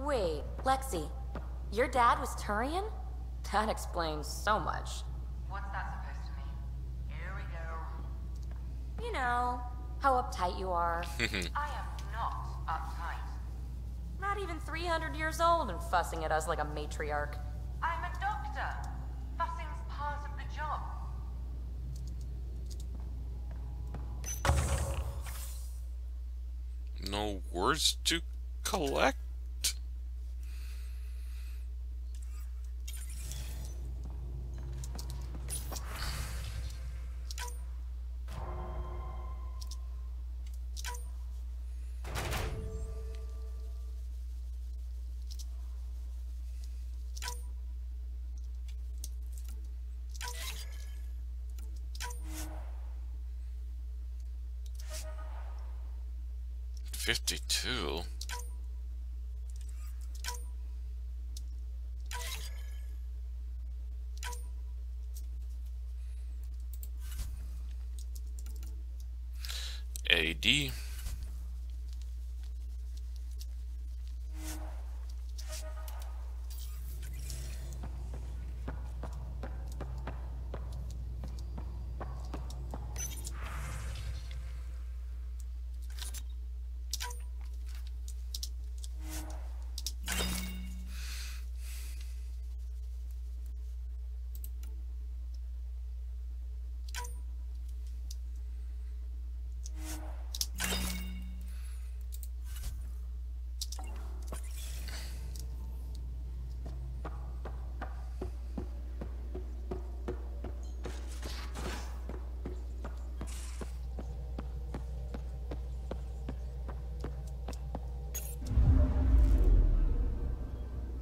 Wait, Lexi, your dad was Turian? That explains so much. What's that supposed to mean? Here we go. You know, how uptight you are. I am not uptight. Not even 300 years old and fussing at us like a matriarch. I'm a doctor. Fussing's part of the job. No words to collect? $52. AD.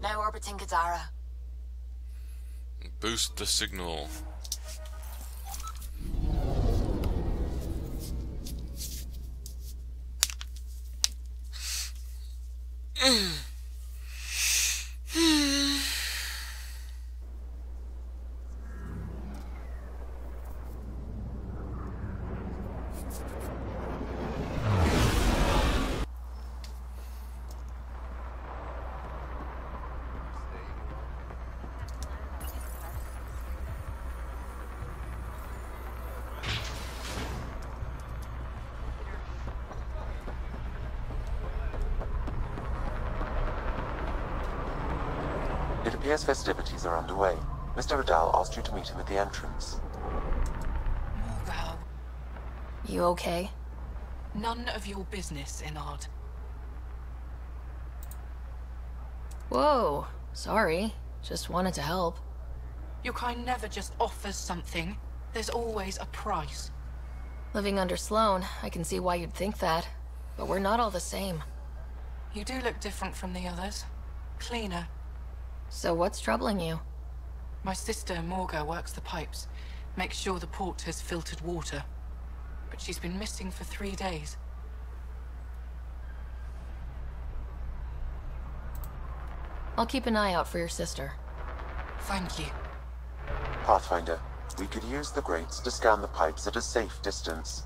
Now orbiting Gadara. Boost the signal. It appears festivities are underway. Mr. Vidal asked you to meet him at the entrance. Morgal. You okay? None of your business, Enard. Whoa, sorry. Just wanted to help. Your kind never just offers something. There's always a price. Living under Sloane, I can see why you'd think that. But we're not all the same. You do look different from the others. Cleaner. So what's troubling you? My sister, Morga, works the pipes. Makes sure the port has filtered water. But she's been missing for 3 days. I'll keep an eye out for your sister. Thank you. Pathfinder, we could use the grates to scan the pipes at a safe distance.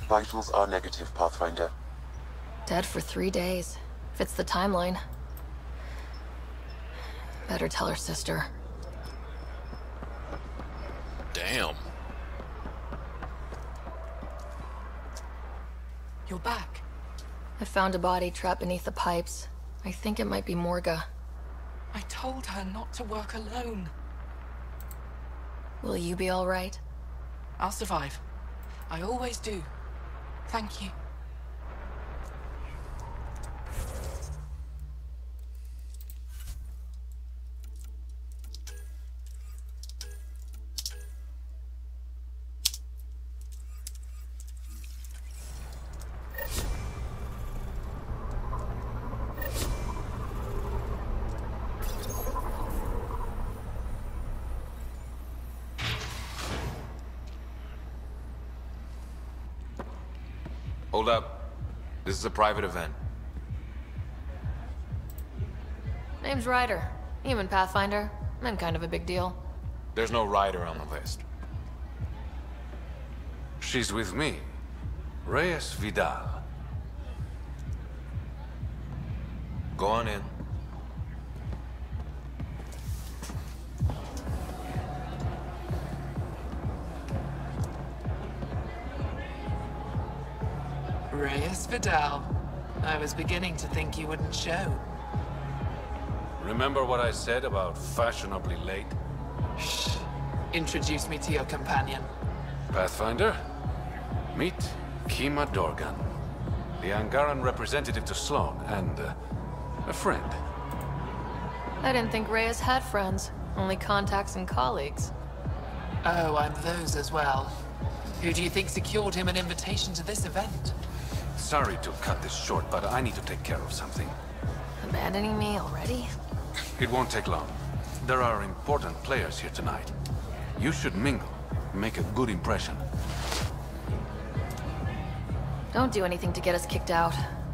Vitals are negative, Pathfinder. Dead for 3 days. Fits the timeline. Better tell her sister. Damn. You're back. I found a body trapped beneath the pipes. I think it might be Morga. I told her not to work alone. Will you be all right? I'll survive. I always do. Thank you. Hold up. This is a private event. Name's Ryder. Even Pathfinder. I'm kind of a big deal. There's no rider on the list. She's with me. Reyes Vidal. Go on in. Reyes Vidal. I was beginning to think you wouldn't show. Remember what I said about fashionably late? Shh. Introduce me to your companion. Pathfinder, meet Kima Dorgan, the Angaran representative to Sloan, and a friend. I didn't think Reyes had friends. Only contacts and colleagues. Oh, I'm those as well. Who do you think secured him an invitation to this event? Sorry to cut this short, but I need to take care of something. Abandoning me already? It won't take long. There are important players here tonight. You should mingle, make a good impression. Don't do anything to get us kicked out.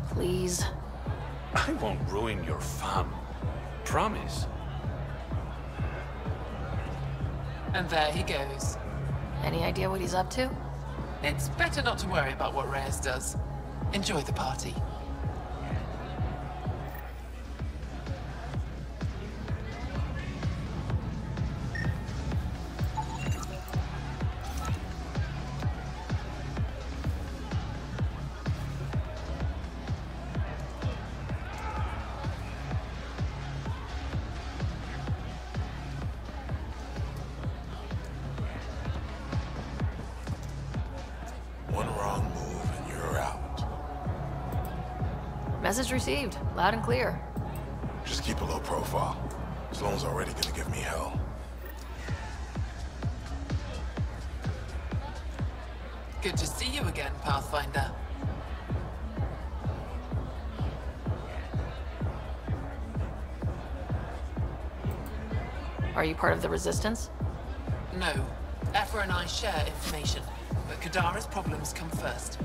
Please. I won't ruin your fun. Promise. And there he goes. Any idea what he's up to? It's better not to worry about what Reyes does. Enjoy the party. One wrong move and you're out. Message received. Loud and clear. Just keep a low profile. Sloan's already gonna give me hell. Good to see you again, Pathfinder. Are you part of the Resistance? No. Aphra and I share information, but Kadara's problems come first.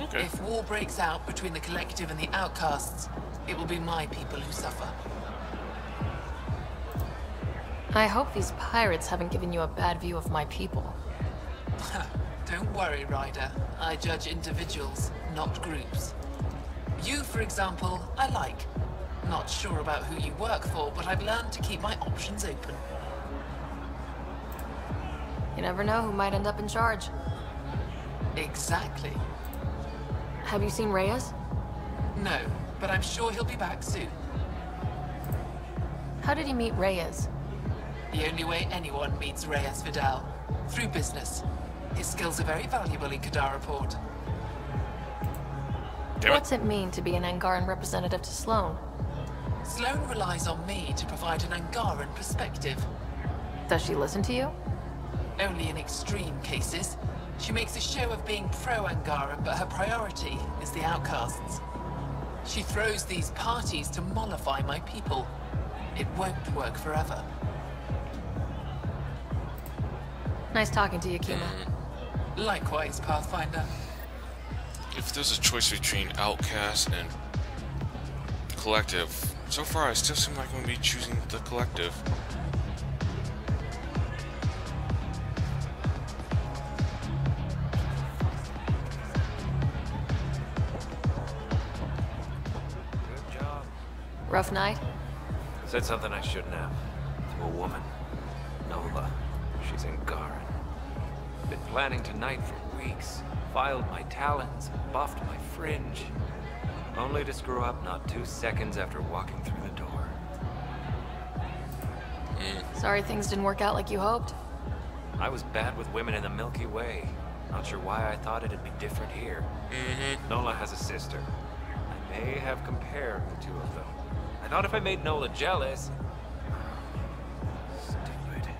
Okay. If war breaks out between the Collective and the Outcasts, it will be my people who suffer. I hope these pirates haven't given you a bad view of my people. Don't worry, Ryder. I judge individuals, not groups. You, for example, I like. Not sure about who you work for, but I've learned to keep my options open. You never know who might end up in charge. Exactly. Have you seen Reyes? No, but I'm sure he'll be back soon. How did you meet Reyes? The only way anyone meets Reyes Vidal. Through business. His skills are very valuable in Kadara Port. Damn it. What's it mean to be an Angaran representative to Sloan? Sloan relies on me to provide an Angaran perspective. Does she listen to you? Only in extreme cases. She makes a show of being pro-Angaran, but her priority is the outcasts. She throws these parties to mollify my people. It won't work forever. Nice talking to you, Kima. Likewise, Pathfinder. If there's a choice between Outcast and Collective, so far I still seem like I'm going to be choosing the Collective. Good job. Rough night? Said something I shouldn't have. To a woman. Nola. She's in Garen. Been planning tonight for weeks. Filed my talons, buffed my fringe. Only to screw up not 2 seconds after walking through the door. Sorry things didn't work out like you hoped. I was bad with women in the Milky Way. Not sure why I thought it'd be different here. Nola has a sister. I may have compared the two of them. I thought if I made Nola jealous... Stupid.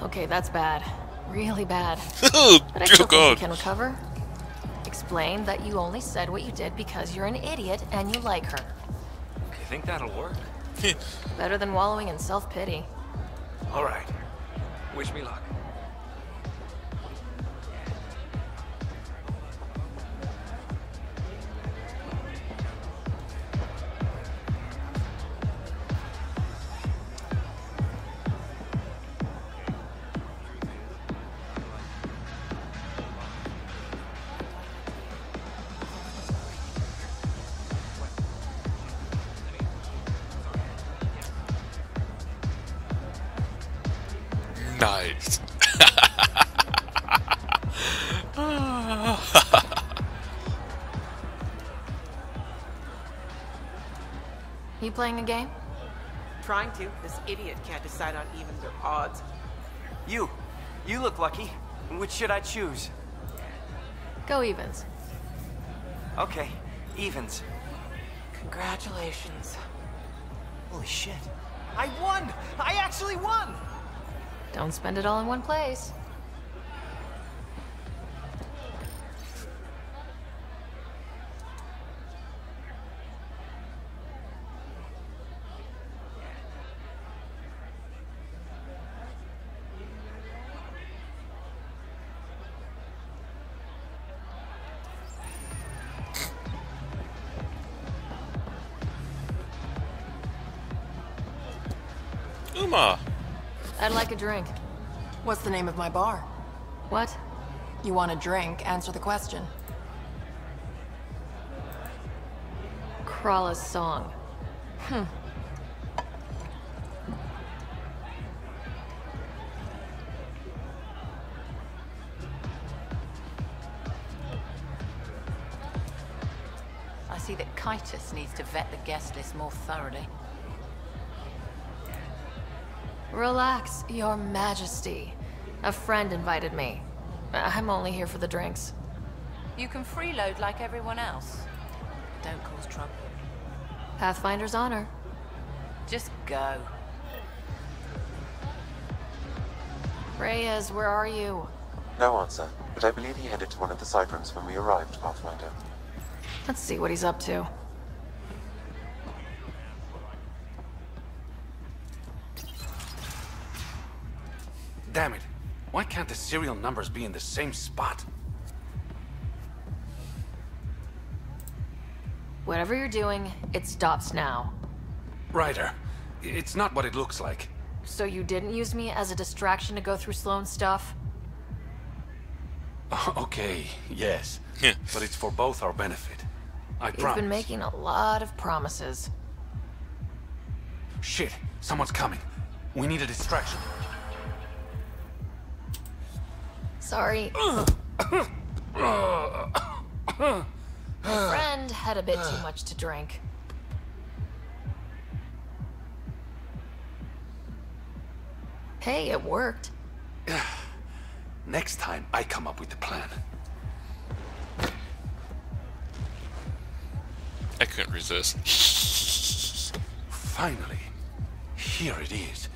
Okay, that's bad. Really bad. Oh, But I still think God. you can recover. Explain that you only said what you did because you're an idiot and you like her. You think that'll work? Better than wallowing in self-pity. All right. Wish me luck. Nice. You playing a game? Trying to. This idiot can't decide on evens or odds. You look lucky. Which should I choose? Go evens. Okay, evens. Congratulations. Holy shit. I won! I actually won! Don't spend it all in one place. Uma! I'd like a drink. What's the name of my bar? What? You want a drink? Answer the question. Krala's song. I see that Kitus needs to vet the guest list more thoroughly. Relax, Your Majesty. A friend invited me. I'm only here for the drinks. You can freeload like everyone else. Don't cause trouble. Pathfinder's honor. Just go. Reyes, where are you? No answer, but I believe he headed to one of the side rooms when we arrived, Pathfinder. Let's see what he's up to. Damn it. Why can't the serial numbers be in the same spot? Whatever you're doing, it stops now. Ryder, it's not what it looks like. So you didn't use me as a distraction to go through Sloane's stuff? Okay, yes. But it's for both our benefit. I You've promise. been making a lot of promises. Shit, someone's coming. We need a distraction. Sorry. My friend had a bit too much to drink. Hey, it worked. Next time, I come up with the plan. I couldn't resist. Finally. Here it is.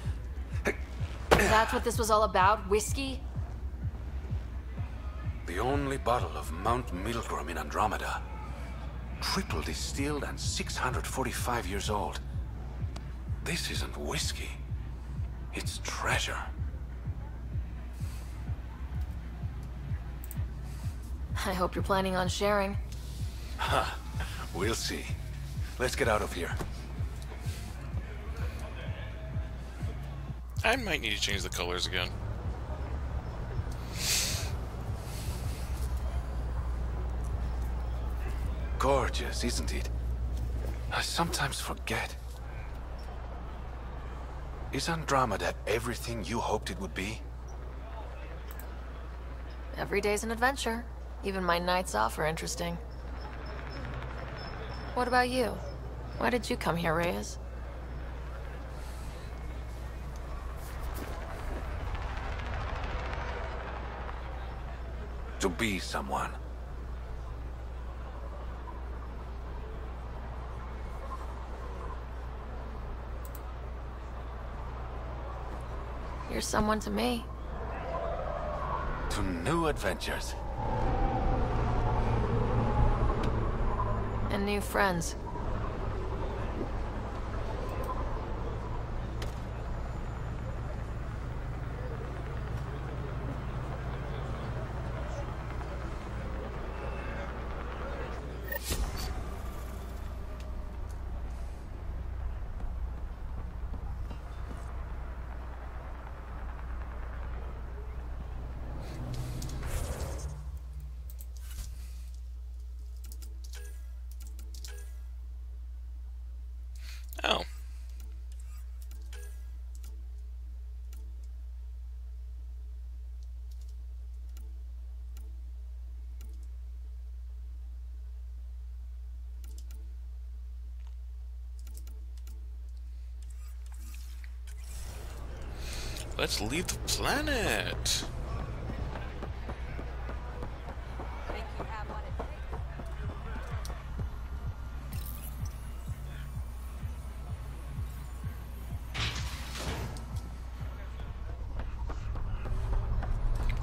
That's what this was all about? Whiskey? The only bottle of Mount Milgram in Andromeda. Triple distilled and 645 years old. This isn't whiskey. It's treasure. I hope you're planning on sharing. Huh. We'll see. Let's get out of here. I might need to change the colors again. Gorgeous, isn't it? I sometimes forget. Is Andromeda everything you hoped it would be? Every day's an adventure. Even my nights off are interesting. What about you? Why did you come here, Reyes? To be someone. You're someone to me. To new adventures. And new friends. Let's leave the planet.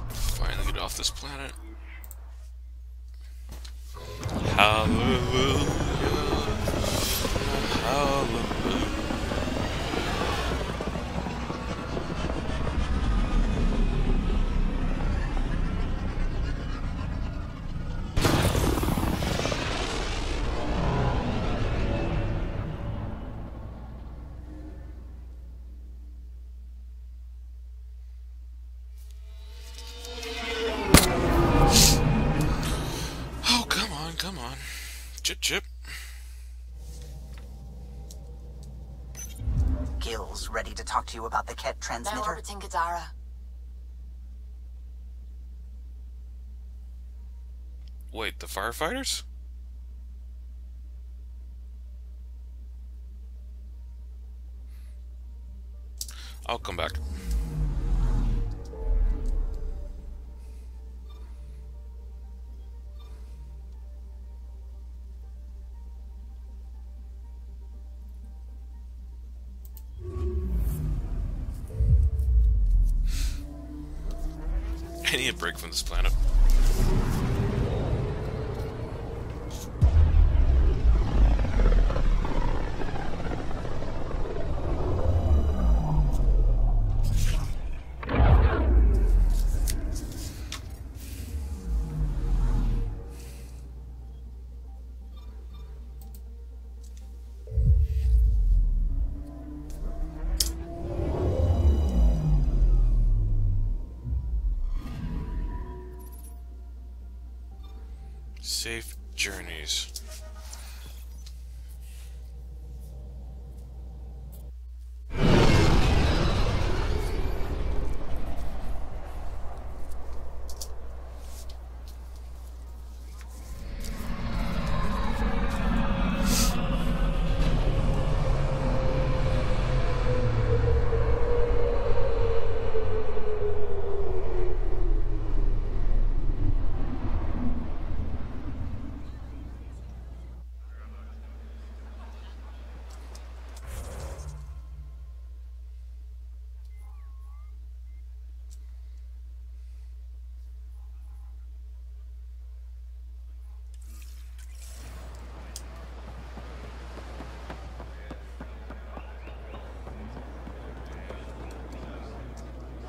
Finally get off this planet. Hallelujah. Hallelujah. Come on. Chip chip. Gil's ready to talk to you about the Ket transmitter. They're orbiting Gadara. Wait, the firefighters? I'll come back. I need a break from this planet. Safe journeys.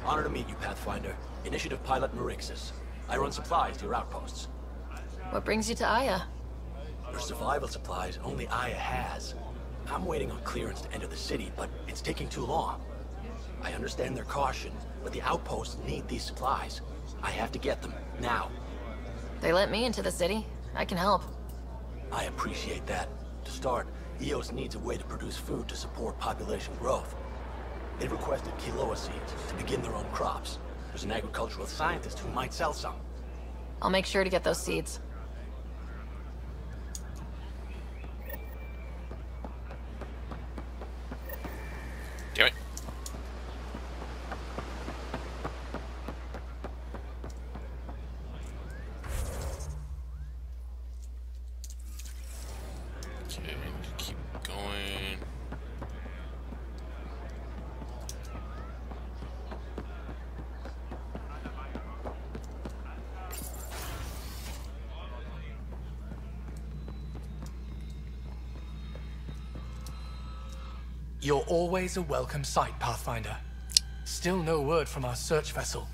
Honor to meet you, Pathfinder. Initiative Pilot Marixus. I run supplies to your outposts. What brings you to Aya? Your survival supplies only Aya has. I'm waiting on clearance to enter the city, but it's taking too long. I understand their caution, but the outposts need these supplies. I have to get them, now. They let me into the city. I can help. I appreciate that. To start, EOS needs a way to produce food to support population growth. They requested Kiloa seeds to begin their own crops. There's an agricultural scientist who might sell some. I'll make sure to get those seeds. Damn it. Okay, keep going. You're always a welcome sight, Pathfinder. Still no word from our search vessel.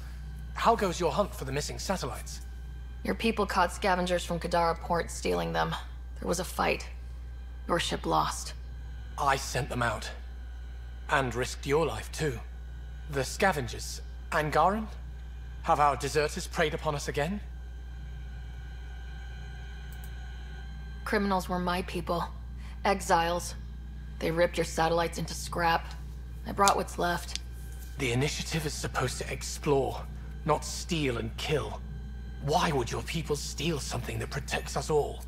How goes your hunt for the missing satellites? Your people caught scavengers from Kadara port stealing them. There was a fight. Your ship lost. I sent them out. And risked your life, too. The scavengers, Angaran? Have our deserters preyed upon us again? Criminals were my people. Exiles. They ripped your satellites into scrap. I brought what's left. The initiative is supposed to explore, not steal and kill. Why would your people steal something that protects us all?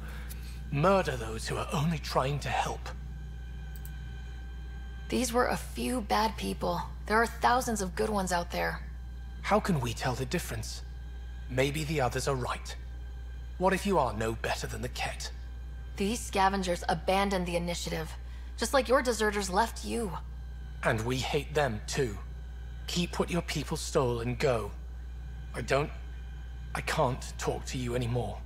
Murder those who are only trying to help. These were a few bad people. There are thousands of good ones out there. How can we tell the difference? Maybe the others are right. What if you are no better than the Ket? These scavengers abandoned the initiative, just like your deserters left you. And we hate them too. Keep what your people stole and go. I can't talk to you anymore.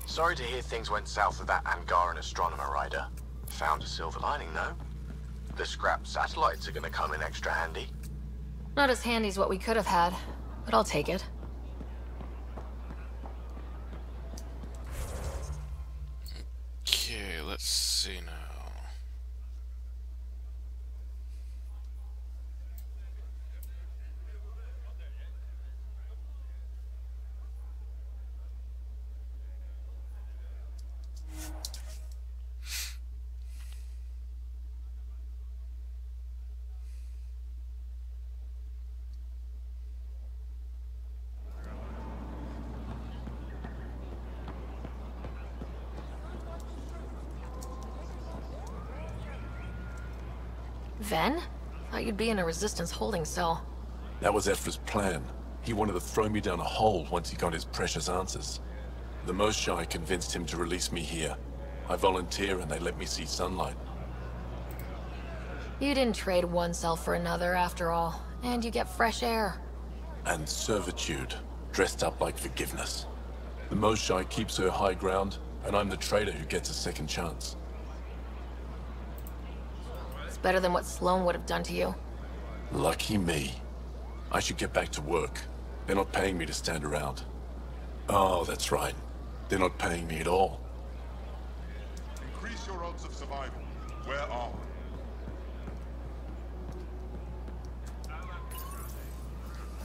Sorry to hear things went south with that Angaran astronomer rider. Found a silver lining, though. The scrap satellites are gonna come in extra handy. Not as handy as what we could have had, but I'll take it. Okay, let's see now. Ven? Thought you'd be in a Resistance holding cell. That was Ephra's plan. He wanted to throw me down a hole once he got his precious answers. The Moshae convinced him to release me here. I volunteer and they let me see sunlight. You didn't trade one cell for another, after all. And you get fresh air. And servitude, dressed up like forgiveness. The Moshae keeps her high ground, and I'm the traitor who gets a second chance. It's better than what Sloan would have done to you. Lucky me. I should get back to work. They're not paying me to stand around. Oh, that's right. They're not paying me at all. Increase your odds of survival. Where are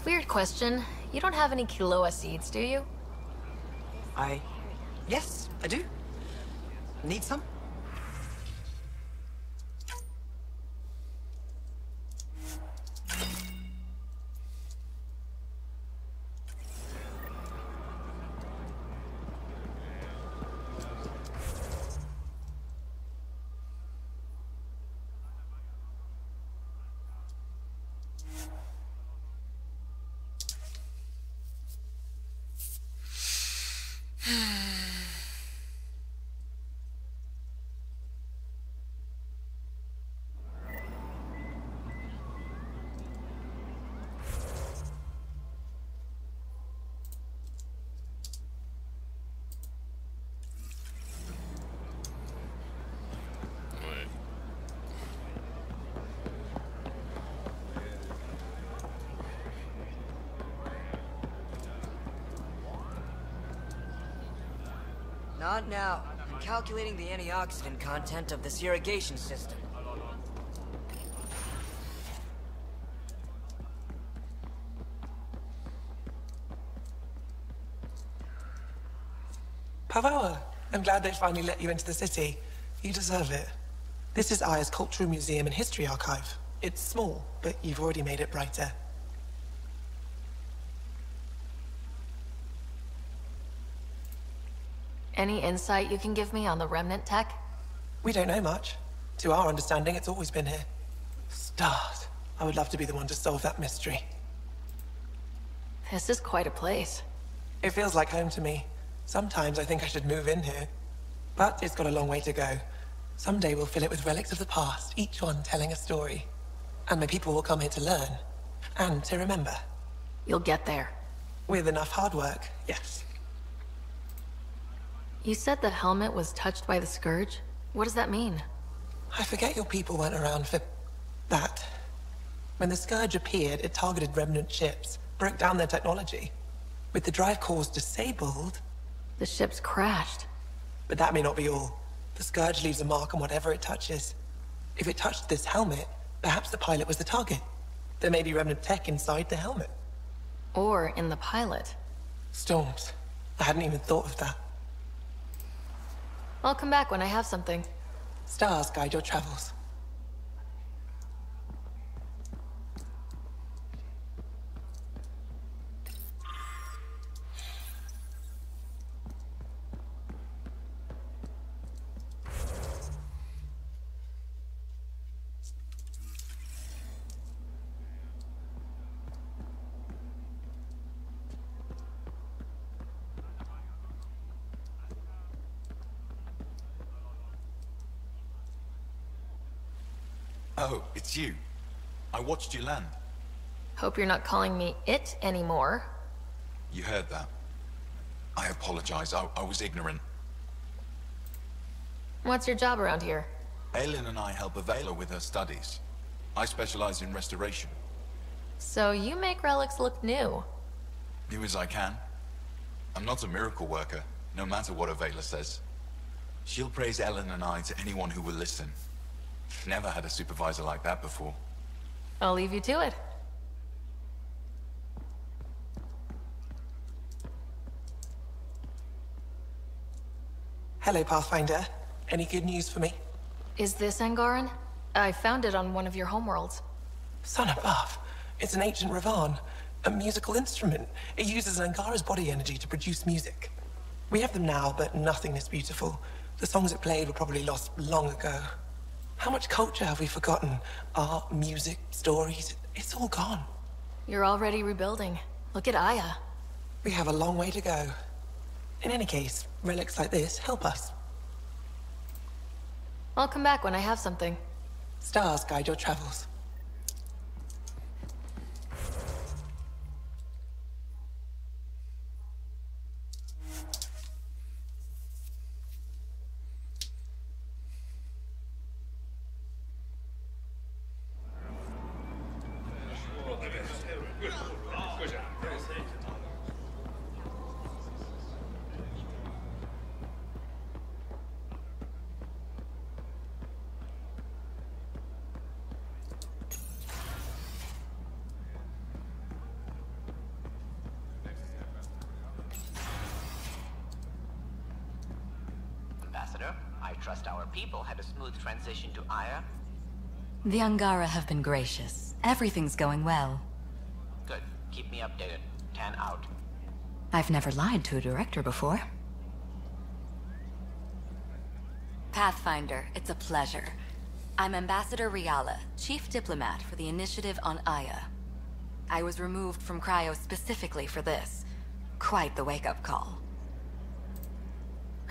we? Weird question. You don't have any Kiloa seeds, do you? Yes, I do. Need some? Not now. I'm calculating the antioxidant content of this irrigation system. Pavara, I'm glad they finally let you into the city. You deserve it. This is Aya's Cultural Museum and History Archive. It's small, but you've already made it brighter. Any insight you can give me on the Remnant tech? We don't know much. To our understanding, it's always been here. Stars. I would love to be the one to solve that mystery. This is quite a place. It feels like home to me. Sometimes I think I should move in here. But it's got a long way to go. Someday we'll fill it with relics of the past, each one telling a story. And my people will come here to learn. And to remember. You'll get there. With enough hard work, yes. You said the helmet was touched by the Scourge? What does that mean? I forget your people weren't around for that. When the Scourge appeared, it targeted Remnant ships, broke down their technology. With the drive cores disabled... The ships crashed. But that may not be all. The Scourge leaves a mark on whatever it touches. If it touched this helmet, perhaps the pilot was the target. There may be Remnant tech inside the helmet. Or in the pilot. Storms. I hadn't even thought of that. I'll come back when I have something. Stars guide your travels. Oh, it's you. I watched you land. Hope you're not calling me it anymore. You heard that. I apologize. I was ignorant. What's your job around here? Aylin and I help Avela with her studies. I specialize in restoration. So you make relics look new. New as I can. I'm not a miracle worker, no matter what Avela says. She'll praise Ellen and I to anyone who will listen. Never had a supervisor like that before. I'll leave you to it. Hello, Pathfinder. Any good news for me? Is this Angaran? I found it on one of your homeworlds. Son above. It's an ancient Ravan. A musical instrument. It uses Angara's body energy to produce music. We have them now, but nothing is beautiful. The songs it played were probably lost long ago. How much culture have we forgotten? Art, music, stories, it's all gone. You're already rebuilding. Look at Aya. We have a long way to go. In any case, relics like this help us. I'll come back when I have something. Stars guide your travels. Ambassador, I trust our people had a smooth transition to Aya. The Angara have been gracious. Everything's going well. Good. Keep me updated. 10 out. I've never lied to a director before. Pathfinder, it's a pleasure. I'm Ambassador Riala, Chief Diplomat for the Initiative on Aya. I was removed from Cryo specifically for this. Quite the wake-up call.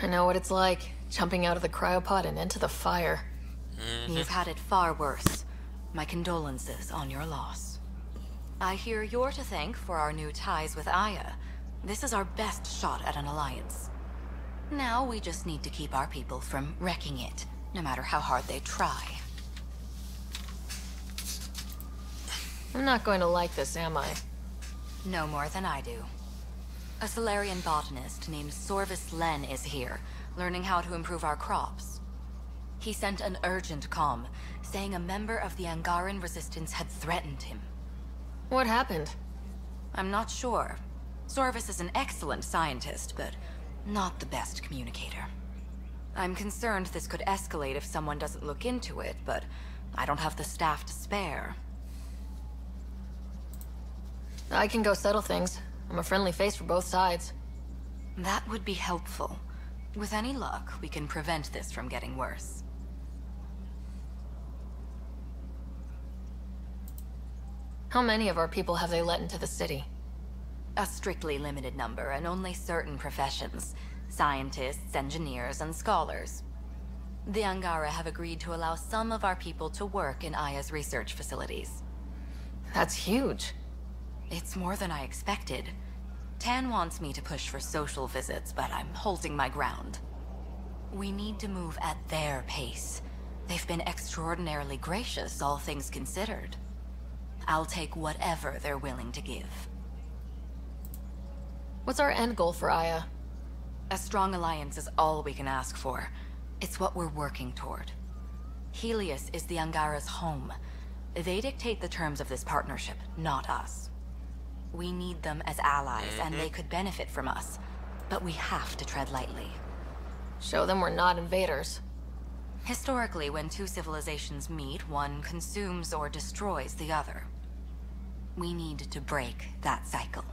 I know what it's like, jumping out of the cryopod and into the fire. You've had it far worse. My condolences on your loss. I hear you're to thank for our new ties with Aya. This is our best shot at an alliance. Now we just need to keep our people from wrecking it, no matter how hard they try. I'm not going to like this, am I? No more than I do. A Solarian botanist named Sorvis Len is here, learning how to improve our crops. He sent an urgent comm, saying a member of the Angaran resistance had threatened him. What happened? I'm not sure. Sorvis is an excellent scientist, but not the best communicator. I'm concerned this could escalate if someone doesn't look into it, but I don't have the staff to spare. I can go settle things. I'm a friendly face for both sides. That would be helpful. With any luck, we can prevent this from getting worse. How many of our people have they let into the city? A strictly limited number, and only certain professions. Scientists, engineers, and scholars. The Angara have agreed to allow some of our people to work in Aya's research facilities. That's huge. It's more than I expected. Tan wants me to push for social visits, but I'm holding my ground. We need to move at their pace. They've been extraordinarily gracious, all things considered. I'll take whatever they're willing to give. What's our end goal for Aya? A strong alliance is all we can ask for. It's what we're working toward. Helios is the Angara's home. They dictate the terms of this partnership, not us. We need them as allies, and they could benefit from us. But we have to tread lightly. Show them we're not invaders. Historically, when two civilizations meet, one consumes or destroys the other. We need to break that cycle.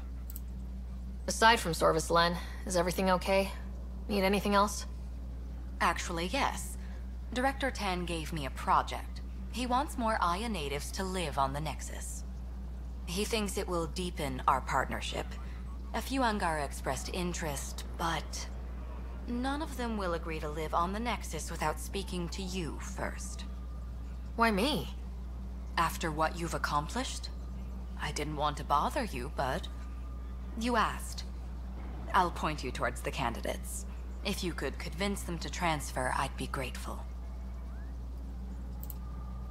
Aside from Sorvis Len, is everything okay? Need anything else? Actually, yes. Director Tan gave me a project. He wants more Aya natives to live on the Nexus. He thinks it will deepen our partnership. A few Angara expressed interest, but none of them will agree to live on the Nexus without speaking to you first. Why me? After what you've accomplished? I didn't want to bother you, but you asked. I'll point you towards the candidates. If you could convince them to transfer, I'd be grateful.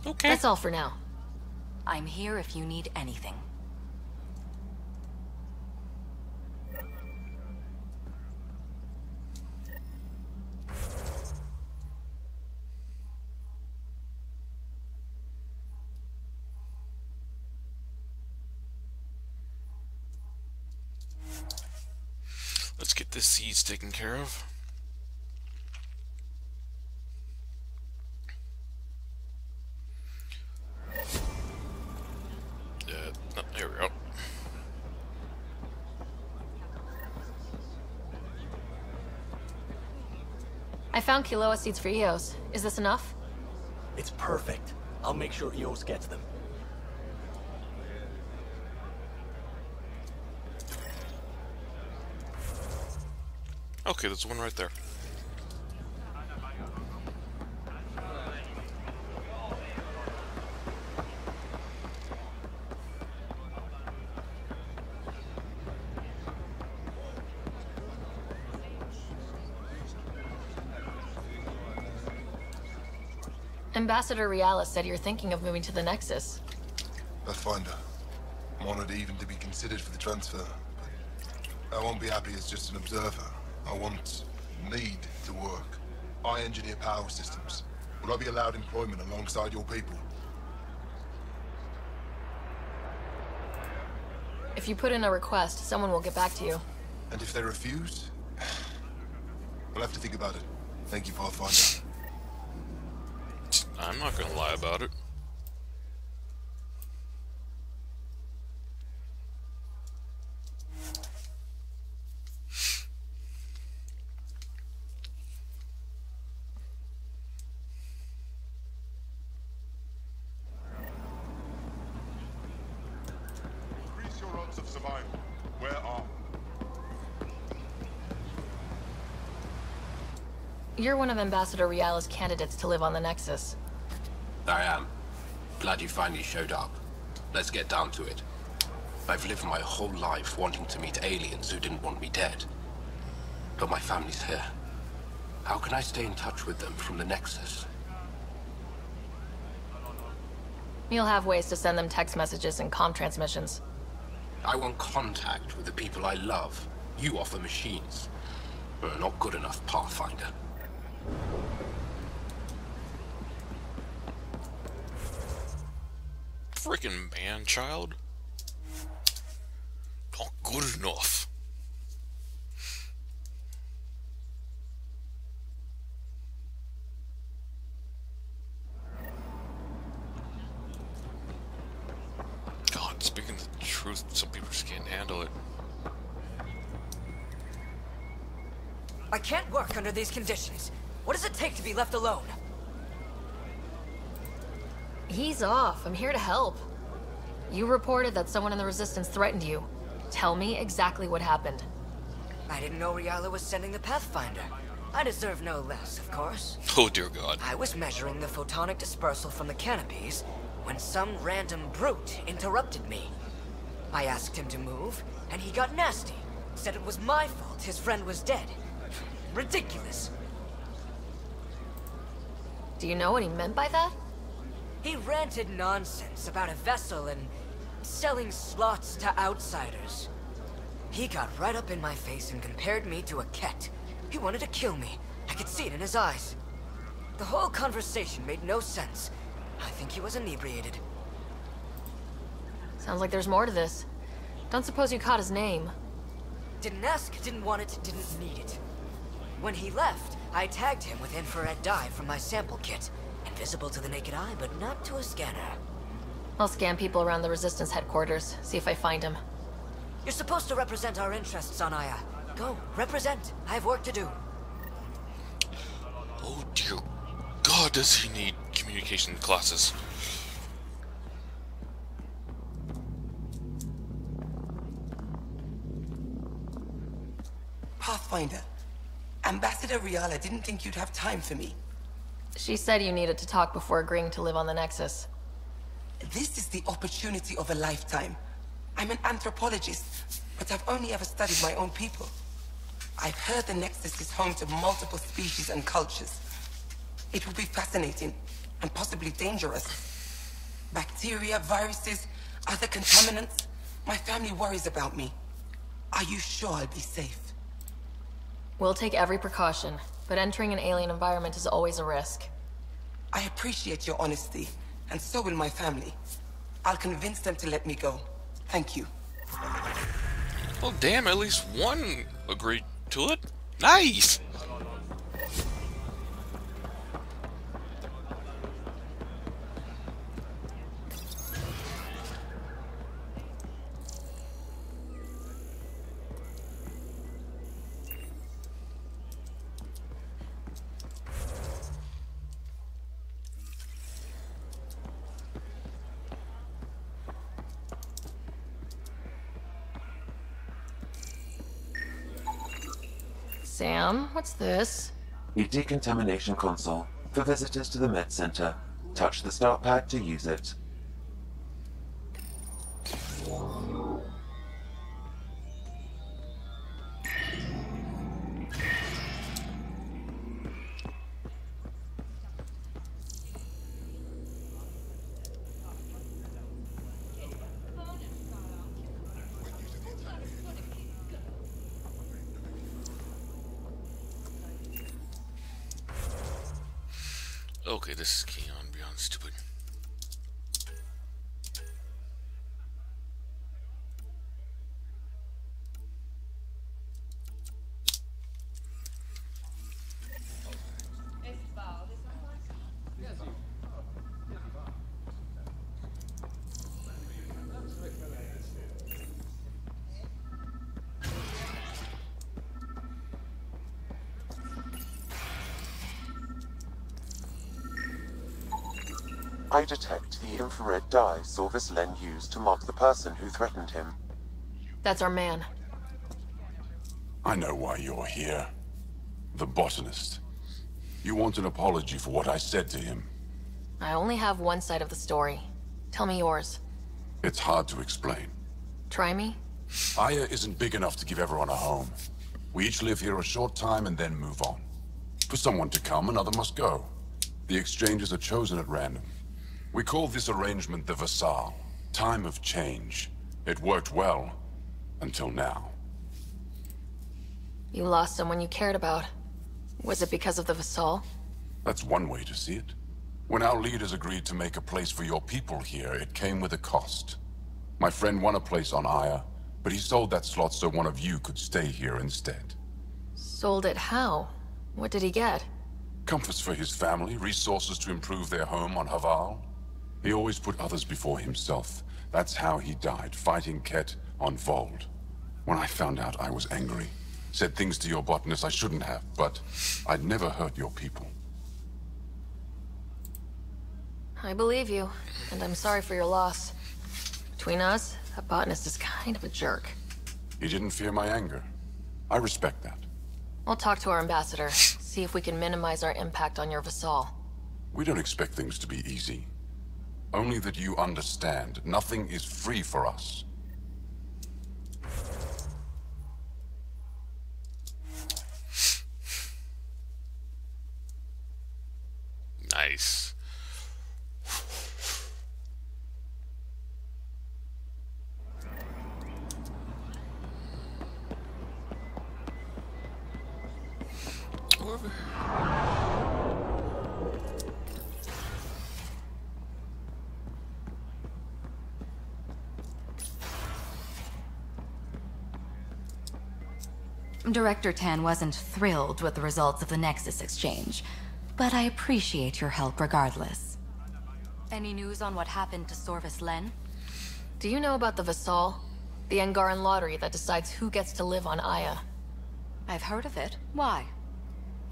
Okay. That's all for now. I'm here if you need anything. Let's get this siege taken care of. There we go. I found Kiloa seeds for Eos. Is this enough? It's perfect. I'll make sure Eos gets them. Okay, there's one right there. Ambassador Realis said you're thinking of moving to the Nexus. Pathfinder. I'm honored even to be considered for the transfer, but I won't be happy as just an observer. I need to work. I engineer power systems. Will I be allowed employment alongside your people? If you put in a request, someone will get back to you. And if they refuse? We'll have to think about it. Thank you, Pathfinder. I'm not gonna lie about it. Increase your odds of survival. Where are we? You're one of Ambassador Realis' candidates to live on the Nexus. I am. Glad you finally showed up. Let's get down to it. I've lived my whole life wanting to meet aliens who didn't want me dead. But my family's here. How can I stay in touch with them from the Nexus? You'll have ways to send them text messages and comm transmissions. I want contact with the people I love. You offer machines. Not good enough, Pathfinder. Freaking man-child. Not good enough. God, speaking the truth, some people just can't handle it. I can't work under these conditions. What does it take to be left alone? He's off. I'm here to help. You reported that someone in the Resistance threatened you. Tell me exactly what happened. I didn't know Riala was sending the Pathfinder. I deserve no less, of course. Oh dear God. I was measuring the photonic dispersal from the canopies when some random brute interrupted me. I asked him to move, and he got nasty. Said it was my fault his friend was dead. Ridiculous. Do you know what he meant by that? He ranted nonsense about a vessel and selling slots to outsiders. He got right up in my face and compared me to a cat. He wanted to kill me. I could see it in his eyes. The whole conversation made no sense. I think he was inebriated. Sounds like there's more to this. Don't suppose you caught his name. Didn't ask, didn't want it, didn't need it. When he left, I tagged him with infrared dye from my sample kit. Invisible to the naked eye, but not to a scanner. I'll scan people around the Resistance headquarters, see if I find him. You're supposed to represent our interests on Aya. Go, represent. I have work to do. Oh dear God, does he need communication classes? Pathfinder, Ambassador Riala didn't think you'd have time for me. She said you needed to talk before agreeing to live on the Nexus. This is the opportunity of a lifetime. I'm an anthropologist, but I've only ever studied my own people. I've heard the Nexus is home to multiple species and cultures. It will be fascinating, and possibly dangerous. Bacteria, viruses, other contaminants. My family worries about me. Are you sure I'll be safe? We'll take every precaution, but entering an alien environment is always a risk. I appreciate your honesty, and so will my family. I'll convince them to let me go. Thank you. Well, damn, at least one agreed to it. Nice! Sam, what's this? A decontamination console for visitors to the med center. Touch the start pad to use it. Okay, this is Keon beyond stupid. I detect the infrared dye Sorvis Len used to mark the person who threatened him. That's our man. I know why you're here. The botanist. You want an apology for what I said to him. I only have one side of the story. Tell me yours. It's hard to explain. Try me? Aya isn't big enough to give everyone a home. We each live here a short time and then move on. For someone to come, another must go. The exchanges are chosen at random. We call this arrangement the Vassal. Time of change. It worked well. Until now. You lost someone you cared about. Was it because of the Vassal? That's one way to see it. When our leaders agreed to make a place for your people here, it came with a cost. My friend won a place on Aya, but he sold that slot so one of you could stay here instead. Sold it how? What did he get? Comforts for his family, resources to improve their home on Haval. He always put others before himself. That's how he died, fighting Ket on Vold. When I found out, I was angry. Said things to your botanist I shouldn't have, but I'd never hurt your people. I believe you, and I'm sorry for your loss. Between us, that botanist is kind of a jerk. He didn't fear my anger. I respect that. I'll talk to our ambassador, see if we can minimize our impact on your Vassal. We don't expect things to be easy. Only that you understand, nothing is free for us. Nice. Director Tan wasn't thrilled with the results of the Nexus exchange, but I appreciate your help regardless. Any news on what happened to Sorvis Len? Do you know about the Vassal? The Angaran lottery that decides who gets to live on Aya. I've heard of it. Why?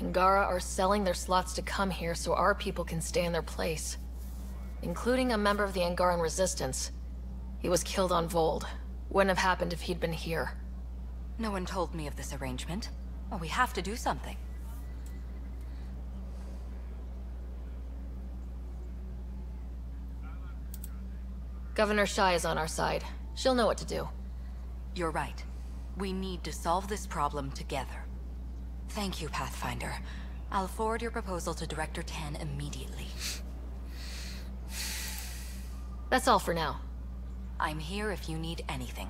Angara are selling their slots to come here so our people can stay in their place. Including a member of the Angaran resistance. He was killed on Vold. Wouldn't have happened if he'd been here. No one told me of this arrangement. Well, we have to do something. Governor Shai is on our side. She'll know what to do. You're right. We need to solve this problem together. Thank you, Pathfinder. I'll forward your proposal to Director 10 immediately. That's all for now. I'm here if you need anything.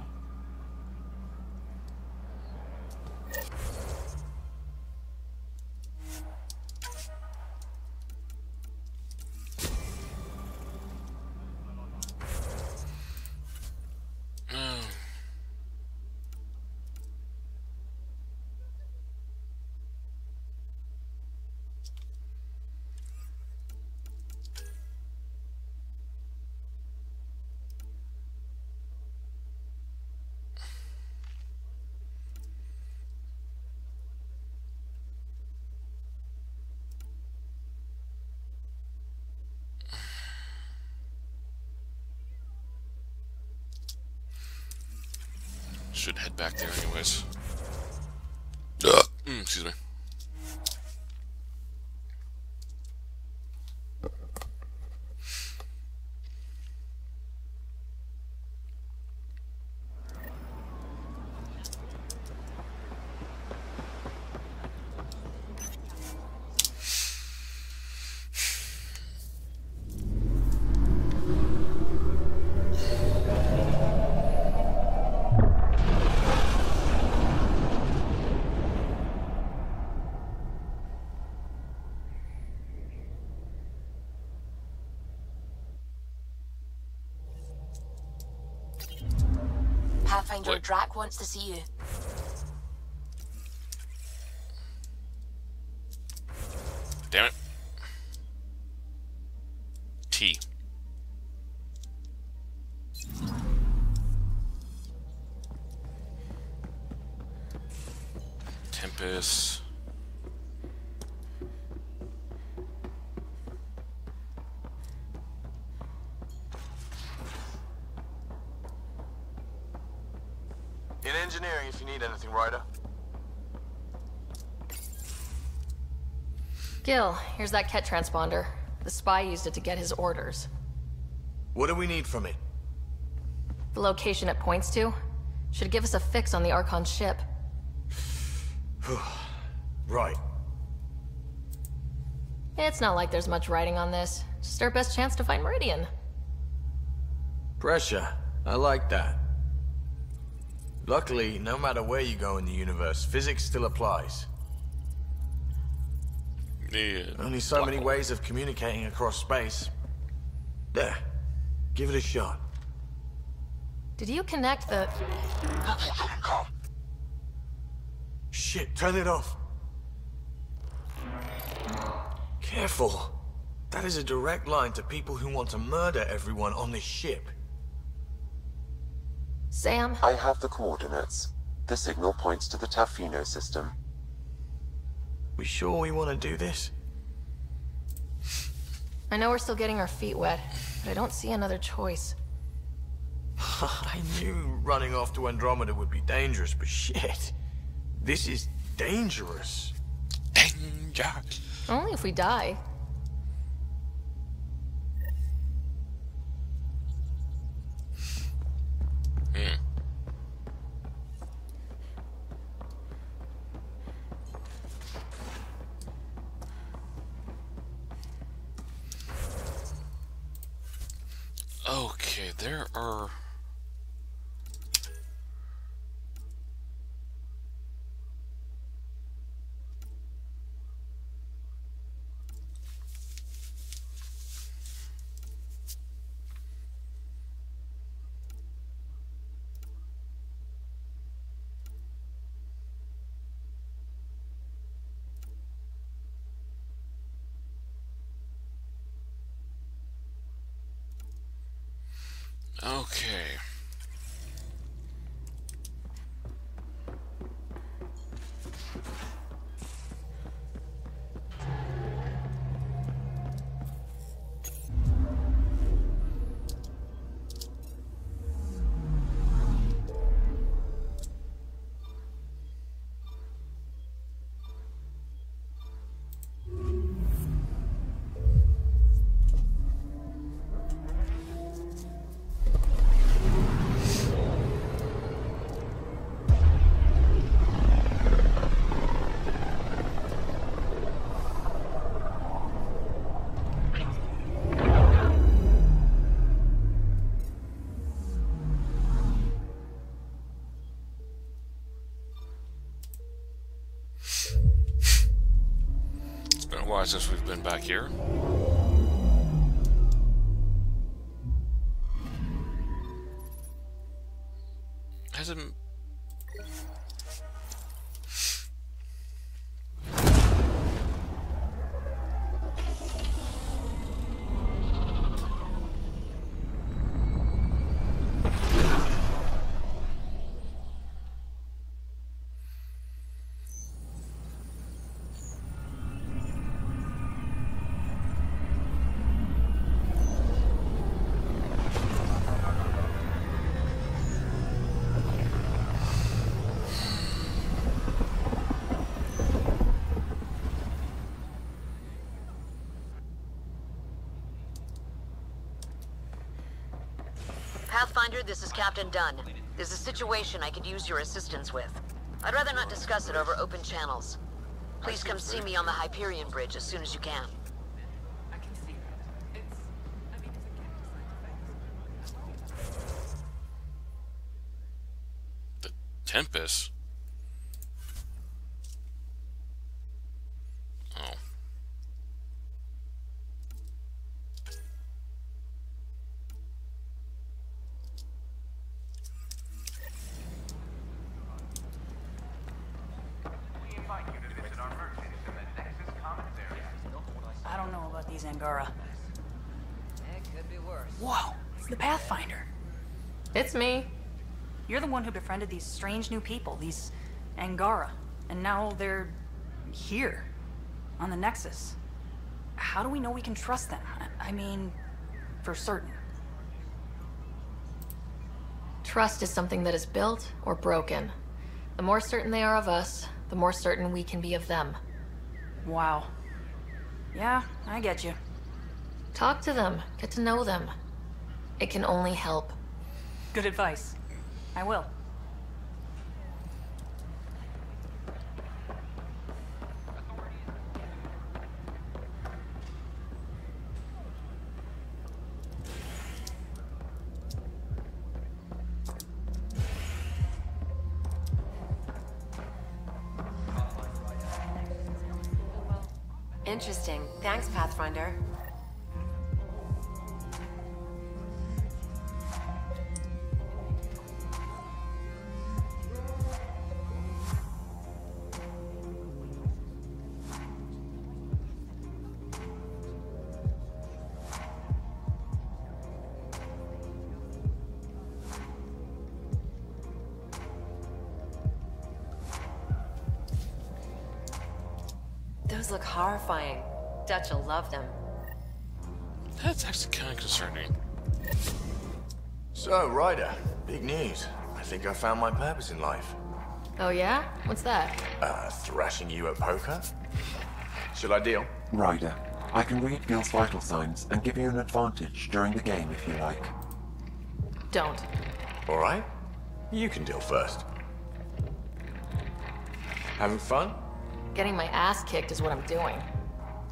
Should head back there anyways. Excuse me. Pathfinder Drac wants to see you. Damn it. T. Tempest. In engineering, if you need anything, Ryder. Gil, here's that Ket transponder. The spy used it to get his orders. What do we need from it? The location it points to should give us a fix on the Archon ship. Right. It's not like there's much writing on this. Just our best chance to find Meridian. Pressure. I like that. Luckily, no matter where you go in the universe, physics still applies. Yeah. Only so many ways of communicating across space. There. Give it a shot. Did you connect the... Shit, turn it off. Careful. That is a direct line to people who want to murder everyone on this ship. Sam? I have the coordinates. The signal points to the Tafino system. We sure we want to do this? I know we're still getting our feet wet, but I don't see another choice. I knew running off to Andromeda would be dangerous, but shit. This is dangerous. Danger. Only if we die. Okay, there are... Okay. while since we've been back here. Hasn't... Pathfinder, this is Captain Dunn. There's a situation I could use your assistance with. I'd rather not discuss it over open channels. Please come see me on the Hyperion Bridge as soon as you can. The Tempest? Oh. I don't know about these Angara. It could be worse. Whoa, it's the Pathfinder. It's me. You're the one who befriended these strange new people, these Angara. And now they're here, on the Nexus. How do we know we can trust them? I mean, for certain. Trust is something that is built or broken. The more certain they are of us, the more certain we can be of them. Wow. Yeah, I get you. Talk to them, get to know them. It can only help. Good advice. I will. Interesting. Thanks, Pathfinder. Those look horrifying. Dutch will love them. That's actually kind of concerning. So, Ryder, big news. I think I found my purpose in life. Oh yeah? What's that? Thrashing you at poker? Should I deal? Ryder, I can read Gil's vital signs and give you an advantage during the game if you like. Don't. Alright. You can deal first. Having fun? Getting my ass kicked is what I'm doing.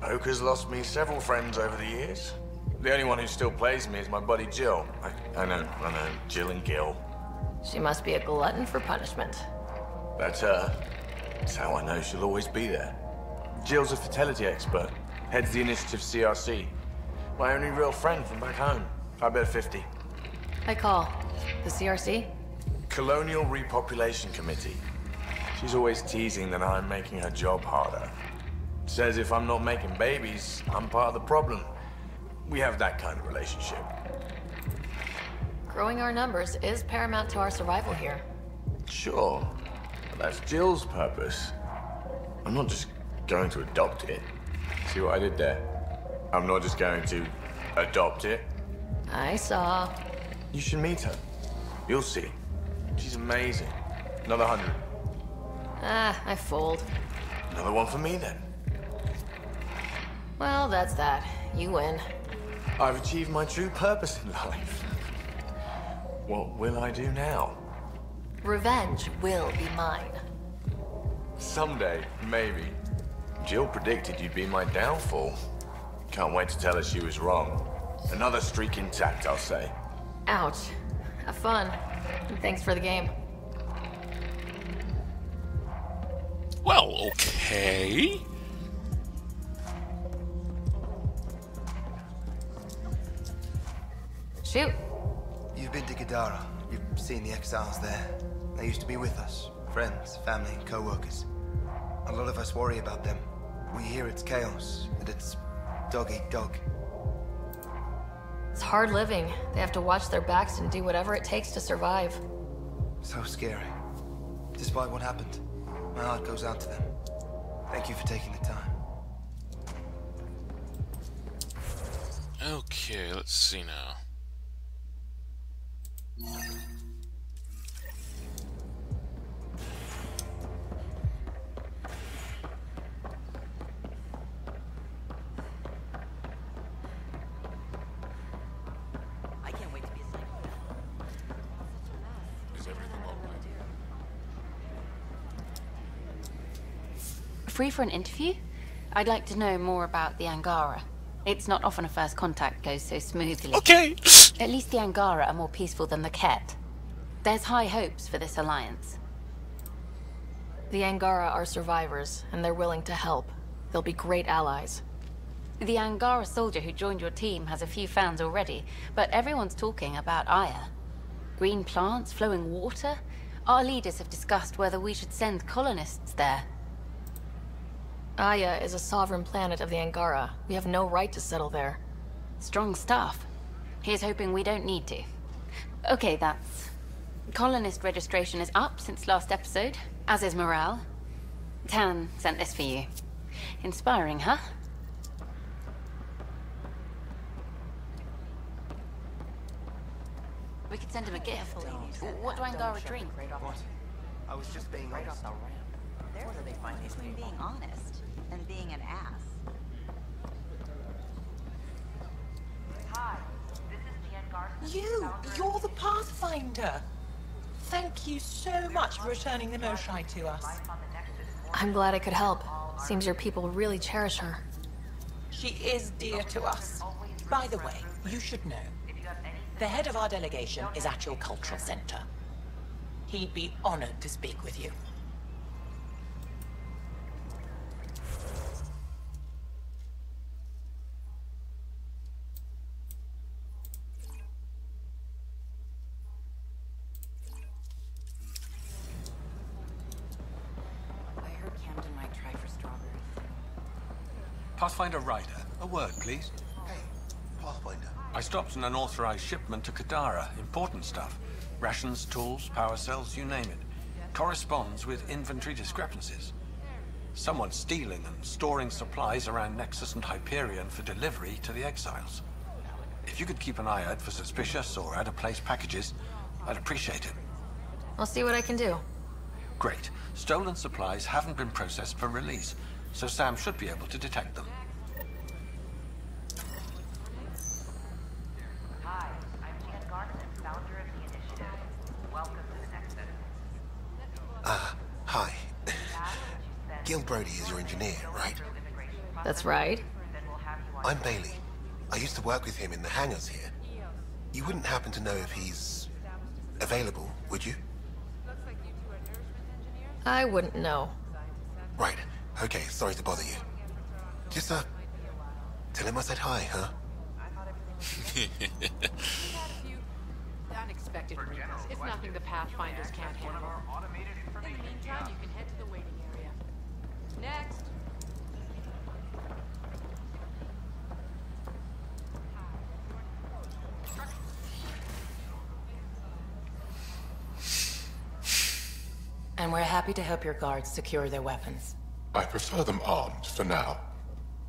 Poker's lost me several friends over the years. The only one who still plays me is my buddy Jill. I know, Jill and Gil. She must be a glutton for punishment. That's her. That's how I know she'll always be there. Jill's a fertility expert, heads the initiative CRC. My only real friend from back home. I bet 50. I call. The CRC? Colonial Repopulation Committee. She's always teasing that I'm making her job harder. Says if I'm not making babies, I'm part of the problem. We have that kind of relationship. Growing our numbers is paramount to our survival here. Sure, but that's Jill's purpose. I'm not just going to adopt it. See what I did there? I'm not just going to adopt it. I saw. You should meet her. You'll see. She's amazing. Another 100. Ah, I fold. Another one for me then. Well, that's that. You win. I've achieved my true purpose in life. What will I do now? Revenge will be mine. Someday, maybe. Jill predicted you'd be my downfall. Can't wait to tell her she was wrong. Another streak intact, I'll say. Ouch. Have fun. And thanks for the game. Well, okay. Shoot. You've been to Gadara. You've seen the exiles there. They used to be with us. Friends, family, co-workers. A lot of us worry about them. We hear it's chaos, that it's dog eat dog. It's hard living. They have to watch their backs and do whatever it takes to survive. So scary. Despite what happened, my heart goes out to them. Thank you for taking the time. Okay, let's see now. I can't wait to be a psychopath. Is everything all right? Free for an interview? I'd like to know more about the Angara. It's not often a first contact goes so smoothly. Okay! At least the Angara are more peaceful than the Ket. There's high hopes for this alliance. The Angara are survivors, and they're willing to help. They'll be great allies. The Angara soldier who joined your team has a few fans already, but everyone's talking about Aya. Green plants, flowing water. Our leaders have discussed whether we should send colonists there. Aya is a sovereign planet of the Angara. We have no right to settle there. Strong stuff. Here's hoping we don't need to. Okay, that's... Colonist registration is up since last episode, as is morale. Tan sent this for you. Inspiring, huh? We could send him a gift. What do Angara drink? What? I was just being honest. There's a difference between being honest and being an ass. Hi, this is Jen Garson. You're the Pathfinder. Thank you so much for returning the Moshai to us. I'm glad I could help. Seems your people really cherish her. She is dear to us. By the way, you should know. The head of our delegation is at your cultural center. He'd be honored to speak with you. I heard Camden might try for strawberries. Pathfinder Ryder, a word, please. Hey, Pathfinder. I stopped an unauthorized shipment to Kadara. Important stuff. Rations, tools, power cells, you name it. Corresponds with inventory discrepancies. Someone's stealing and storing supplies around Nexus and Hyperion for delivery to the exiles. If you could keep an eye out for suspicious or out-of-place packages, I'd appreciate it. I'll see what I can do. Great. Stolen supplies haven't been processed for release, so Sam should be able to detect them. Hi, I'm Jen Garson, founder of the initiative. Welcome to the Nexus. Hi. Gil Brody is your engineer, right? That's right. I'm Bailey. I used to work with him in the hangars here. You wouldn't happen to know if he's available, would you? I wouldn't know. Right. Okay, sorry to bother you. Just, tell him I said hi, huh? Unexpected wrinkles. It's nothing the Pathfinders can't handle. In the meantime, you can head to the waiting area. Next. And we're happy to help your guards secure their weapons. I prefer them armed for now.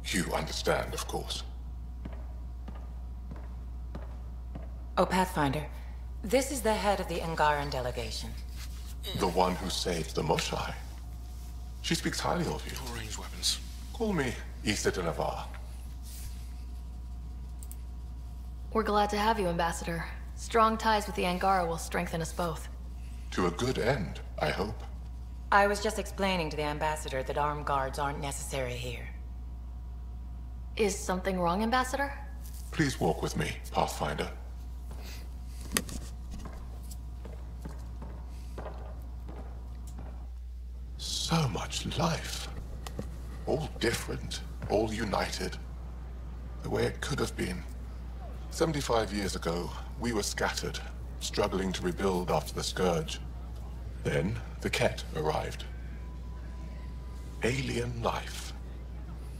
You understand, of course. Oh, Pathfinder, this is the head of the Angaran delegation. The one who saved the Moshai. She speaks highly of you. No ranged weapons. Call me Issa de Navarre. We're glad to have you, Ambassador. Strong ties with the Angara will strengthen us both. To a good end, I hope. I was just explaining to the Ambassador that armed guards aren't necessary here. Is something wrong, Ambassador? Please walk with me, Pathfinder. So much life. All different, all united. The way it could have been. 75 years ago, We were scattered, struggling to rebuild after the Scourge. Then, the Ket arrived. Alien life.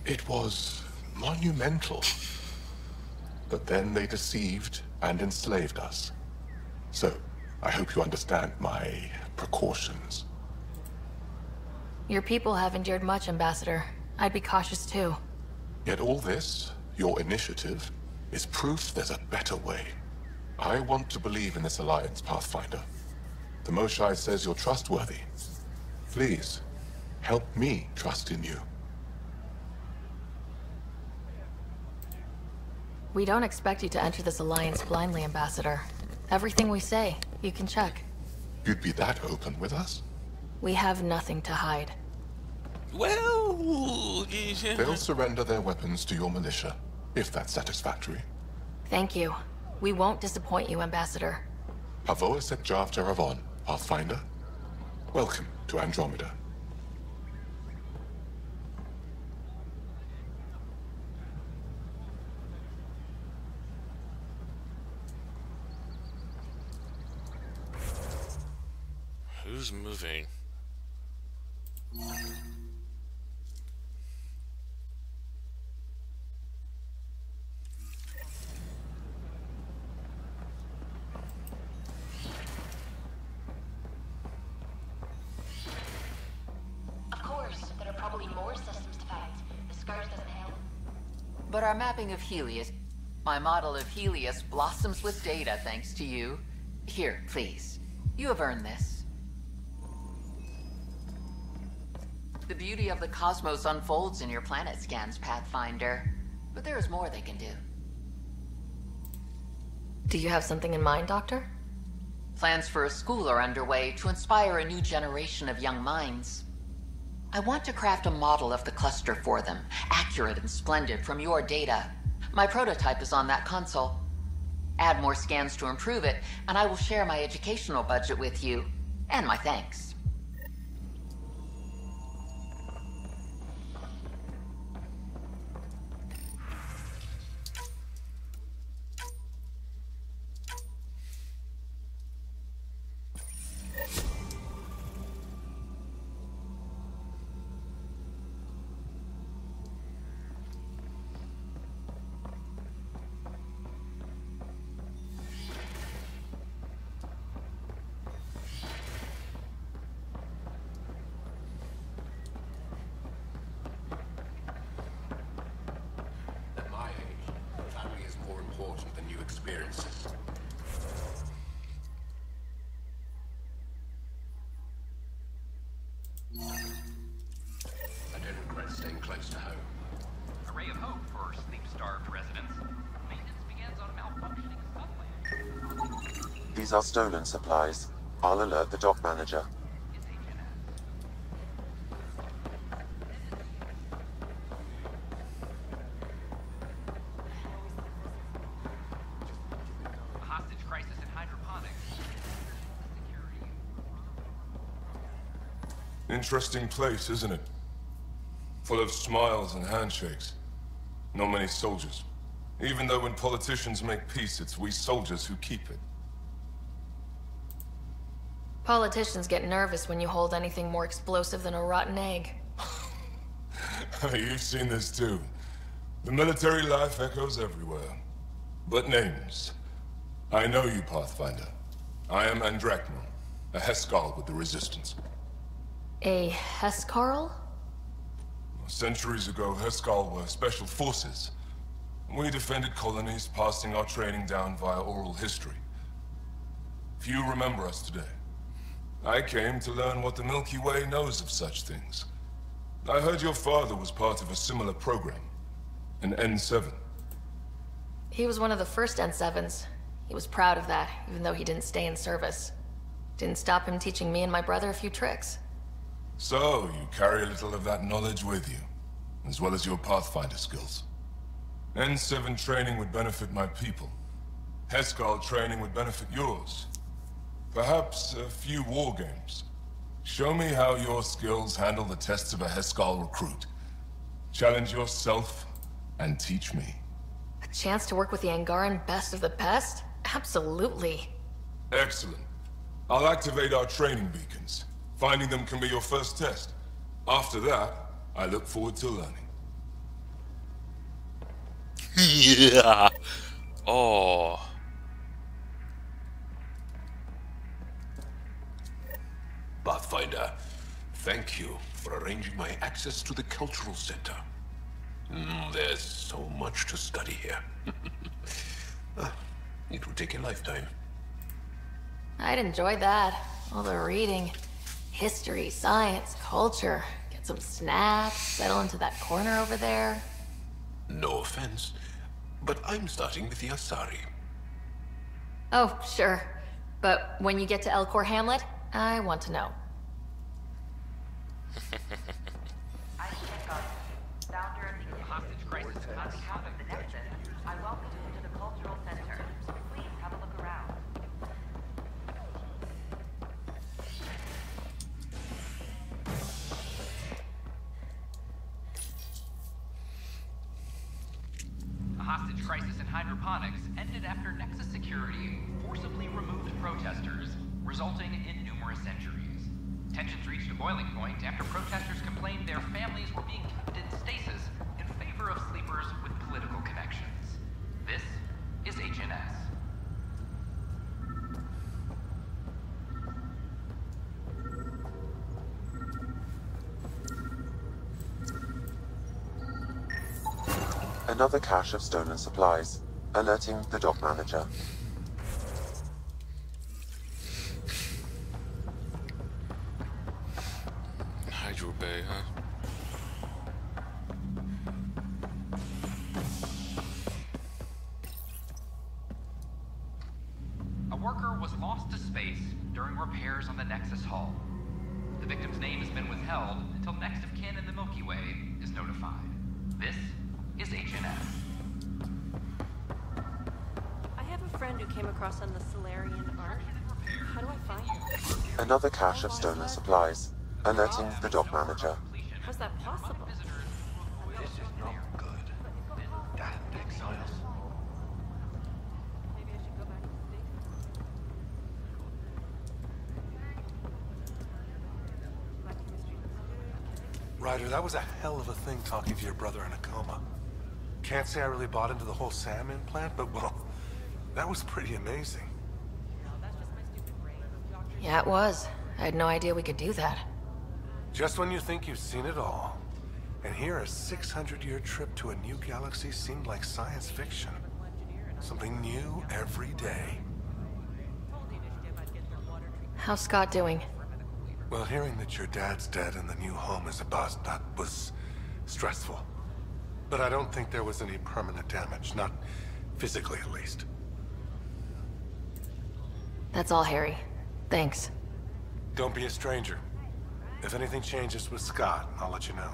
It was monumental. But then they deceived and enslaved us. So, I hope you understand my precautions. Your people have endured much, Ambassador. I'd be cautious too. Yet all this, your initiative, is proof there's a better way. I want to believe in this alliance, Pathfinder. The Moshae says you're trustworthy. Please, help me trust in you. We don't expect you to enter this alliance blindly, Ambassador. Everything we say, you can check. You'd be that open with us? We have nothing to hide. Well... They'll surrender their weapons to your militia, if that's satisfactory. Thank you. We won't disappoint you, Ambassador. Havoa Sek Jav Jaravon, Pathfinder. Welcome to Andromeda. Who's moving? Of course, there are probably more systems to find. The Scourge doesn't help. But our mapping of Helios, my model of Helios blossoms with data thanks to you. Here, please. You have earned this. The beauty of the cosmos unfolds in your planet scans, Pathfinder. But there is more they can do. Do you have something in mind, Doctor? Plans for a school are underway to inspire a new generation of young minds. I want to craft a model of the cluster for them, accurate and splendid from your data. My prototype is on that console. Add more scans to improve it, and I will share my educational budget with you, and my thanks. At my age, family is more important than new experiences. I don't regret staying close to home. A ray of hope for sleep-starved residents. Maintenance begins on a malfunctioning subway. These are stolen supplies. I'll alert the dock manager. A hostage crisis in hydroponics. Interesting place, isn't it? Full of smiles and handshakes. Not many soldiers. Even though when politicians make peace, it's we soldiers who keep it. Politicians get nervous when you hold anything more explosive than a rotten egg. You've seen this too. The military life echoes everywhere. But names. I know you, Pathfinder. I am Andraknor, a Heskal with the Resistance. A Hescarl? Centuries ago, Heskal were special forces. We defended colonies, passing our training down via oral history. Few remember us today. I came to learn what the Milky Way knows of such things. I heard your father was part of a similar program, an N7. He was one of the first N7s. He was proud of that, even though he didn't stay in service. Didn't stop him teaching me and my brother a few tricks. So, you carry a little of that knowledge with you, as well as your Pathfinder skills. N7 training would benefit my people. Heskal training would benefit yours. Perhaps a few war games. Show me how your skills handle the tests of a Heskal recruit. Challenge yourself, and teach me. A chance to work with the Angaran best of the best? Absolutely. Excellent. I'll activate our training beacons. Finding them can be your first test. After that, I look forward to learning. Yeah. Oh. Pathfinder, thank you for arranging my access to the cultural center. There's so much to study here. It would take a lifetime. I'd enjoy that. All the reading. History, science, culture. Get some snacks, settle into that corner over there. No offense, but I'm starting with the Asari. Oh, sure. But when you get to Elcor Hamlet, I want to know. Hostage crisis on behalf of the Nexus. I welcome you to the Cultural Center. Please have a look around. A hostage crisis in hydroponics ended after Nexus security forcibly removed protesters, resulting in numerous injuries. Tensions reached a boiling point after protesters complained their families were being kept in stasis in favor of sleepers with political connections. This is HNS. Another cache of stolen supplies, alerting the dock manager. Hydro Bay, huh? A worker was lost to space during repairs on the Nexus hull. The victim's name has been withheld until next of kin in the Milky Way is notified. This is HNS. I have a friend who came across on the Solarian art. How do I find him? Another cache of stolen supplies, alerting the dock manager. How's that possible? This is not good. That exiles. Maybe I should go back to the Ryder, that was a hell of a thing talking to your brother in a coma. Can't say I really bought into the whole Sam implant, but well, that was pretty amazing. Yeah, it was. I had no idea we could do that. Just when you think you've seen it all. And here a 600-year trip to a new galaxy seemed like science fiction. Something new every day. How's Scott doing? Well, hearing that your dad's dead and the new home is a bust, that was stressful. But I don't think there was any permanent damage, not physically at least. That's all, Harry. Thanks. Don't be a stranger. If anything changes with Scott, I'll let you know.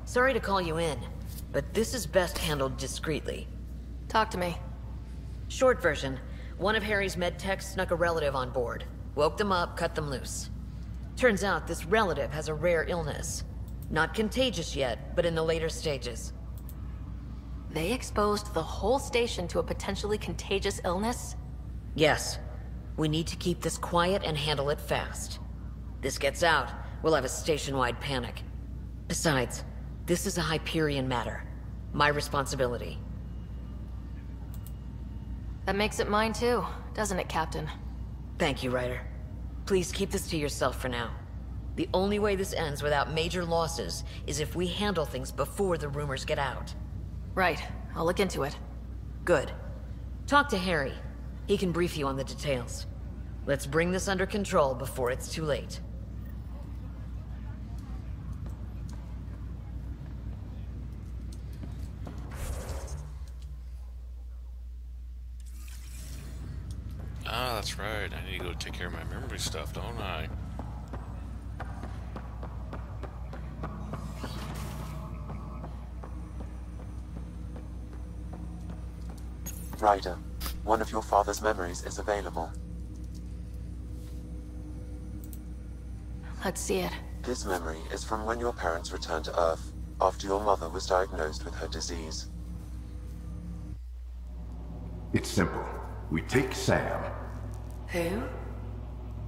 Sorry to call you in, but this is best handled discreetly. Talk to me. Short version, One of Harry's med techs snuck a relative on board. Woke them up, cut them loose. Turns out this relative has a rare illness. Not contagious yet, but in the later stages. They exposed the whole station to a potentially contagious illness? Yes. We need to keep this quiet and handle it fast. This gets out, we'll have a station-wide panic. Besides, this is a Hyperion matter. My responsibility. That makes it mine too, doesn't it, Captain? Thank you, Ryder. Please keep this to yourself for now. The only way this ends without major losses is if we handle things before the rumors get out. Right. I'll look into it. Good. Talk to Harry. He can brief you on the details. Let's bring this under control before it's too late. Ah, that's right. I need to go take care of my memory stuff, don't I? Ryder, one of your father's memories is available. Let's see it. This memory is from when your parents returned to Earth, after your mother was diagnosed with her disease. It's simple. We take Sam. Who?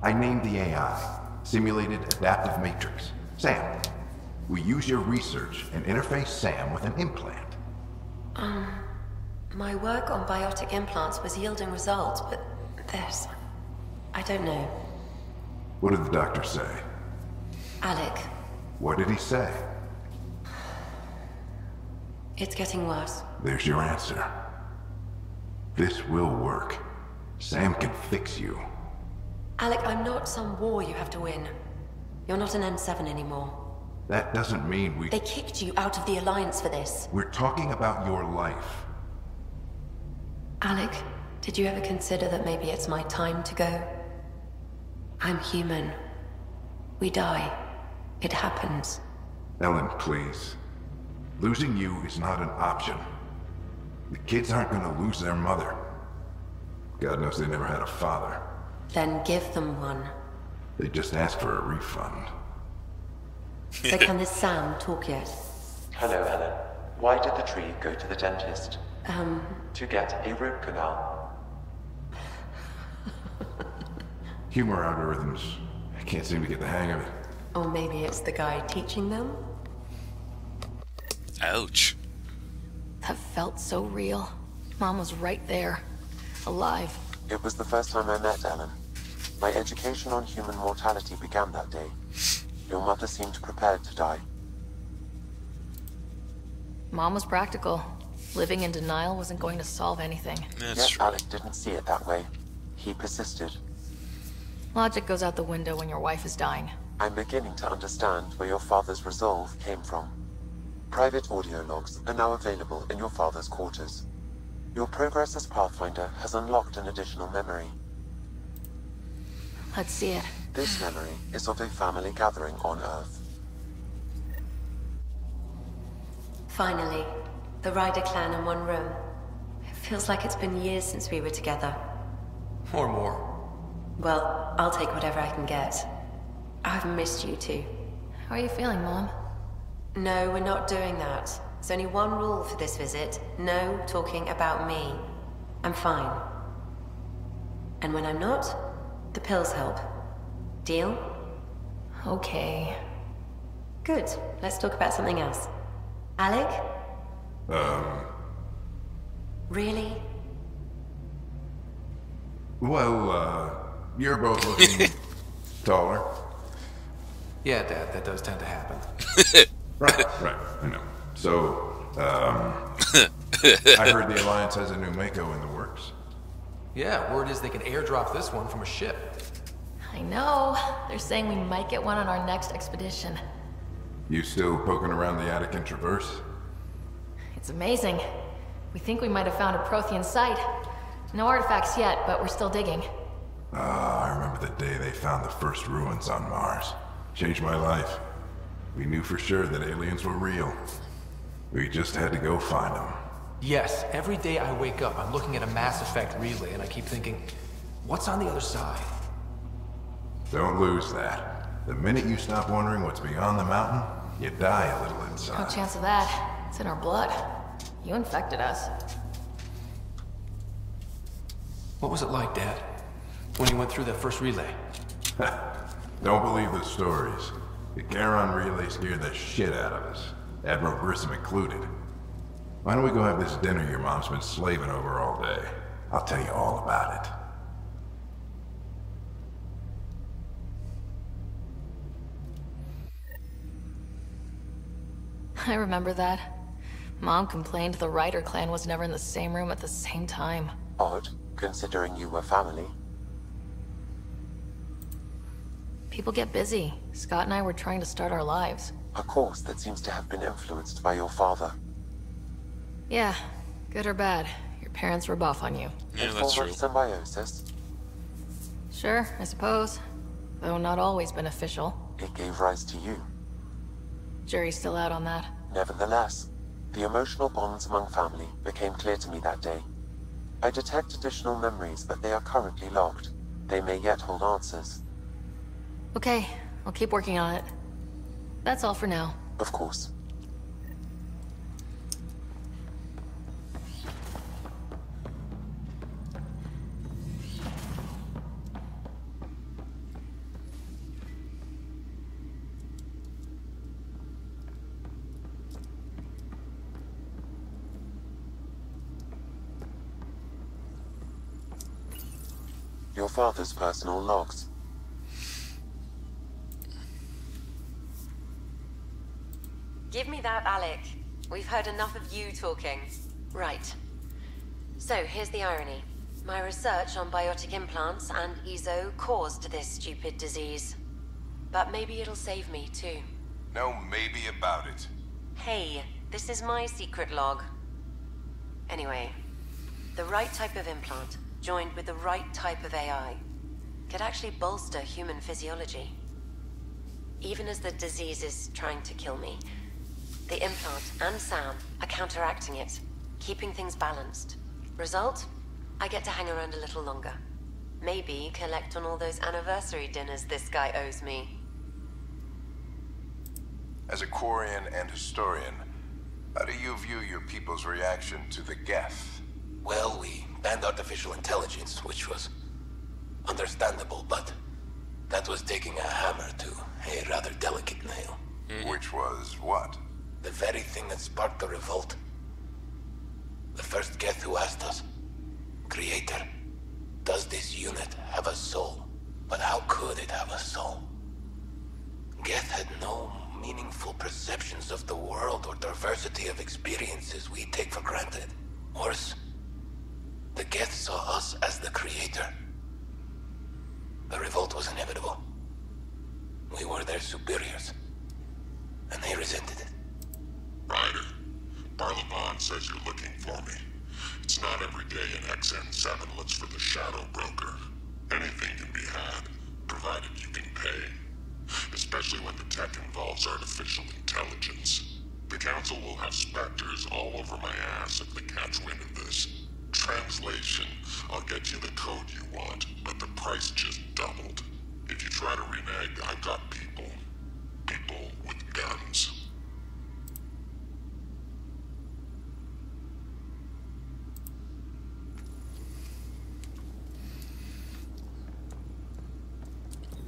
I named the AI, Simulated Adaptive Matrix. Sam. We use your research and interface Sam with an implant. My work on biotic implants was yielding results, but this... I don't know. What did the doctor say? Alec, What did he say? it's getting worse. There's your answer. This will work. Sam can fix you. Alec, I'm not some war you have to win. You're not an N7 anymore. That doesn't mean we... They kicked you out of the Alliance for this. We're talking about your life. Alec, did you ever consider that maybe it's my time to go? I'm human. We die. It happens. Ellen, please. Losing you is not an option. The kids aren't gonna lose their mother. God knows they never had a father. Then give them one. They just asked for a refund. So can this Sam talk yet? Hello, Ellen. Why did the tree go to the dentist? To get a root canal. Humor algorithms. I can't seem to get the hang of it. Or maybe it's the guy teaching them? Ouch. That felt so real. Mom was right there. Alive. It was the first time I met Ellen. My education on human mortality began that day. Your mother seemed prepared to die. Mom was practical. Living in denial wasn't going to solve anything. Yet Alec didn't see it that way. He persisted. Logic goes out the window when your wife is dying. I'm beginning to understand where your father's resolve came from. Private audio logs are now available in your father's quarters. Your progress as Pathfinder has unlocked an additional memory. Let's see it. This memory is of a family gathering on Earth. Finally, the Ryder clan in one room. It feels like it's been years since we were together. Or more. Well, I'll take whatever I can get. I've missed you too. How are you feeling, Mom? No, we're not doing that. There's only one rule for this visit. No talking about me. I'm fine. And when I'm not, the pills help. Deal? Okay. Good. Let's talk about something else. Alec? Really? Well, you're both looking taller. Yeah, Dad, that does tend to happen. Right, I know. So, I heard the Alliance has a new Mako in the works. Yeah, word is they can airdrop this one from a ship. I know. They're saying we might get one on our next expedition. You still poking around the Attic and Traverse? It's amazing. We think we might have found a Prothean site. No artifacts yet, but we're still digging. I remember the day they found the first ruins on Mars. Changed my life. We knew for sure that aliens were real. We just had to go find them. Yes, every day I wake up, I'm looking at a Mass Effect relay, and I keep thinking, what's on the other side? Don't lose that. The minute you stop wondering what's beyond the mountain, you die a little No inside. chance of that. It's in our blood. You infected us. What was it like, Dad? When you went through that first relay? Don't believe the stories. The Charon relay scared the shit out of us. Admiral Grissom included. Why don't we go have this dinner your mom's been slaving over all day? I'll tell you all about it. I remember that. Mom complained the Ryder clan was never in the same room at the same time. Odd, considering you were family. People get busy. Scott and I were trying to start our lives. A course that seems to have been influenced by your father. Yeah, good or bad. Your parents were buff on you. Yeah, that's true. Symbiosis. Sure, I suppose. Though not always beneficial. It gave rise to you. Jury's still out on that. Nevertheless, the emotional bonds among family became clear to me that day. I detect additional memories, but they are currently locked. They may yet hold answers. Okay, I'll keep working on it. That's all for now. Of course. Your father's personal logs. Give me that, Alec. We've heard enough of you talking. Right. So, here's the irony. My research on biotic implants and EZO caused this stupid disease. But maybe it'll save me, too. No maybe about it. Hey, this is my secret log. Anyway, the right type of implant, joined with the right type of AI, could actually bolster human physiology. Even as the disease is trying to kill me, the implant and Sam are counteracting it, keeping things balanced. Result? I get to hang around a little longer. Maybe collect on all those anniversary dinners this guy owes me. As a Quarian and historian, how do you view your people's reaction to the Geth? Well, we banned artificial intelligence, which was understandable, but that was taking a hammer to a rather delicate nail. Which was what? The very thing that sparked the revolt. The first Geth who asked us, Creator, does this unit have a soul? But how could it have a soul? Geth had no meaningful perceptions of the world or diversity of experiences we take for granted. Worse, the Geth saw us as the Creator. The revolt was inevitable. We were their superiors, and they resented it. Ryder, Barlaban says you're looking for me. It's not every day an XN7 looks for the Shadow Broker. Anything can be had, provided you can pay. Especially when the tech involves artificial intelligence. The Council will have specters all over my ass if they catch wind of this. Translation, I'll get you the code you want, but the price just doubled. If you try to renege, I've got people. People with guns.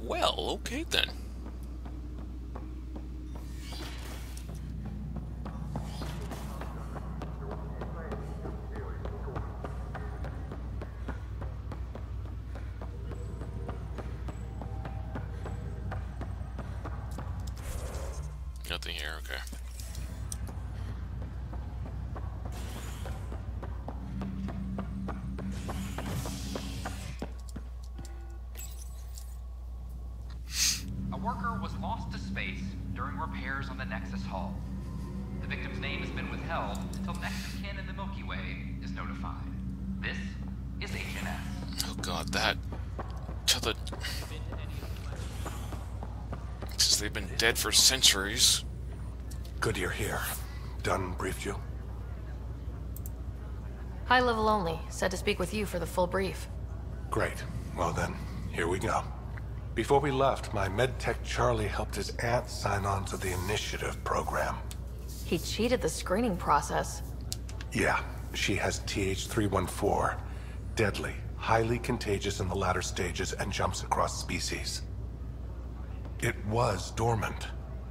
Well, okay then. Nothing here, okay. A worker was lost to space during repairs on the Nexus Hull. The victim's name has been withheld until Nexus kin in the Milky Way is notified. This is HNS. Oh god, that... Till the... Since they've been dead for centuries. Good you're here. Dunn briefed you? High level only. Said to speak with you for the full brief. Great. Well then, here we go. Before we left, my medtech Charlie helped his aunt sign on to the initiative program. He cheated the screening process. Yeah, she has TH314. Deadly, highly contagious in the latter stages and jumps across species. It was dormant,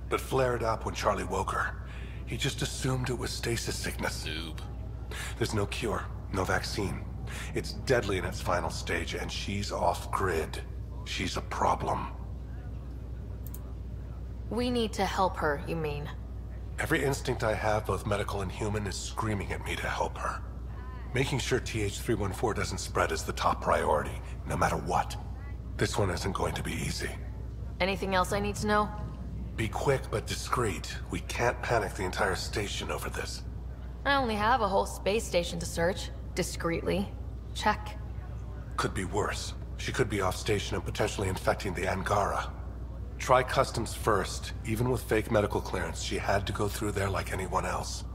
but flared up when Charlie woke her. He just assumed it was stasis sickness. Noob. There's no cure, no vaccine. It's deadly in its final stage, and she's off-grid. She's a problem. We need to help her, you mean? Every instinct I have, both medical and human, is screaming at me to help her. Making sure TH314 doesn't spread is the top priority, no matter what. This one isn't going to be easy. Anything else I need to know? Be quick but discreet. We can't panic the entire station over this. I only have a whole space station to search. Discreetly. Check. Could be worse. She could be off station and potentially infecting the Angara. Try customs first. Even with fake medical clearance, she had to go through there like anyone else.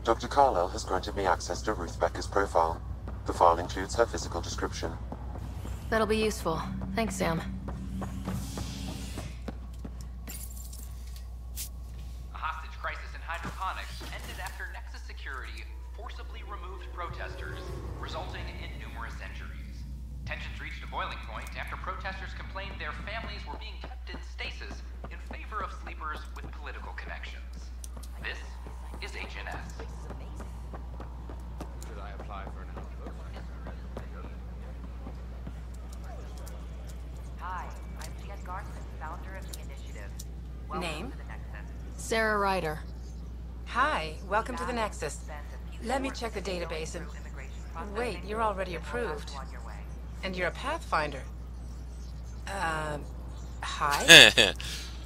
Dr. Carlyle has granted me access to Ruth Becker's profile. The file includes her physical description. That'll be useful. Thanks, Sam. A hostage crisis in hydroponics ended after Nexus security forcibly removed protesters, resulting in numerous injuries. Tensions reached a boiling point after protesters complained their families were being kept in stasis in favor of sleepers with political connections. This is HNS. Should I apply for an outlook? Hi, I'm Jen Garson, founder of the initiative. Welcome Name? to the Nexus. Sarah Ryder. Hi, welcome to the Nexus. Let me check the database and... Wait, you're already approved. And you're a Pathfinder. Hi?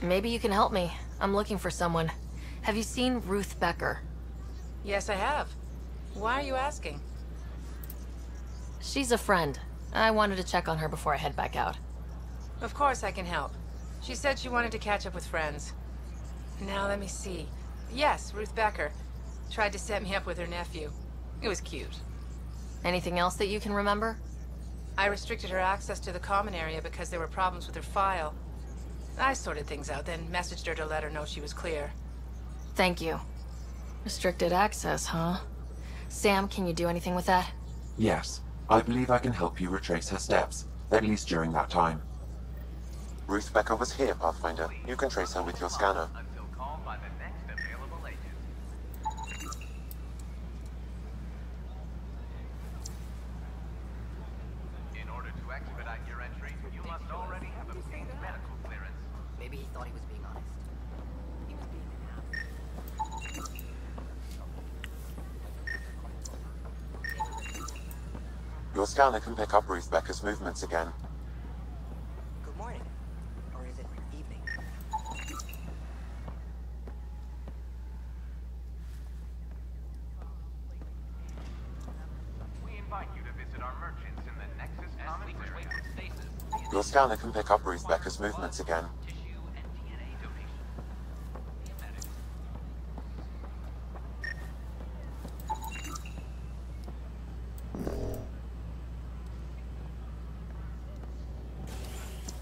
Maybe you can help me. I'm looking for someone. Have you seen Ruth Becker? Yes, I have. Why are you asking? She's a friend. I wanted to check on her before I head back out. Of course I can help. She said she wanted to catch up with friends. Now let me see. Yes, Ruth Becker. Tried to set me up with her nephew. It was cute. Anything else that you can remember? I restricted her access to the common area because there were problems with her file. I sorted things out, then messaged her to let her know she was clear. Thank you. Restricted access, huh? Sam, can you do anything with that? Yes, I believe I can help you retrace her steps, at least during that time. Ruth Becker was here, Pathfinder. You can trace her with your scanner. Until called by the next available agent. In order to expedite your entry, you must already have obtained medical clearance. Maybe he thought he was being honest. He was being an ass. Your scanner can pick up Ruth Becker's movements again. Good morning. Or is it evening? We invite you to visit our merchants in the Nexus Commons area. Your scanner can pick up Ruth Becker's movements again.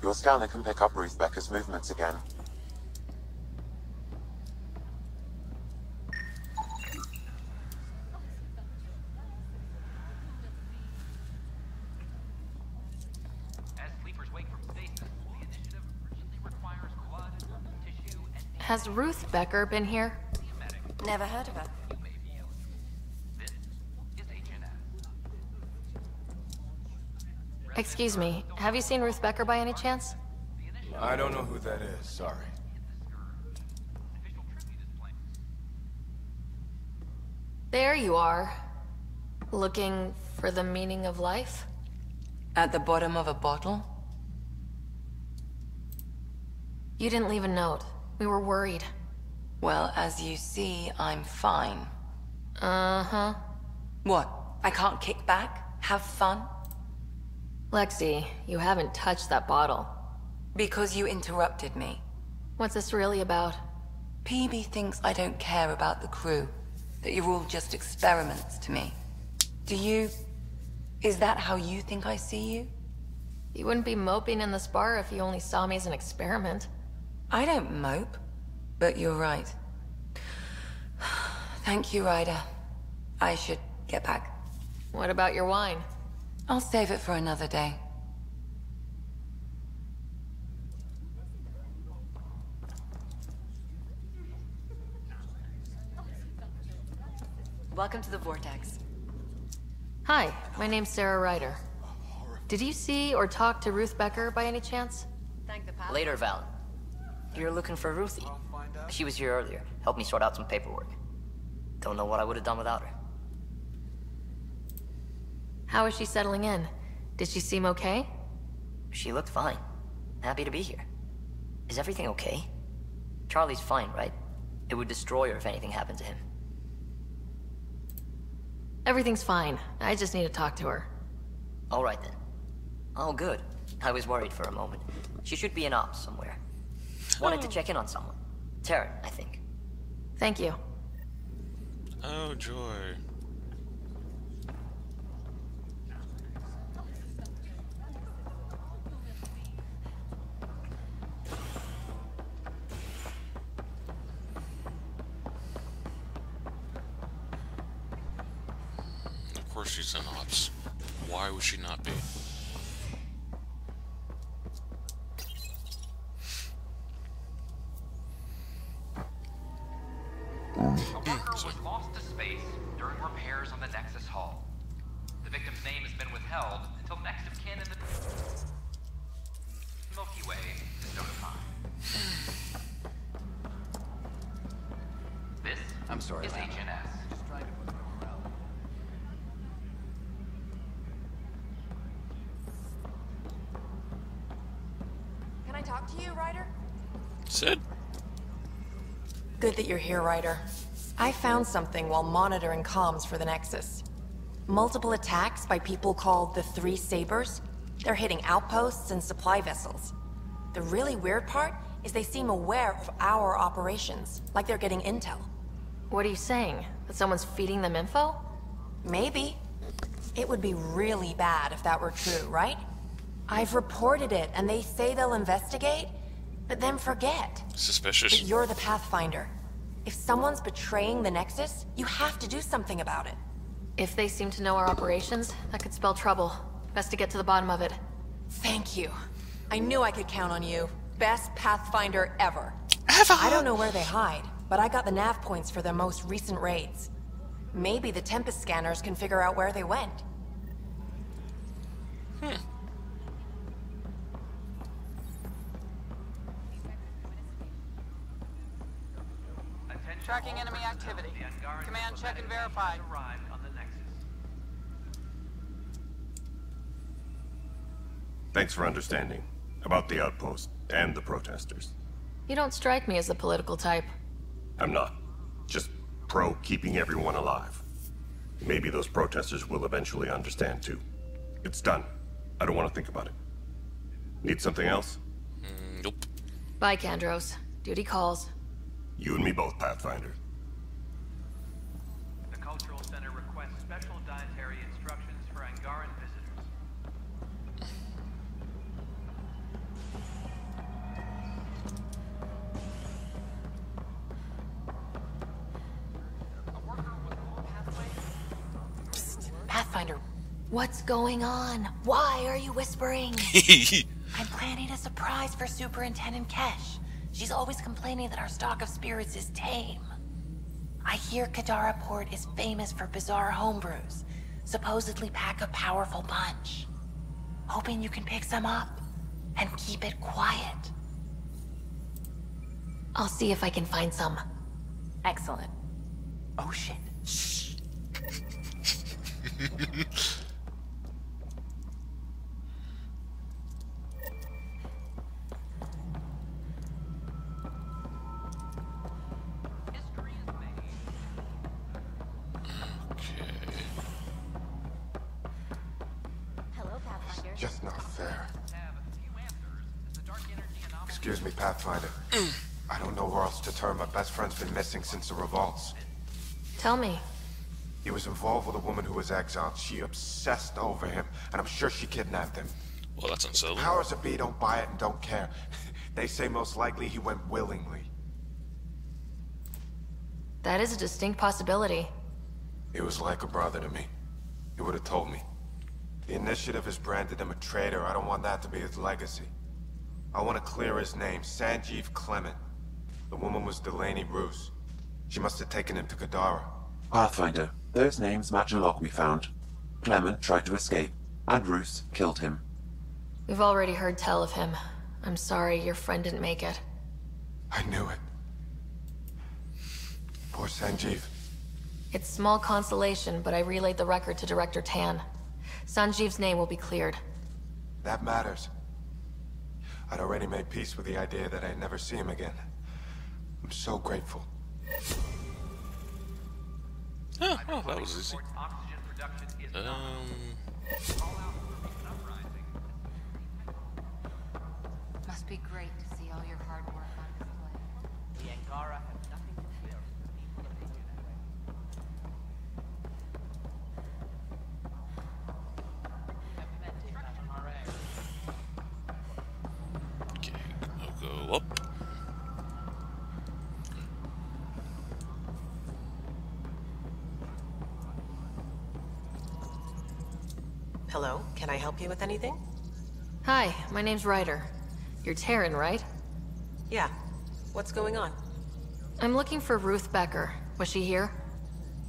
Your scanner can pick up Ruth Becker's movements again. As sleepers wake from stasis, the initiative urgently requires blood, tissue, and Has Ruth Becker been here? Never heard of her. this is HNS. Excuse me, have you seen Ruth Becker by any chance? I don't know who that is, sorry. There you are. Looking for the meaning of life? At the bottom of a bottle? You didn't leave a note. We were worried. Well, as you see, I'm fine. Uh-huh. What? I can't kick back? Have fun? Lexi, you haven't touched that bottle. Because you interrupted me. What's this really about? PB thinks I don't care about the crew. That you're all just experiments to me. Is that how you think I see you? You wouldn't be moping in this bar if you only saw me as an experiment. I don't mope, but you're right. Thank you, Ryder. I should get back. What about your wine? I'll save it for another day. Welcome to the Vortex. Hi, my name's Sarah Ryder. Did you see or talk to Ruth Becker by any chance? Later, Val. You're looking for Ruthie. She was here earlier. Helped me sort out some paperwork. Don't know what I would have done without her. How is she settling in? Did she seem okay? She looked fine. Happy to be here. Is everything okay? Charlie's fine, right? It would destroy her if anything happened to him. Everything's fine. I just need to talk to her. All right then. Oh, good. I was worried for a moment. She should be in ops somewhere. Wanted to check in on someone. Taryn, I think. Thank you. Oh, joy. Of course she's in ops. Why would she not be? A worker was lost to space during repairs on the Nexus hull. The victim's name has been withheld until next of kin in the Milky Way is notified. This is HNS. Can I talk to you, Ryder? Sid? Good that you're here, Ryder. I found something while monitoring comms for the Nexus. Multiple attacks by people called the Three Sabers. They're hitting outposts and supply vessels. The really weird part is they seem aware of our operations, like they're getting intel. What are you saying? That someone's feeding them info? Maybe. It would be really bad if that were true, right? I've reported it, and they say they'll investigate, but then forget. Suspicious. But you're the Pathfinder. If someone's betraying the Nexus, you have to do something about it. If they seem to know our operations, that could spell trouble. Best to get to the bottom of it. Thank you. I knew I could count on you. Best Pathfinder ever. I don't know where they hide, but I got the nav points for their most recent raids. Maybe the Tempest scanners can figure out where they went. Tracking enemy activity. Command check and verify. Thanks for understanding. About the outpost and the protesters. You don't strike me as the political type. I'm not. Just pro keeping everyone alive. Maybe those protesters will eventually understand too. It's done. I don't want to think about it. Need something else? Nope. Bye, Kandros. Duty calls. You and me both, Pathfinder. The Cultural Center requests special dietary instructions for Angaran visitors. Psst, Pathfinder. What's going on? Why are you whispering? I'm planning a surprise for Superintendent Kesh. She's always complaining that our stock of spirits is tame. I hear Kadara Port is famous for bizarre homebrews. Supposedly pack a powerful punch. Hoping you can pick some up and keep it quiet. I'll see if I can find some. Excellent. Oh shit. Shh. Just not fair. Excuse me, Pathfinder. I don't know where else to turn. My best friend's been missing since the revolts. Tell me. He was involved with a woman who was exiled. She obsessed over him, and I'm sure she kidnapped him. Well, that's unsettling. Powers that be don't buy it and don't care. They say most likely he went willingly. That is a distinct possibility. He was like a brother to me. He would have told me. The Initiative has branded him a traitor. I don't want that to be his legacy. I want to clear his name, Sanjeev Clement. The woman was Delaney Roos. She must have taken him to Kadara. Pathfinder, those names match a log we found. Clement tried to escape, and Roos killed him. We've already heard tell of him. I'm sorry your friend didn't make it. I knew it. Poor Sanjeev. It's small consolation, but I relayed the record to Director Tan. Sanjeev's name will be cleared. That matters. I'd already made peace with the idea that I'd never see him again. I'm so grateful. Oh, that was easy. Must be great to see all your hard work on display. The Angara have nothing to fear from the people of Okay, I'll go up. Hello, can I help you with anything? Hi, my name's Ryder. You're Terran, right? Yeah. What's going on? I'm looking for Ruth Becker. Was she here?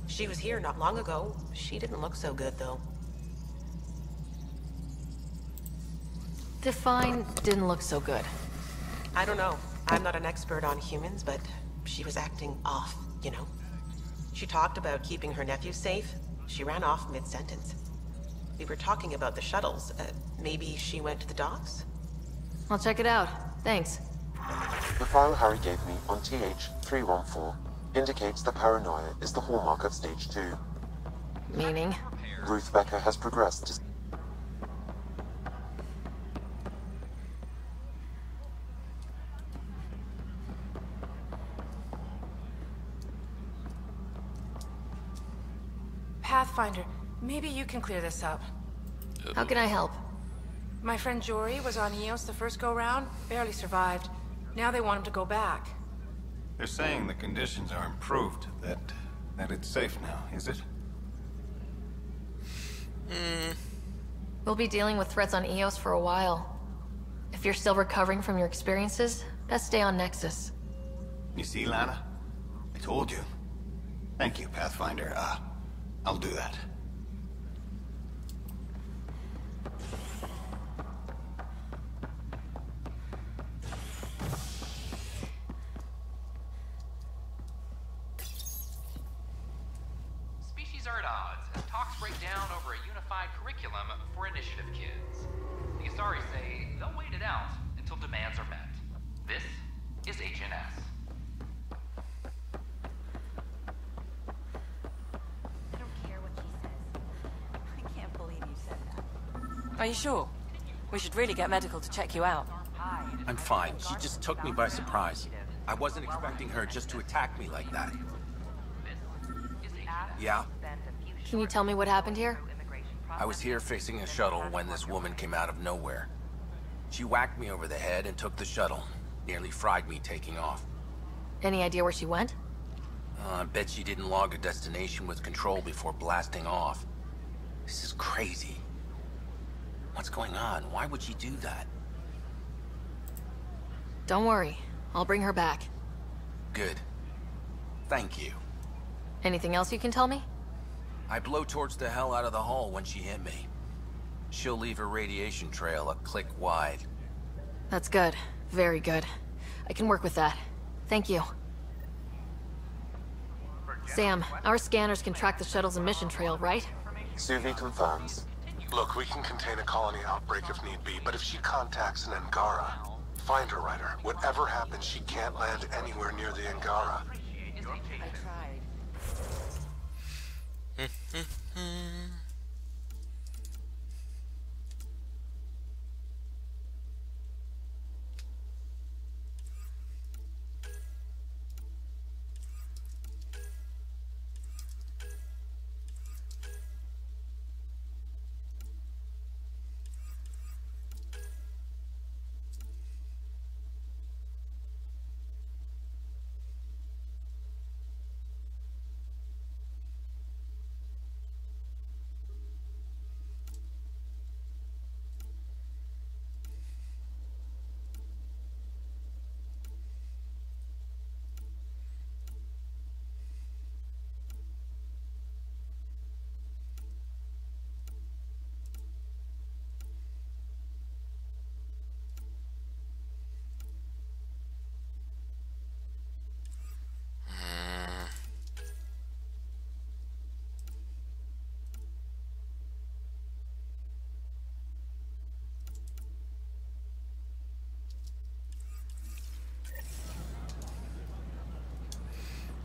She was here not long ago. She didn't look so good, though. Define didn't look so good. I don't know. I'm not an expert on humans, but she was acting off, you know. She talked about keeping her nephew safe. She ran off mid-sentence. We were talking about the shuttles. Maybe she went to the docks? I'll check it out. Thanks. The file Harry gave me on TH-314 indicates that paranoia is the hallmark of Stage 2. Meaning? Ruth Becker has progressed to... Pathfinder, maybe you can clear this up. How can I help? My friend Jory was on Eos the first go-round, barely survived. Now they want him to go back. They're saying the conditions are improved, that it's safe now, is it? We'll be dealing with threats on Eos for a while. If you're still recovering from your experiences, best stay on Nexus. You see, Lana? I told you. Thank you, Pathfinder. I'll do that. Species are at odds as talks break down over a unified curriculum for initiative kids. The Asari say they'll wait it out until demands are met. This is HNS. I don't care what she says. I can't believe you said that. Are you sure? We should really get medical to check you out. I'm fine. She just took me by surprise. I wasn't expecting her just to attack me like that. Yeah? Can you tell me what happened here? I was here fixing a shuttle when this woman came out of nowhere. She whacked me over the head and took the shuttle. Nearly fried me taking off. Any idea where she went? I bet she didn't log a destination with control before blasting off. This is crazy. What's going on? Why would she do that? Don't worry. I'll bring her back. Good. Thank you. Anything else you can tell me? I blow towards the hell out of the hull when she hit me. She'll leave her radiation trail a click wide. That's good. Very good. I can work with that. Thank you. Sam, our scanners can track the shuttle's emission trail, right? Suvi confirms. Look, we can contain a colony outbreak if need be, but if she contacts an Angara, find her, Ryder. Whatever happens, she can't land anywhere near the Angara. I tried.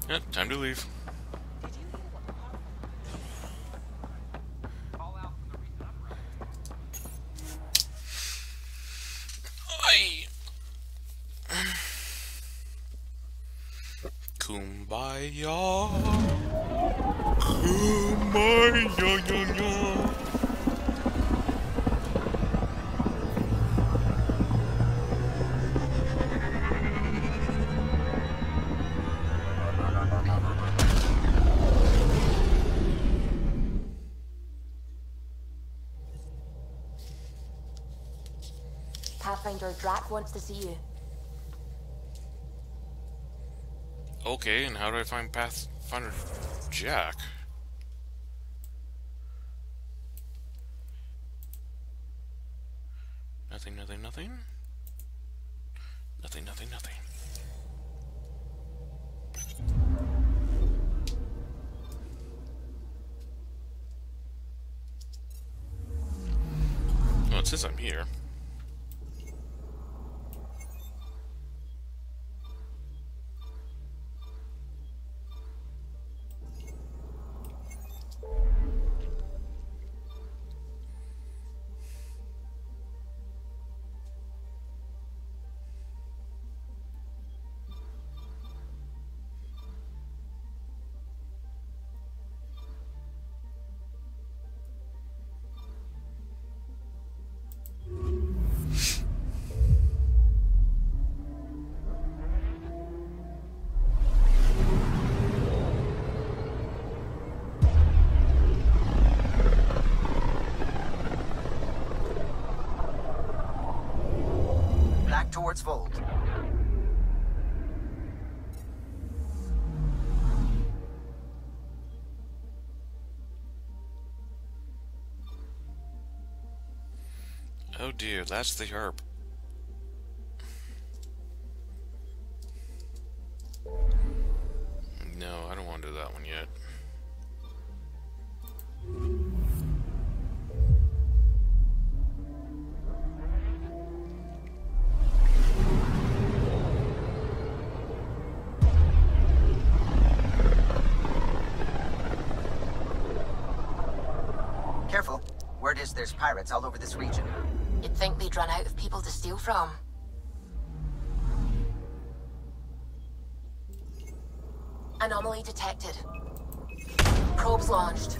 Yeah, time to leave. Kumbaya. Kumbaya. Pathfinder, Drac wants to see you. Okay, and how do I find Pathfinder Jack? Nothing. Nothing. Well, it says I'm here. Towards Fold. Oh dear, that's the harp. No, I don't want to do that one yet. Careful. Word is there's pirates all over this region. You'd think they'd run out of people to steal from. Anomaly detected. Probes launched.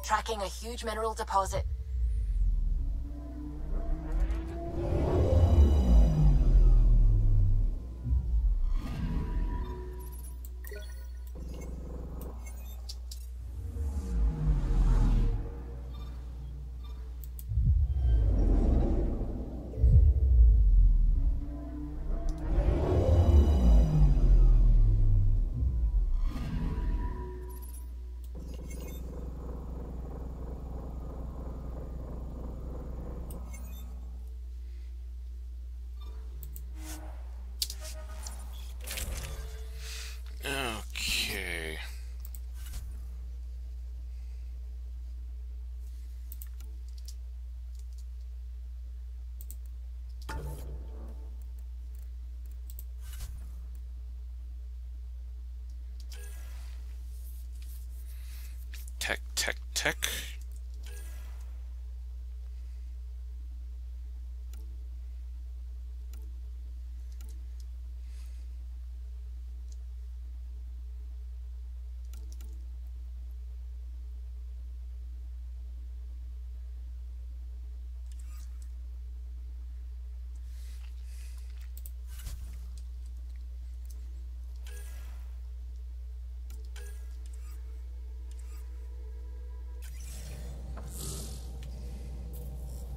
Tracking a huge mineral deposit. Okay. Tech.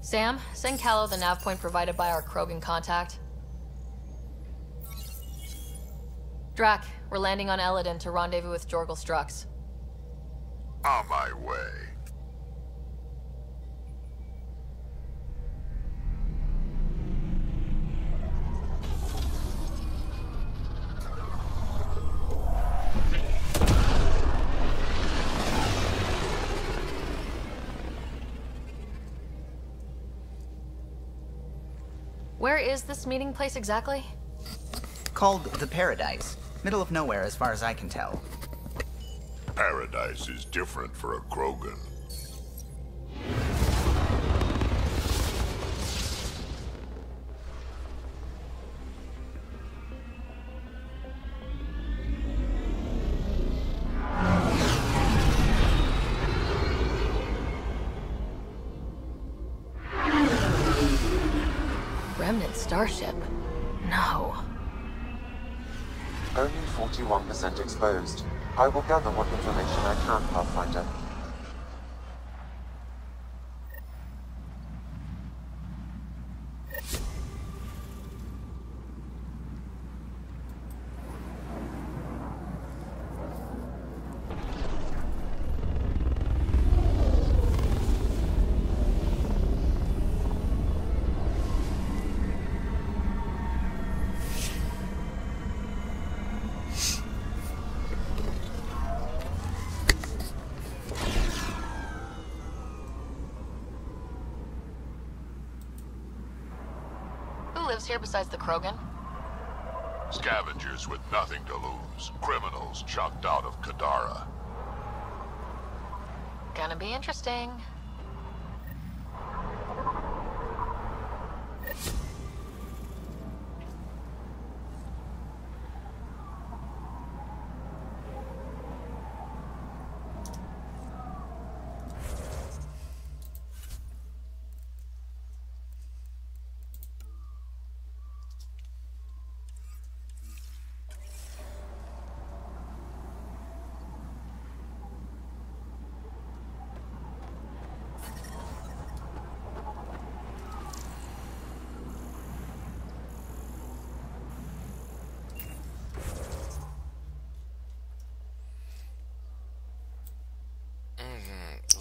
Sam, send Callow the nav point provided by our Krogan contact. Drac, we're landing on Eladin to rendezvous with Jorgal Strux. On my way. Where is this meeting place exactly? Called the Paradise. Middle of nowhere as far as I can tell. Paradise is different for a Krogan. Remnant starship? No. Only 41% exposed. I will gather what information I can, Pathfinder. Who lives here besides the Krogan? Scavengers with nothing to lose. Criminals chucked out of Kadara. Gonna be interesting.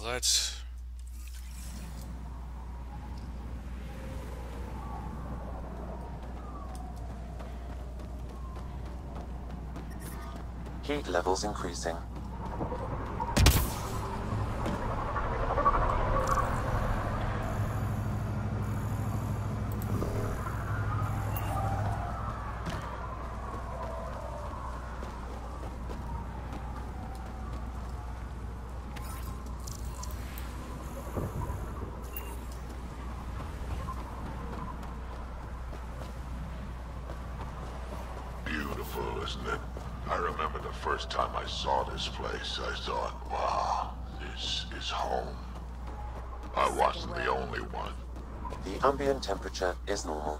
Let's... Heat levels increasing. Beautiful, isn't it? I remember the first time I saw this place, I thought, wow, this is home. I wasn't the only one. The ambient temperature is normal.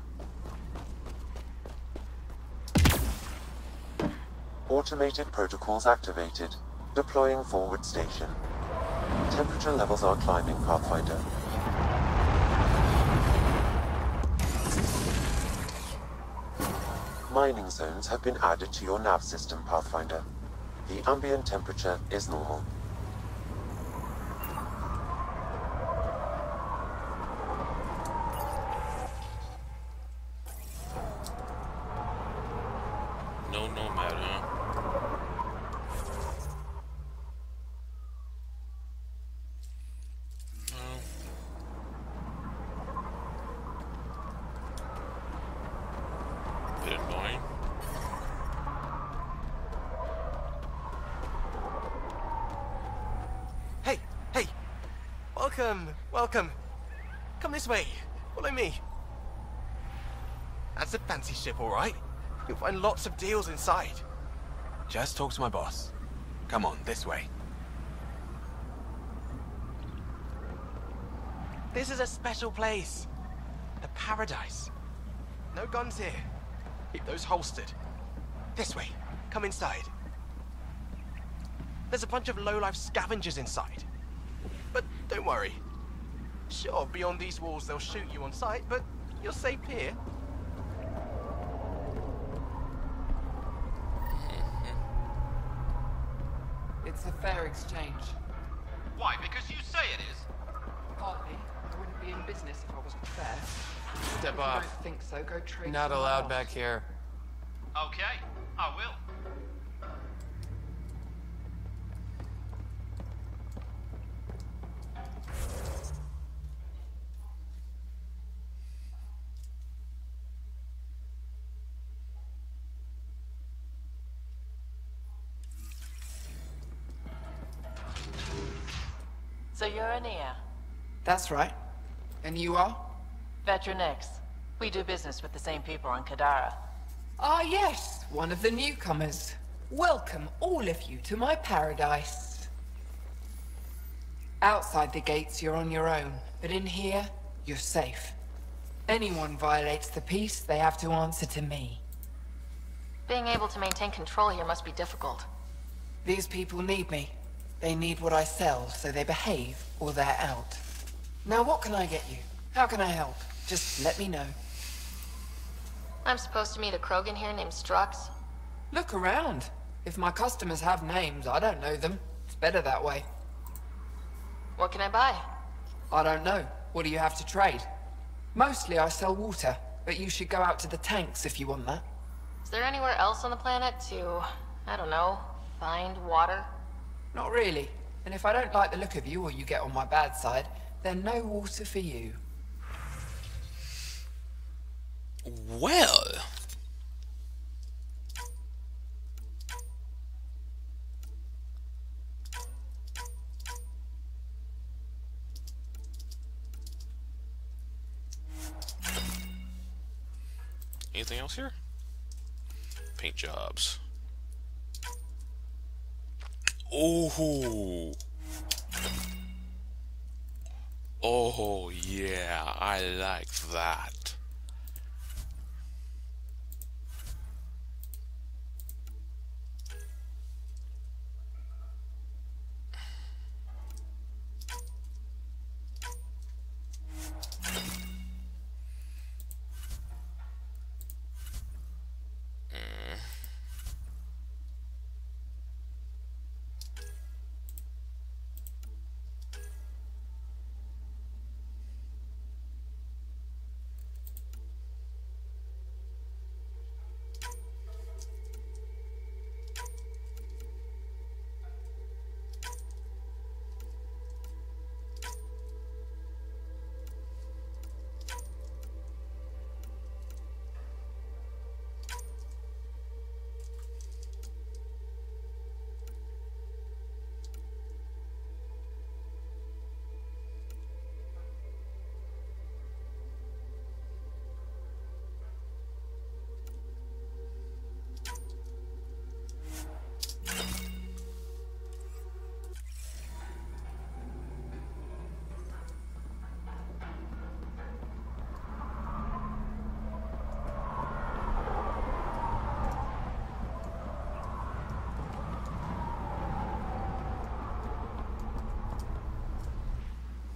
Automated protocols activated. Deploying forward station. Temperature levels are climbing, Pathfinder. Mining zones have been added to your nav system, Pathfinder. The ambient temperature is normal. No nomad, huh? Bit annoying. Hey, hey! Welcome, welcome. Come this way. Follow me. That's a fancy ship, all right. You'll find lots of deals inside. Just talk to my boss. Come on, this way. This is a special place. The Paradise. No guns here. Keep those holstered. This way. Come inside. There's a bunch of low-life scavengers inside. But don't worry. Sure, beyond these walls they'll shoot you on sight, but you're safe here. It's a fair exchange. Why? Because you say it is. Partly. I wouldn't be in business if I wasn't fair. Step If off. you don't think so, go trade Not somewhere allowed else. back here. Okay, I will. So you're Ania. That's right. And you are? Veteran X. We do business with the same people on Kadara. Ah, yes, one of the newcomers. Welcome, all of you, to my paradise. Outside the gates, you're on your own, but in here, you're safe. Anyone violates the peace, they have to answer to me. Being able to maintain control here must be difficult. These people need me. They need what I sell, so they behave, or they're out. Now what can I get you? How can I help? Just let me know. I'm supposed to meet a Krogan here named Strux. Look around. If my customers have names, I don't know them. It's better that way. What can I buy? I don't know. What do you have to trade? Mostly I sell water, but you should go out to the tanks if you want that. Is there anywhere else on the planet to, I don't know, find water? Not really. And if I don't like the look of you or you get on my bad side, then no water for you. Well... Anything else here? Paint jobs. Oh. Oh yeah, I like that.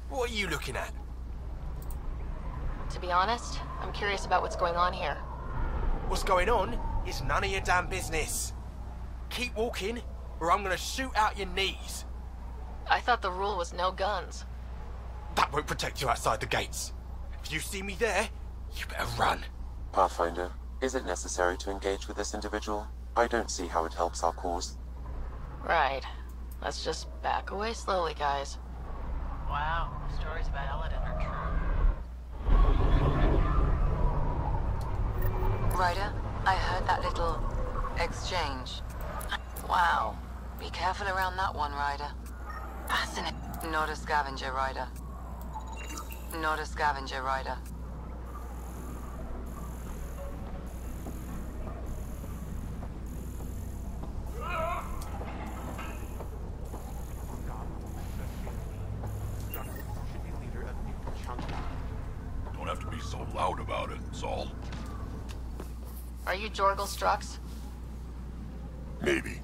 What are you looking at? To be honest, I'm curious about what's going on here. What's going on is none of your damn business. Keep walking, or I'm gonna shoot out your knees. I thought the rule was no guns. That won't protect you outside the gates. If you see me there, you better run. Pathfinder, is it necessary to engage with this individual? I don't see how it helps our cause. Right. Let's just back away slowly, guys. Wow, stories about Eladin are true. Ryder, I heard that little exchange. Wow. Be careful around that one, Ryder. Fascinating. Not a scavenger, Ryder. Not a scavenger, Ryder. Don't have to be so loud about it, Saul. Are you Jorgal Strux? Maybe.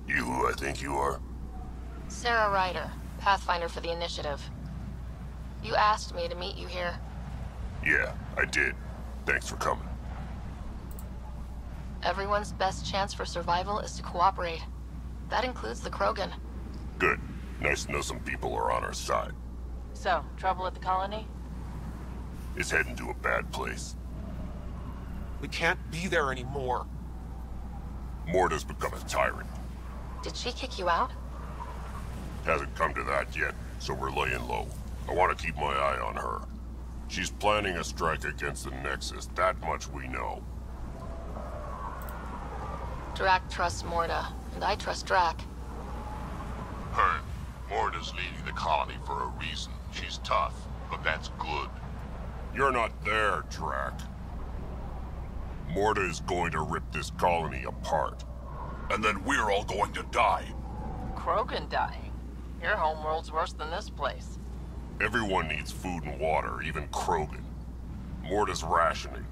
You who I think you are? Sarah Ryder, Pathfinder for the Initiative. You asked me to meet you here. Yeah, I did. Thanks for coming. Everyone's best chance for survival is to cooperate. That includes the Krogan. Good. Nice to know some people are on our side. So, trouble at the colony? It's heading to a bad place. We can't be there anymore. Morta's become a tyrant. Did she kick you out? Hasn't come to that yet, so we're laying low. I want to keep my eye on her. She's planning a strike against the Nexus, that much we know. Drac trusts Morta, and I trust Drac. Hey, Morta's Morta's leading the colony for a reason. She's tough, but that's good. You're not there, Drac. Morta is going to rip this colony apart. And then we're all going to die. Krogan dying? Your homeworld's worse than this place. Everyone needs food and water, even Krogan. Morta's rationing.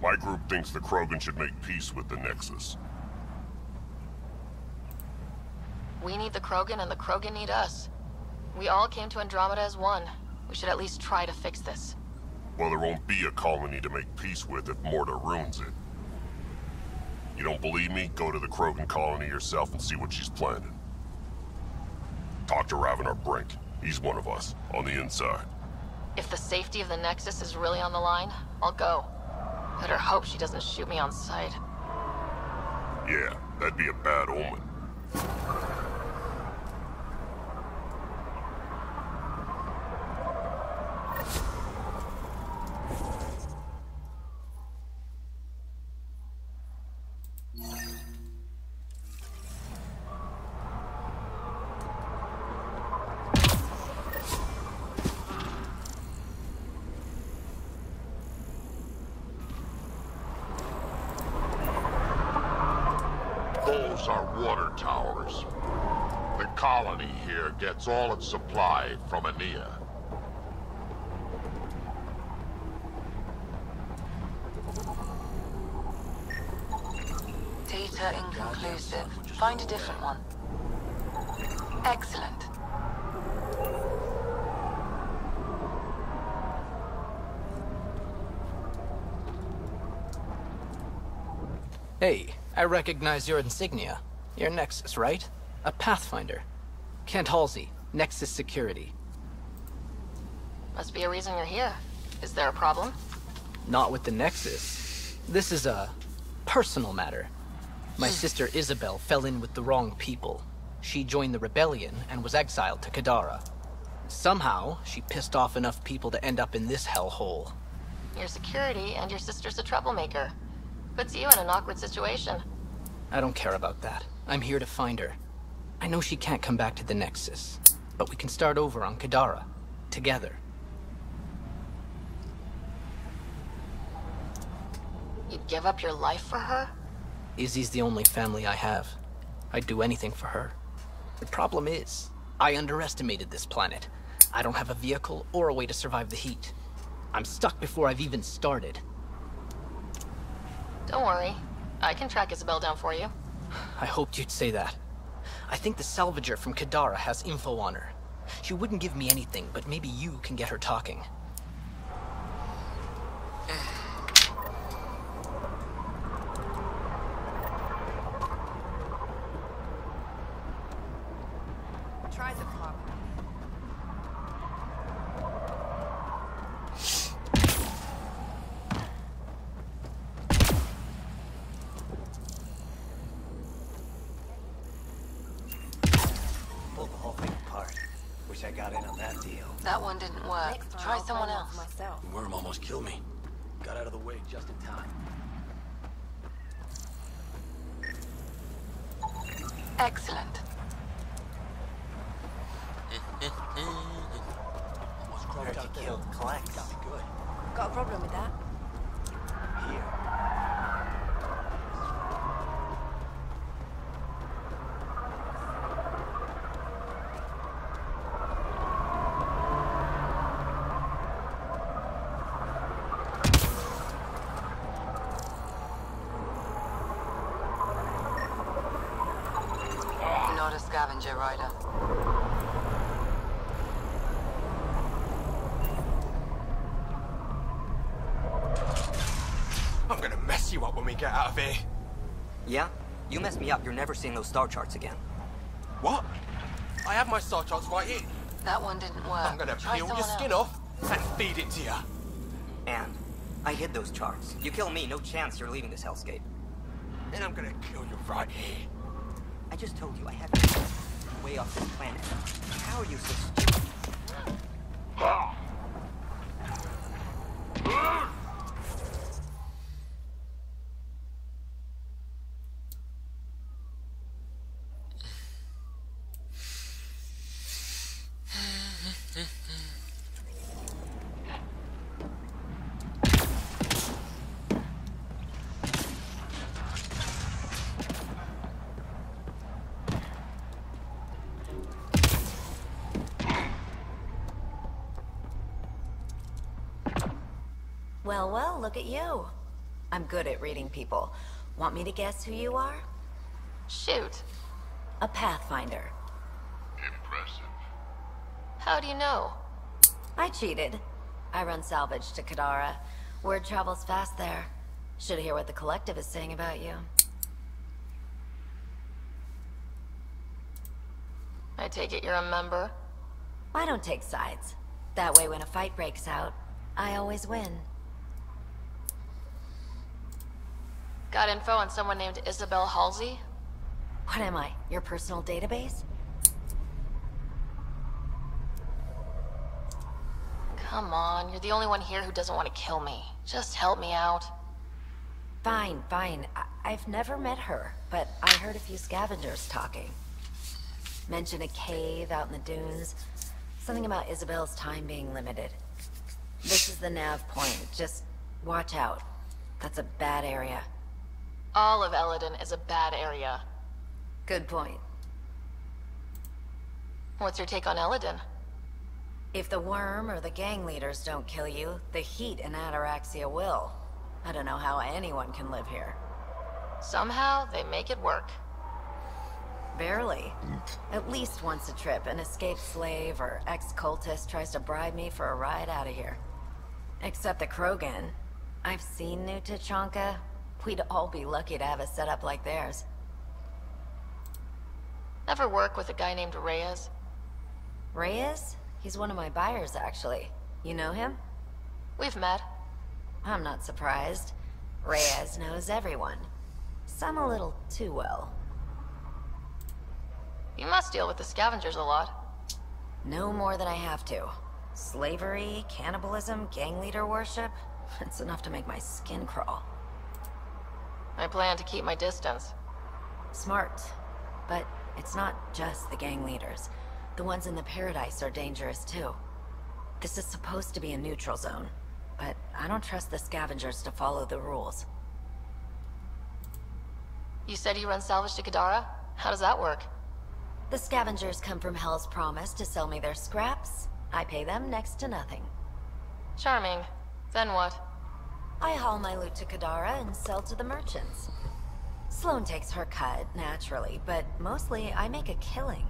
My group thinks the Krogan should make peace with the Nexus. We need the Krogan and the Krogan need us. We all came to Andromeda as one. We should at least try to fix this. Well, there won't be a colony to make peace with if Morta ruins it. You don't believe me? Go to the Krogan colony yourself and see what she's planning. Talk to Ravenar Brink. He's one of us, on the inside. If the safety of the Nexus is really on the line, I'll go. Better hope she doesn't shoot me on sight. Yeah, that'd be a bad omen. Those are water towers. The colony here gets all its supply from Anea. Data inconclusive. Find a different one. Excellent. Hey, I recognize your insignia. You're Nexus, right? A Pathfinder. Kent Halsey, Nexus Security. Must be a reason you're here. Is there a problem? Not with the Nexus. This is a personal matter. My sister Isabel fell in with the wrong people. She joined the rebellion and was exiled to Kadara. Somehow, she pissed off enough people to end up in this hellhole. You're security and your sister's a troublemaker. Puts you in an awkward situation. I don't care about that. I'm here to find her. I know she can't come back to the Nexus, but we can start over on Kadara, together. You'd give up your life for her? Izzy's the only family I have. I'd do anything for her. The problem is, I underestimated this planet. I don't have a vehicle or a way to survive the heat. I'm stuck before I've even started. Don't worry. I can track Isabel down for you. I hoped you'd say that. I think the salvager from Kadara has info on her. She wouldn't give me anything, but maybe you can get her talking. Try the clock. Pulled the whole thing apart. Wish I got in on that deal. That one didn't work. Next time Try I'll someone find out else. for myself. The worm almost killed me. Got out of the way just in time. Excellent. Almost croaked out killed Clank. Got me good. Got a problem with that? Here. Not a scavenger rider. I'm gonna mess you up when we get out of here. Yeah? You mess me up, you're never seeing those star charts again. What? I have my star charts right here. That one didn't work. I'm gonna Try peel your someone skin else. off and feed it to you. And I hid those charts. You kill me, no chance you're leaving this hellscape. Then I'm gonna kill you right here. I just told you I had to way off this planet. How are you so stupid? Well, well, look at you. I'm good at reading people. Want me to guess who you are? Shoot. A Pathfinder. Impressive. How do you know? I cheated. I run salvage to Kadara. Word travels fast there. Should hear what the Collective is saying about you. I take it you're a member? I don't take sides. That way when a fight breaks out, I always win. Got info on someone named Isabel Halsey? What am I, your personal database? Come on, you're the only one here who doesn't want to kill me. Just help me out. Fine, fine. I've never met her, but I heard a few scavengers talking. Mention a cave out in the dunes. Something about Isabel's time being limited. This is the nav point. Just watch out. That's a bad area. All of Eladin is a bad area. Good point. What's your take on Eladin? If the worm or the gang leaders don't kill you, the heat in Ataraxia will. I don't know how anyone can live here. Somehow, they make it work. Barely. At least once a trip, an escaped slave or ex-cultist tries to bribe me for a ride out of here. Except the Krogan. I've seen New Tachanka. We'd all be lucky to have a setup like theirs. Ever work with a guy named Reyes? Reyes? He's one of my buyers, actually. You know him? We've met. I'm not surprised. Reyes knows everyone. Some a little too well. You must deal with the scavengers a lot. No more than I have to. Slavery, cannibalism, gang leader worship. It's enough to make my skin crawl. I plan to keep my distance. Smart. But it's not just the gang leaders. The ones in the Paradise are dangerous too. This is supposed to be a neutral zone, but I don't trust the scavengers to follow the rules. You said you run salvage to Kadara? How does that work? The scavengers come from Hell's Promise to sell me their scraps. I pay them next to nothing. Charming. Then what? I haul my loot to Kadara and sell to the merchants. Sloane takes her cut, naturally, but mostly I make a killing.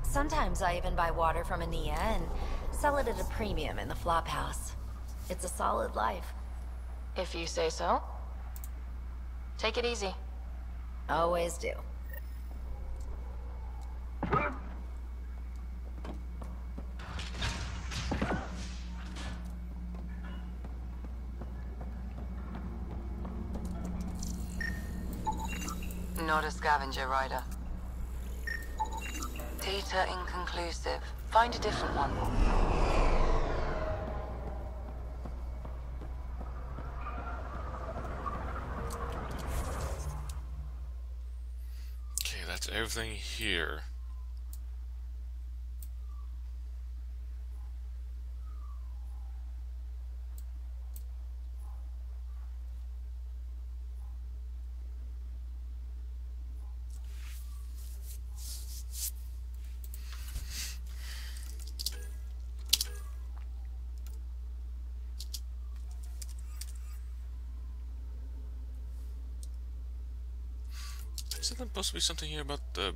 Sometimes I even buy water from Ania and sell it at a premium in the flop house. It's a solid life. If you say so. Take it easy. Always do. Not a scavenger rider. Data inconclusive. Find a different one. Okay, that's everything here. Isn't there supposed to be something here about the...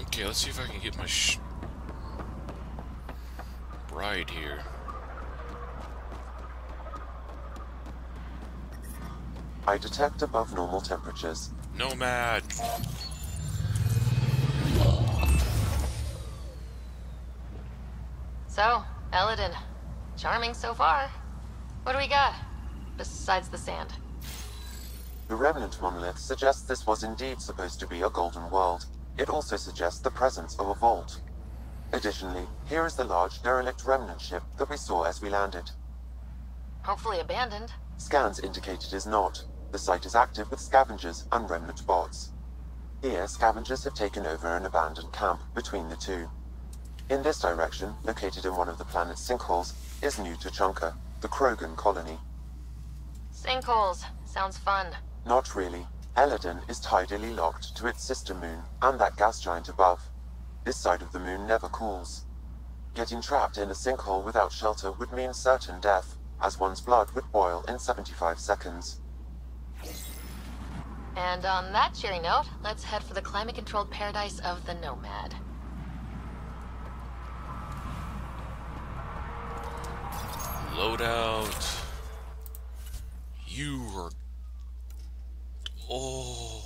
Okay, let's see if I can get my bride here. I detect above normal temperatures. Nomad! So, Eladin. Charming so far. What do we got? Besides the sand. The remnant monolith suggests this was indeed supposed to be a golden world. It also suggests the presence of a vault. Additionally, here is the large derelict remnant ship that we saw as we landed. Hopefully abandoned. Scans indicate it is not. The The site is active with scavengers and remnant bots. Here, scavengers have taken over an abandoned camp between the two. In this direction, located in one of the planet's sinkholes, is New Tuchanka, the Krogan colony. Sinkholes. Sounds fun. Not really. Eladon is tidally locked to its sister moon and that gas giant above. This side of the moon never cools. Getting trapped in a sinkhole without shelter would mean certain death, as one's blood would boil in 75 seconds. And on that cheery note, let's head for the climate-controlled paradise of the Nomad. Loadout. You are... Oh.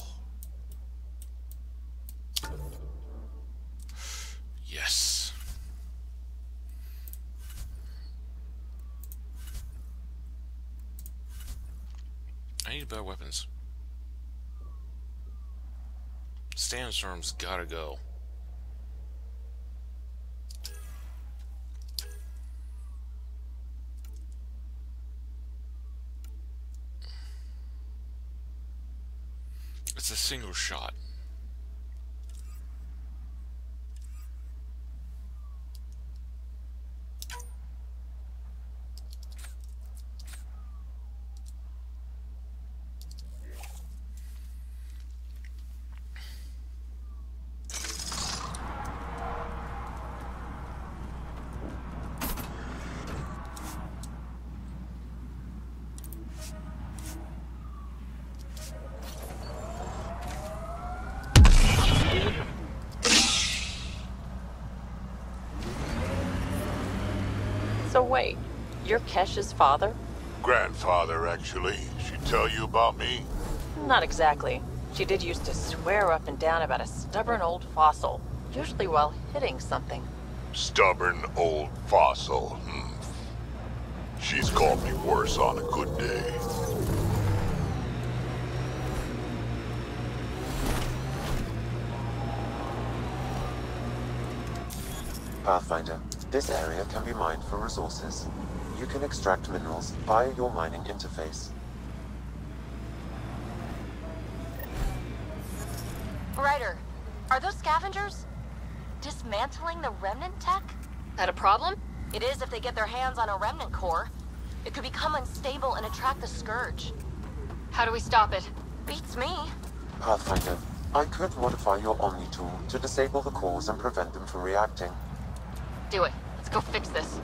Yes. I need better weapons. Sandstorm's gotta go. It's a single shot. So wait, you're Kesh's father? Grandfather, actually. She tell you about me? Not exactly. She did used to swear up and down about a stubborn old fossil, usually while hitting something. Stubborn old fossil. She's called me worse on a good day. Pathfinder, this area can be mined for resources. You can extract minerals via your mining interface. Ryder, are those scavengers dismantling the remnant tech? That a problem? It is if they get their hands on a remnant core. It could become unstable and attract the Scourge. How do we stop it? Beats me. Pathfinder, I could modify your Omni tool to disable the cores and prevent them from reacting. Do it. Let's go fix this.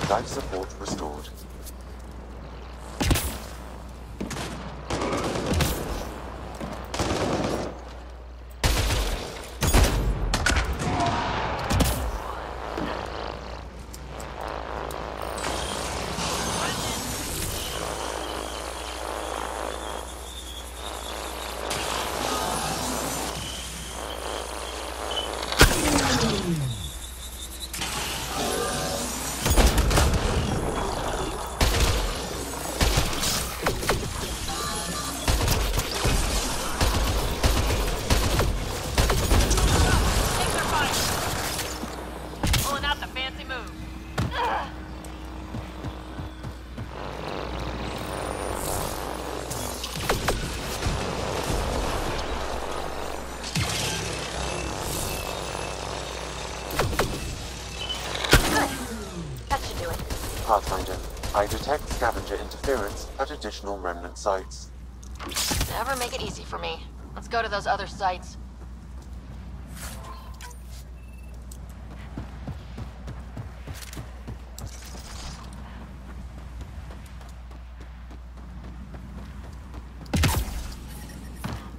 Life support restored. Pathfinder, I detect scavenger interference at additional remnant sites. Never make it easy for me. Let's go to those other sites.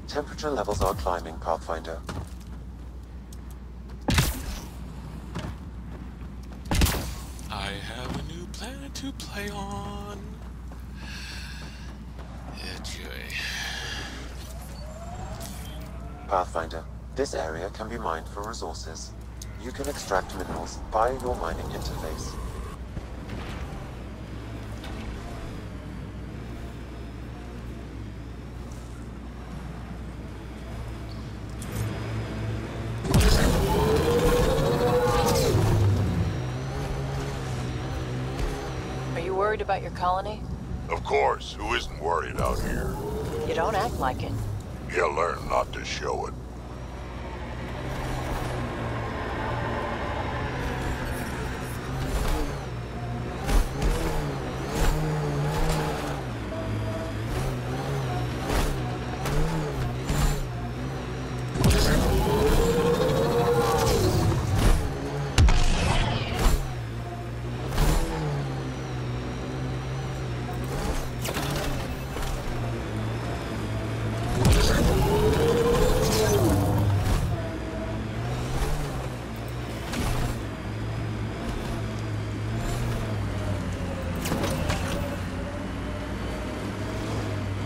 Temperature levels are climbing, Pathfinder. I have a new planet to play on. Enjoy. Pathfinder, this area can be mined for resources. You can extract minerals via your mining interface. About your colony? Of course. Who isn't worried out here? You don't act like it. You learn not to show it.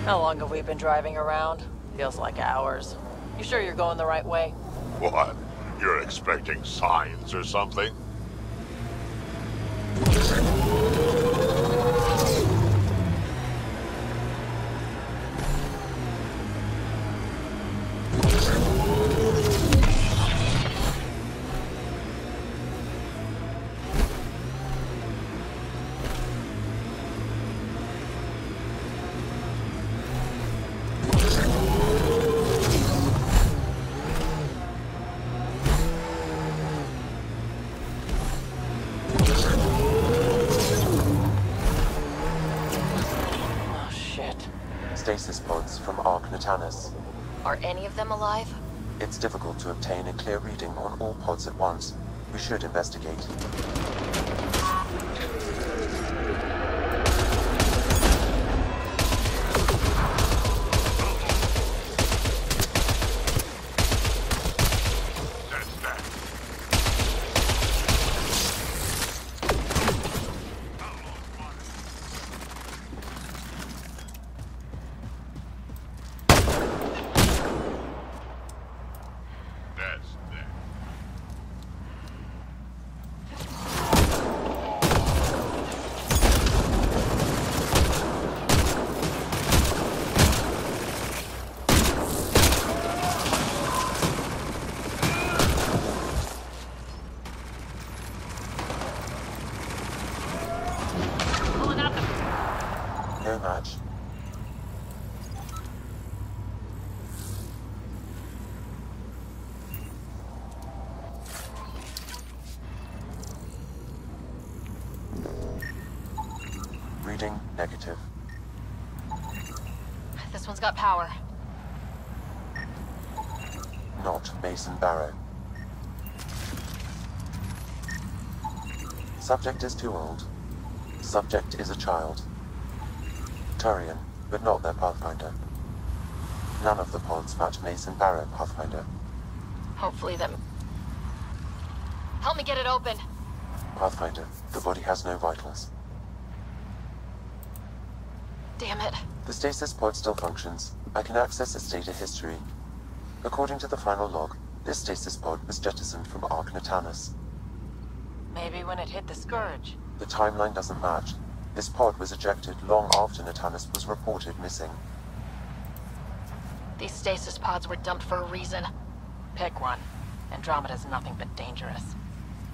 How long have we been driving around? Feels like hours. You sure you're going the right way? What? You're expecting signs or something? Stasis pods from Ark Natanus. Are any of them alive? It's difficult to obtain a clear reading on all pods at once. We should investigate. No match. Reading negative. This one's got power. Not Mason Barrow. Subject is too old. Subject is a child. Turian, but not their Pathfinder. None of the pods match Mason Barrow, Pathfinder. Hopefully them. Help me get it open. Pathfinder, the body has no vitals. Damn it. The stasis pod still functions. I can access its data history. According to the final log, this stasis pod was jettisoned from Ark Natanus. Maybe when it hit the Scourge. The timeline doesn't match. This pod was ejected long after Natanus was reported missing. These stasis pods were dumped for a reason. Pick one. Andromeda's nothing but dangerous.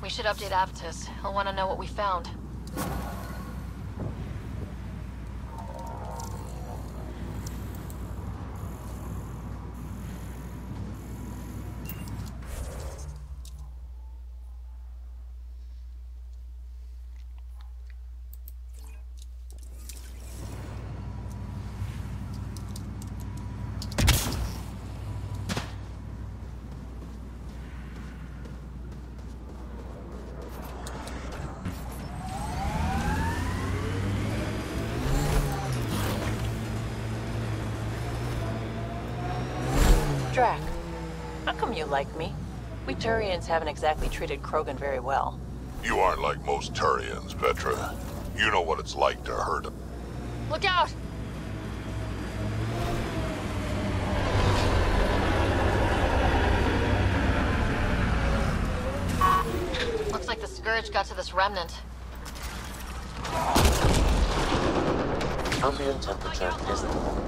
We should update Avitus. He'll want to know what we found. Drac, how come you like me? We Turians haven't exactly treated Krogan very well. You aren't like most Turians, Petra. You know what it's like to hurt them. Look out! Looks like the Scourge got to this remnant. Ambient temperature is normal.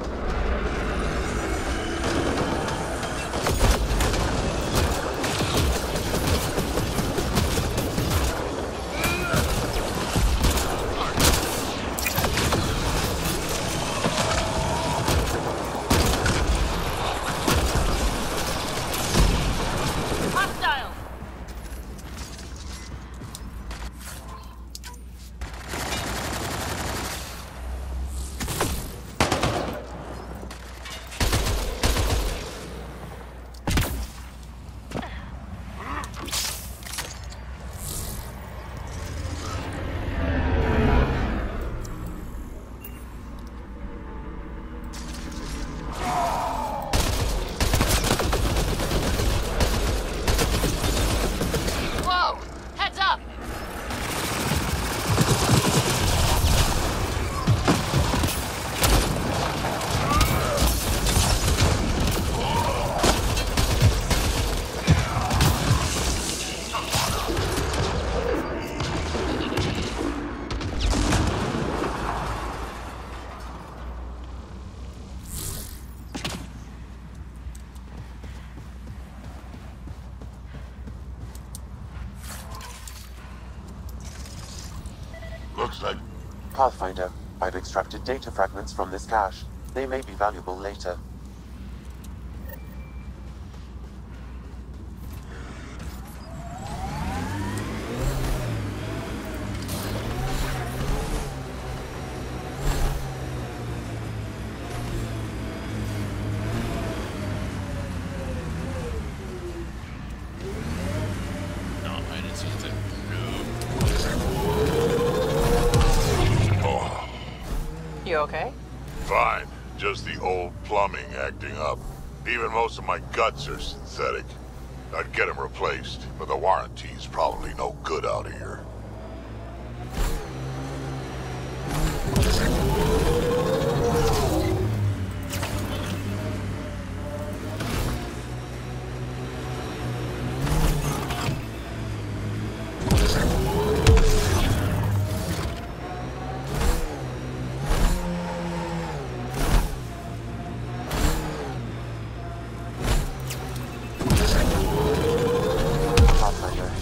Looks like... Pathfinder, I've extracted data fragments from this cache. They may be valuable later. You okay? Fine. Just the old plumbing acting up. Even most of my guts are synthetic. I'd get them replaced, but the warranty's probably no good out here.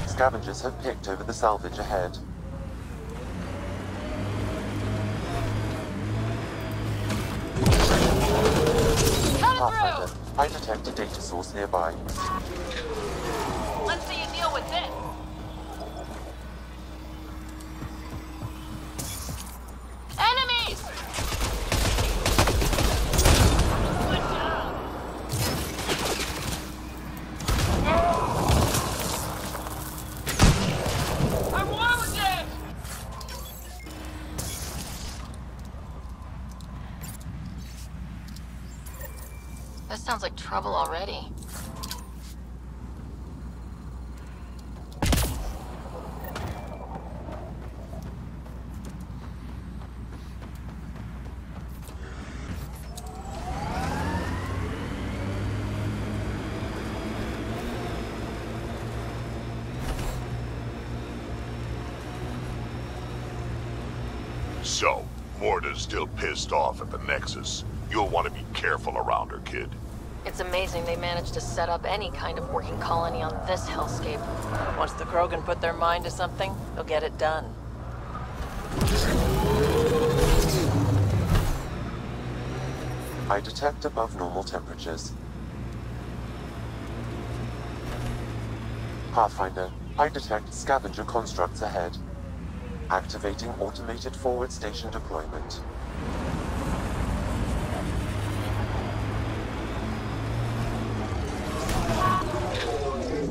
Scavengers have picked over the salvage ahead. Pathfinder, I detect a data source nearby. Let's see you deal with this. Enemies! Good job. I'm wounded! This sounds like trouble already. So, Morta's still pissed off at the Nexus. You'll want to be careful around her, kid. It's amazing they managed to set up any kind of working colony on this hellscape. Once the Krogan put their mind to something, they'll get it done. I detect above normal temperatures. Pathfinder, I detect scavenger constructs ahead. Activating automated forward station deployment.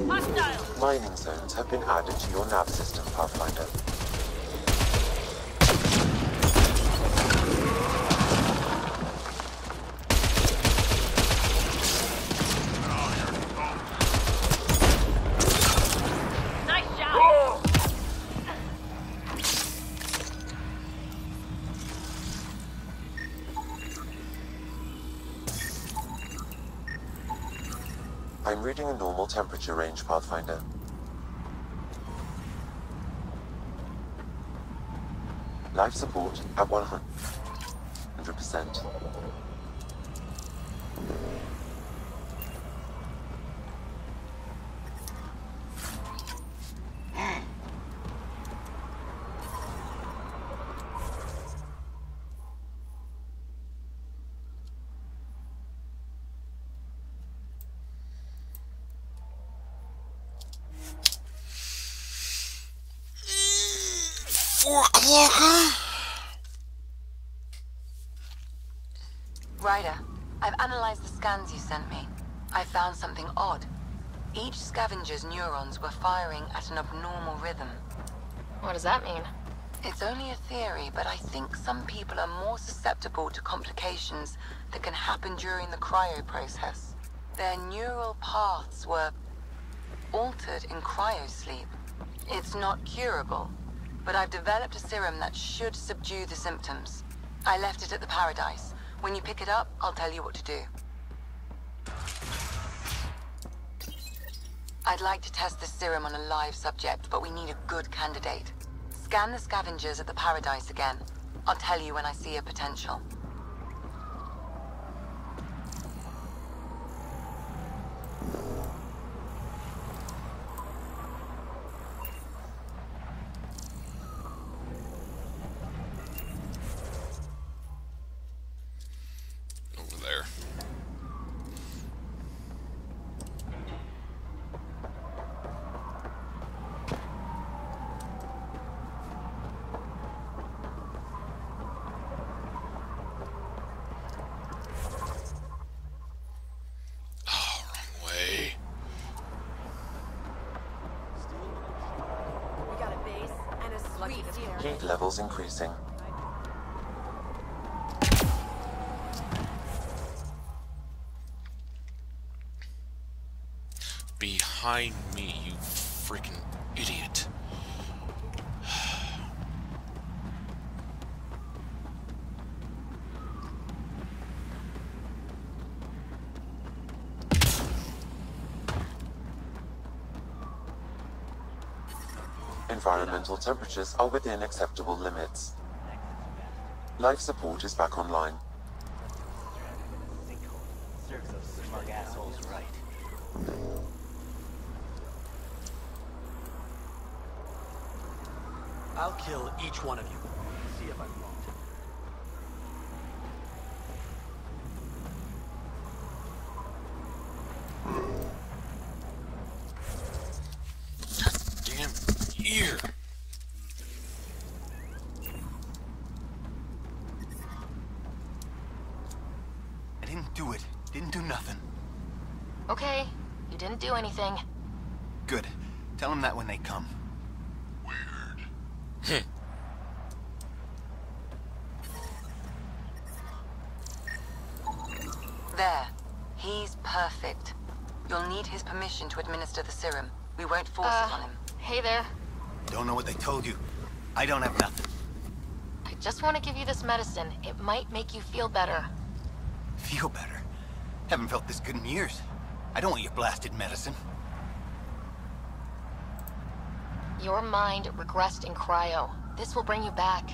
Hostile! Mining zones have been added to your nav system, Pathfinder. I'm reading a normal temperature range, Pathfinder. Life support at 100%. Ryder, I've analyzed the scans you sent me. I found something odd. Each scavenger's neurons were firing at an abnormal rhythm. What does that mean? It's only a theory, but I think some people are more susceptible to complications that can happen during the cryo process. Their neural paths were altered in cryosleep. It's not curable, but I've developed a serum that should subdue the symptoms. I left it at the Paradise. When you pick it up, I'll tell you what to do. I'd like to test the serum on a live subject, but we need a good candidate. Scan the scavengers at the Paradise again. I'll tell you when I see a potential. Over there. Heat levels increasing. Behind me, you freaking idiot. Environmental temperatures are within acceptable limits. Life support is back online. Serves those smug assholes right. I'll kill each one of you. See if I'm wrong. Ear. I didn't do it. Didn't do nothing. Okay, you didn't do anything. Good. Tell them that when they come. Weird. There. He's perfect. You'll need his permission to administer the serum. We won't force it on him. Hey there. Don't know what they told you. I don't have nothing. I just want to give you this medicine. It might make you feel better. Feel better? Haven't felt this good in years. I don't want your blasted medicine. Your mind regressed in cryo. This will bring you back.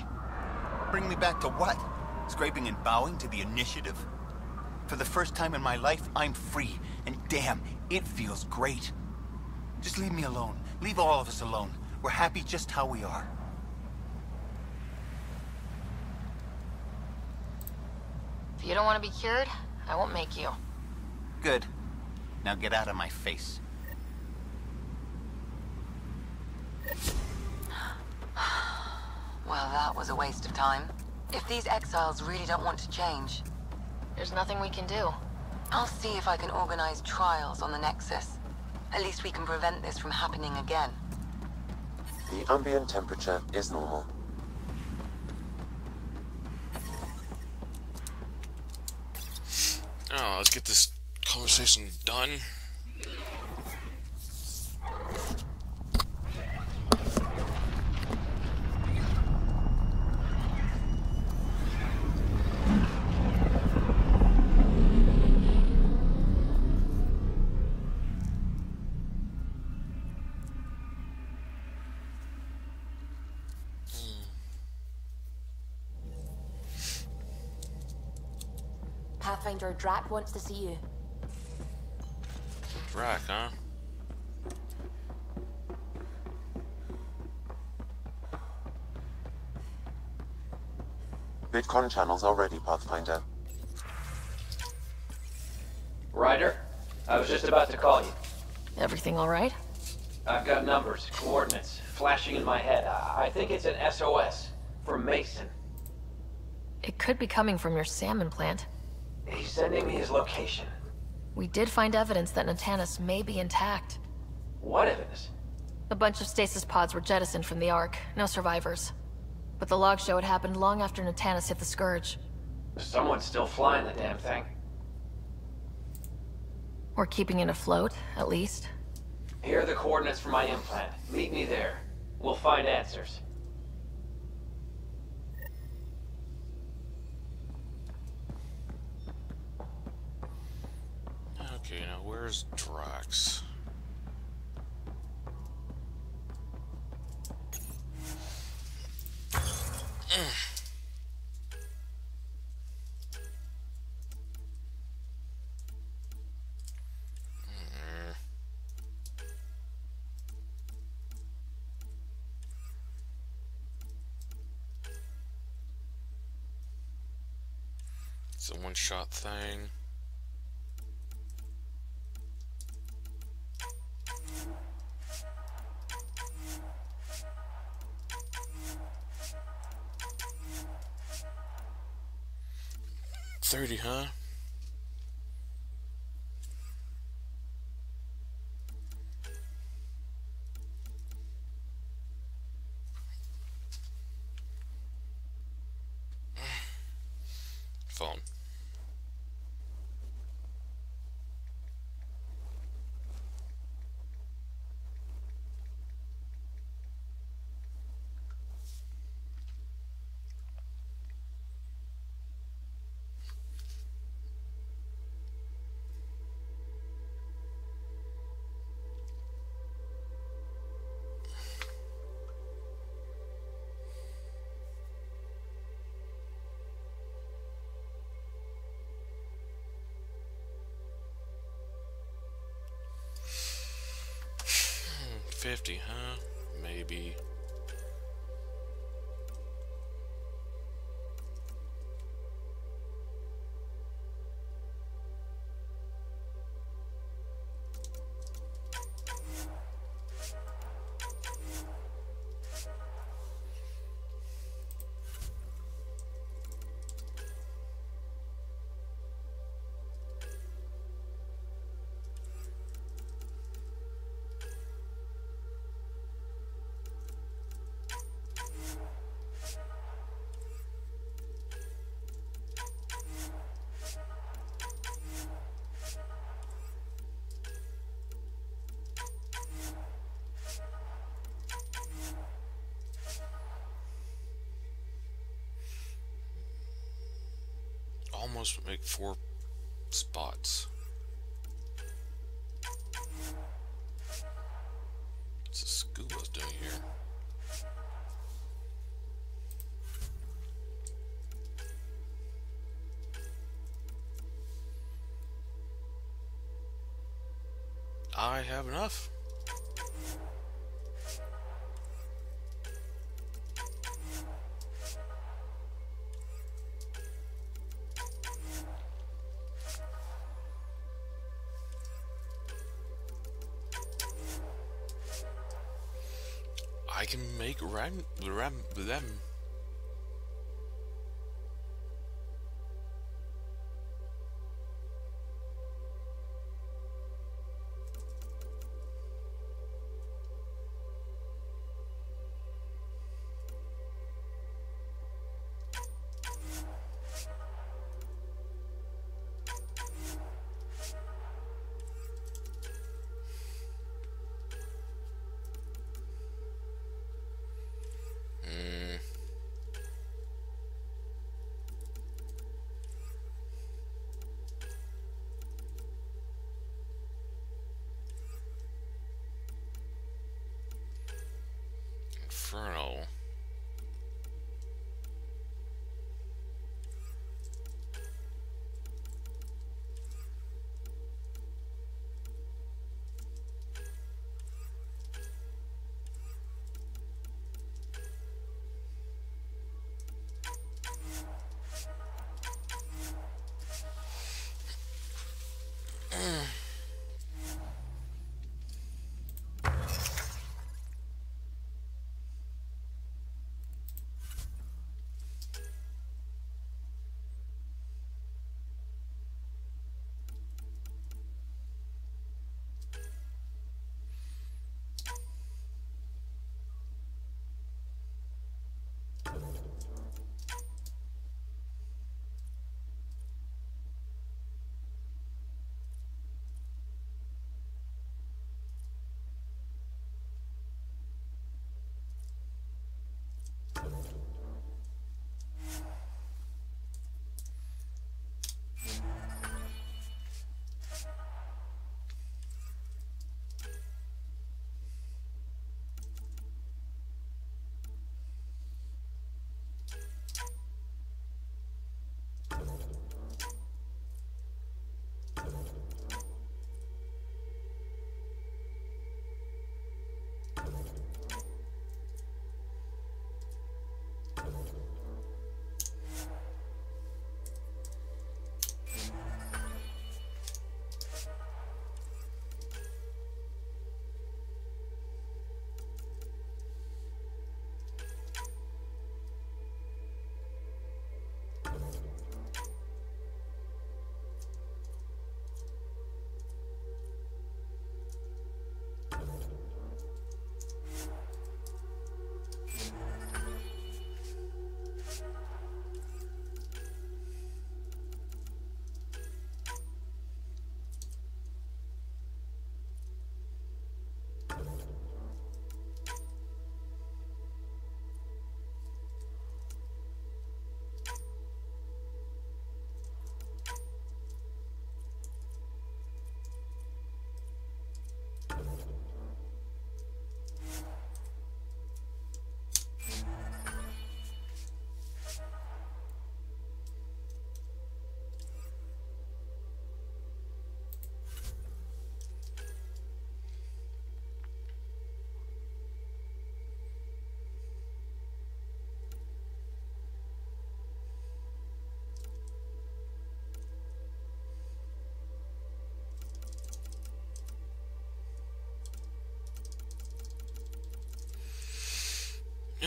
Bring me back to what? Scraping and bowing to the initiative? For the first time in my life, I'm free. And damn, it feels great. Just leave me alone. Leave all of us alone. We're happy just how we are. If you don't want to be cured, I won't make you. Good. Now get out of my face. Well, that was a waste of time. If these exiles really don't want to change... There's nothing we can do. I'll see if I can organize trials on the Nexus. At least we can prevent this from happening again. The ambient temperature is normal. Oh, let's get this conversation done. Pathfinder Drac wants to see you. Drac, huh? VidCon channels are ready, Pathfinder. Ryder, I was just about to call you. Everything all right? I've got numbers, coordinates, flashing in my head. I think it's an SOS from Mason. It could be coming from your salmon plant. He's sending me his location. We did find evidence that Natanus may be intact. What evidence? A bunch of stasis pods were jettisoned from the Ark. No survivors. But the logs show it happened long after Natanus hit the Scourge. Someone's still flying the damn thing. Or keeping it afloat, at least. Here are the coordinates for my implant. Meet me there. We'll find answers. Okay, now where's Drax? It's a one-shot thing. $30, huh? Phone. $50, huh? Maybe. Almost make 4 spots. What's the scuba's doing here? I have enough. I can make them.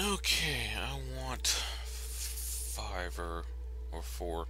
Okay, I want 5 or 4.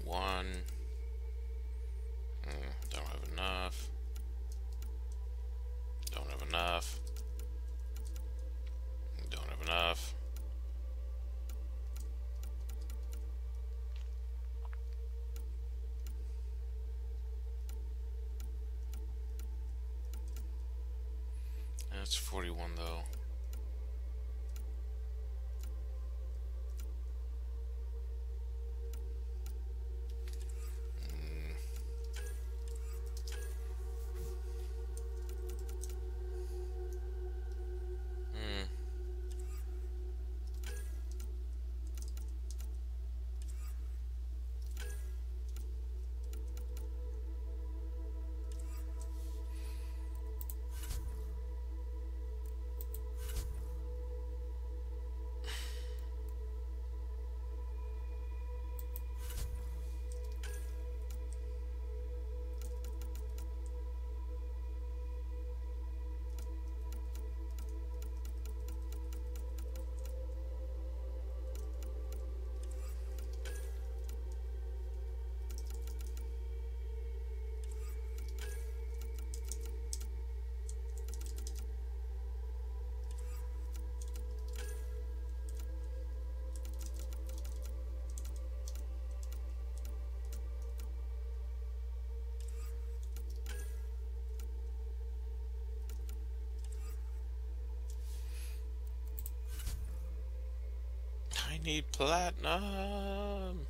One. Don't have enough. Don't have enough. Don't have enough. That's 41 though. I need platinum.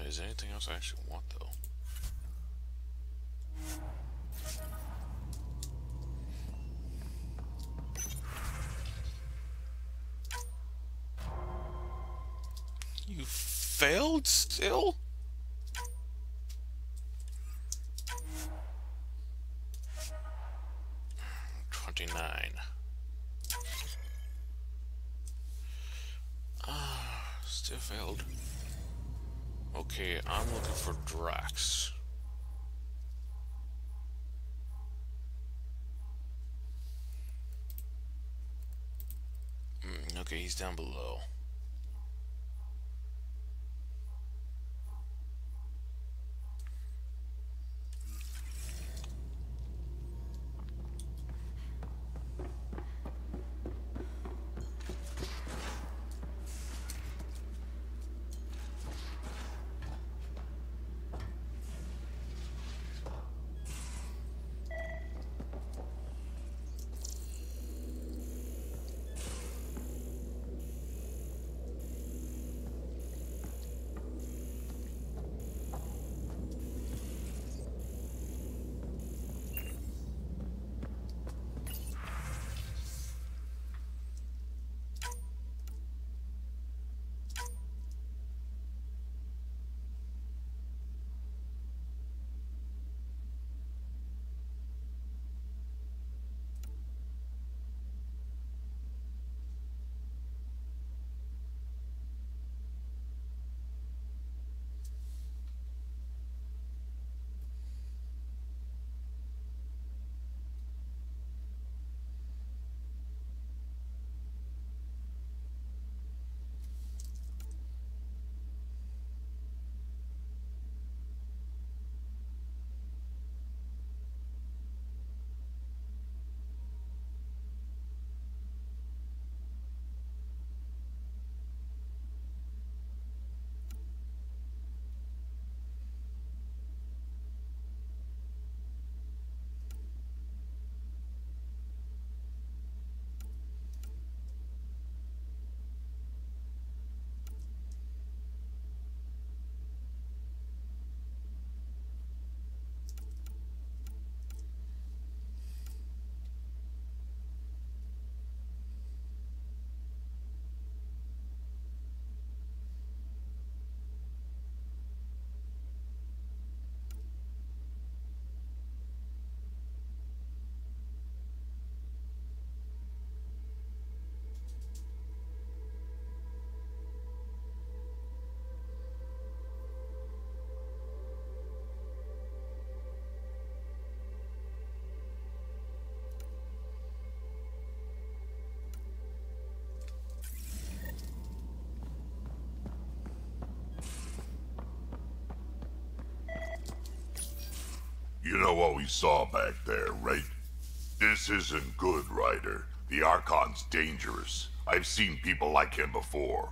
Is there anything else I actually want though? You failed still? Still failed. Okay, I'm looking for Drax. Okay, he's down below. You know what we saw back there, right? This isn't good, Ryder. The Archon's dangerous. I've seen people like him before.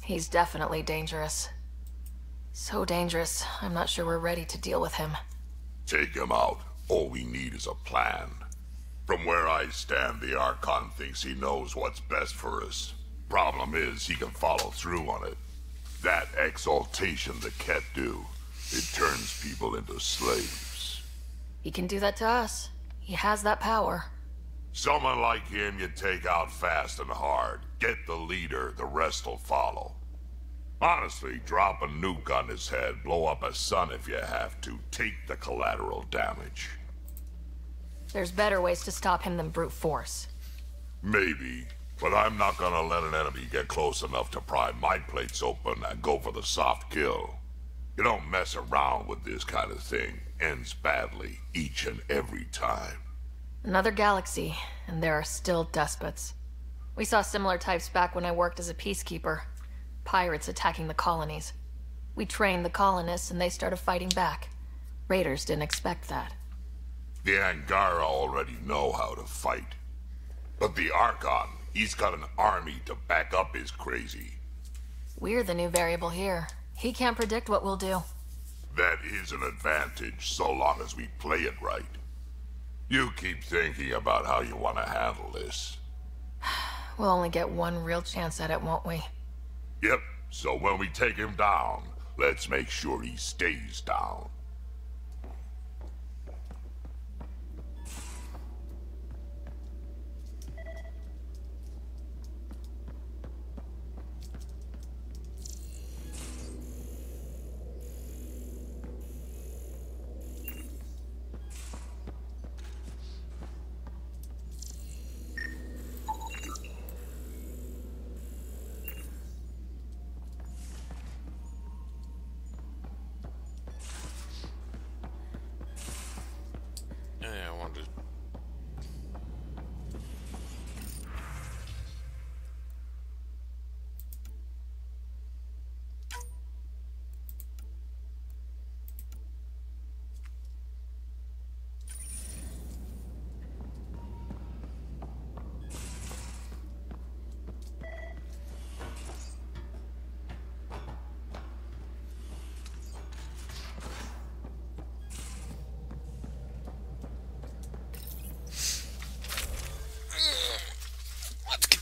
He's definitely dangerous. So dangerous, I'm not sure we're ready to deal with him. Take him out. All we need is a plan. From where I stand, the Archon thinks he knows what's best for us. Problem is, he can follow through on it. That exaltation the Ket do, it turns people into slaves. He can do that to us. He has that power. Someone like him you take out fast and hard. Get the leader, the rest will follow. Honestly, drop a nuke on his head, blow up a sun if you have to. Take the collateral damage. There's better ways to stop him than brute force. Maybe, but I'm not gonna let an enemy get close enough to pry my plates open and go for the soft kill. You don't mess around with this kind of thing. Ends badly, each and every time. Another galaxy, and there are still despots. We saw similar types back when I worked as a peacekeeper. Pirates attacking the colonies. We trained the colonists and they started fighting back. Raiders didn't expect that. The Angara already know how to fight. But the Archon, he's got an army to back up his crazy. We're the new variable here. He can't predict what we'll do. That is an advantage, so long as we play it right. You keep thinking about how you want to handle this. We'll only get one real chance at it, won't we? Yep, so when we take him down, let's make sure he stays down.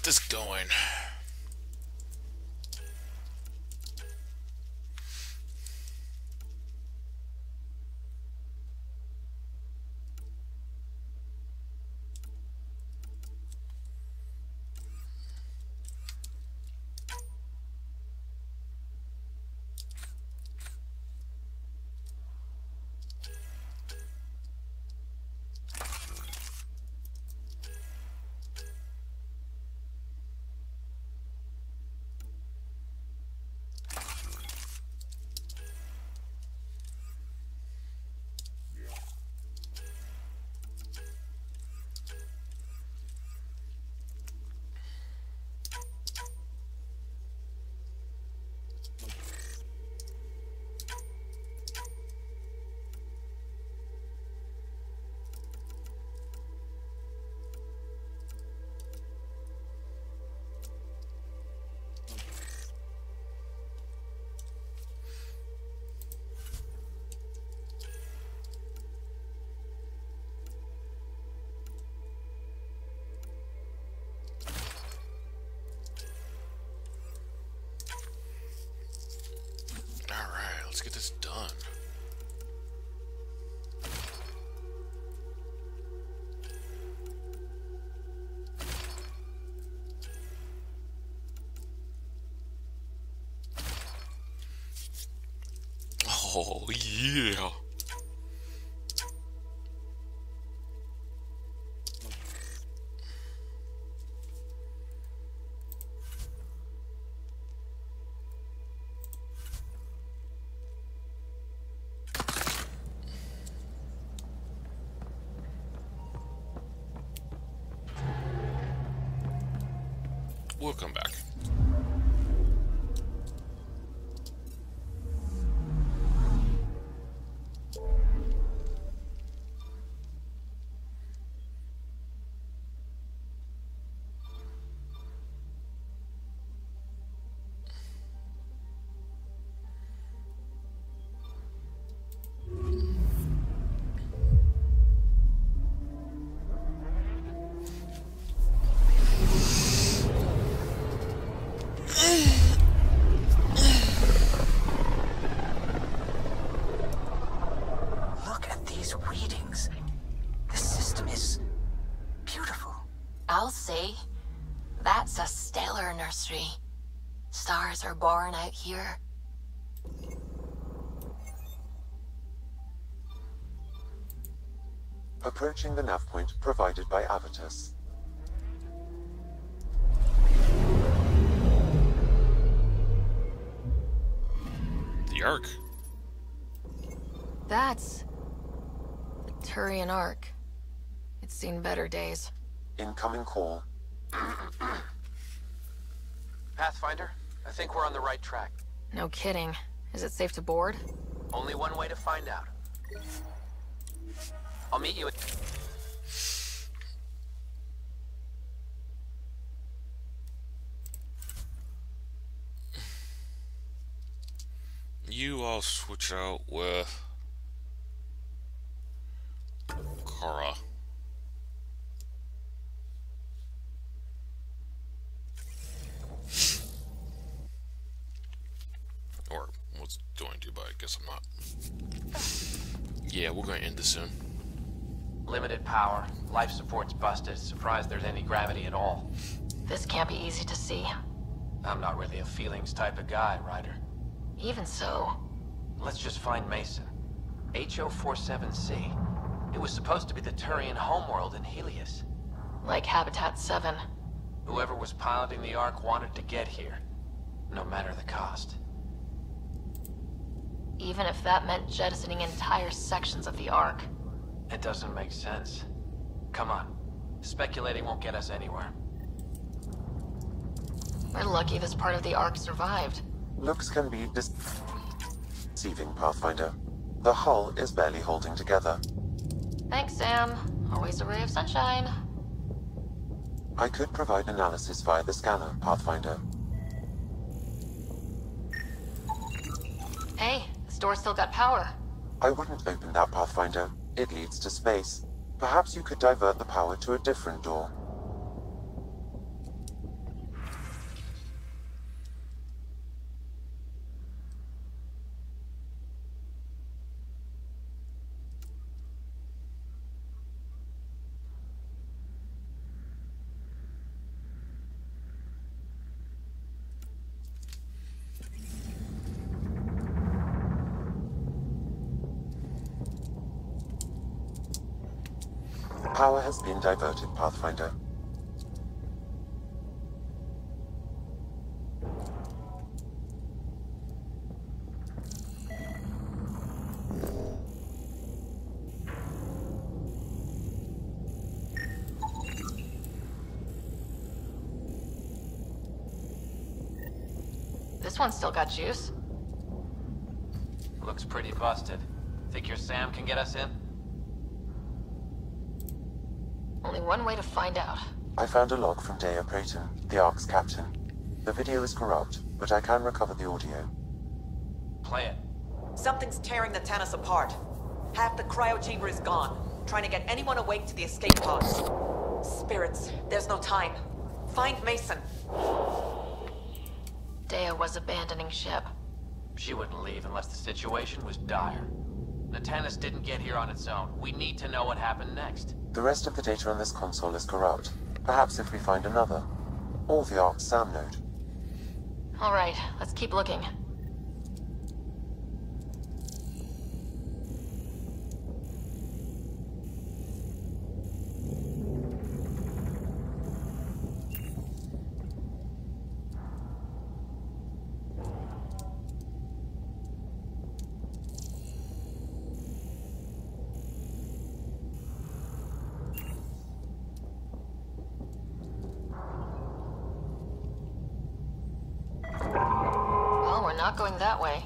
This going. Let's get this done. Oh, yeah. We'll come back. It's a stellar nursery. Stars are born out here. Approaching the nav point provided by Avitus. The Ark. That's the Turian Ark. It's seen better days. Incoming call. Pathfinder, I think we're on the right track. No kidding. Is it safe to board? Only one way to find out. I'll meet you at... You all switch out with Kara. Or was going to, but I guess I'm not. Yeah, we're going to end this soon. Limited power. Life support's busted. Surprised there's any gravity at all. This can't be easy to see. I'm not really a feelings type of guy, Ryder. Even so. Let's just find Mason. HO47C. It was supposed to be the Turian homeworld in Helios. Like Habitat 7. Whoever was piloting the Ark wanted to get here. No matter the cost. Even if that meant jettisoning entire sections of the Ark. It doesn't make sense. Come on. Speculating won't get us anywhere. We're lucky this part of the Ark survived. Looks can be deceiving, Pathfinder. The hull is barely holding together. Thanks, Sam. Always a ray of sunshine. I could provide analysis via the scanner, Pathfinder. Hey, this door still got power. I wouldn't open that, Pathfinder. It leads to space. Perhaps you could divert the power to a different door. Power has been diverted, Pathfinder. This one's still got juice. Looks pretty busted. Think your Sam can get us in? Only one way to find out. I found a log from Dea Prayton, the Ark's captain. The video is corrupt, but I can recover the audio. Play it. Something's tearing the Tannis apart. Half the cryo chamber is gone. Trying to get anyone awake to the escape pods. Spirits, there's no time. Find Mason. Dea was abandoning ship. She wouldn't leave unless the situation was dire. The Tannis didn't get here on its own. We need to know what happened next. The rest of the data on this console is corrupt. Perhaps if we find another. Or the Ark's SAM node. Alright, let's keep looking. Not going that way.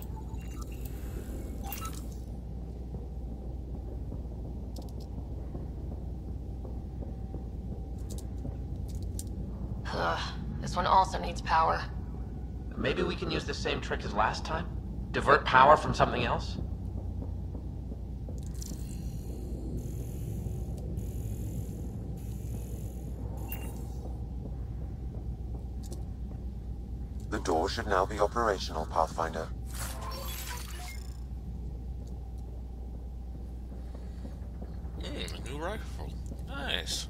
This one also needs power. Maybe we can use the same trick as last time? Divert power from something else? The door should now be operational, Pathfinder. A new rifle. Nice.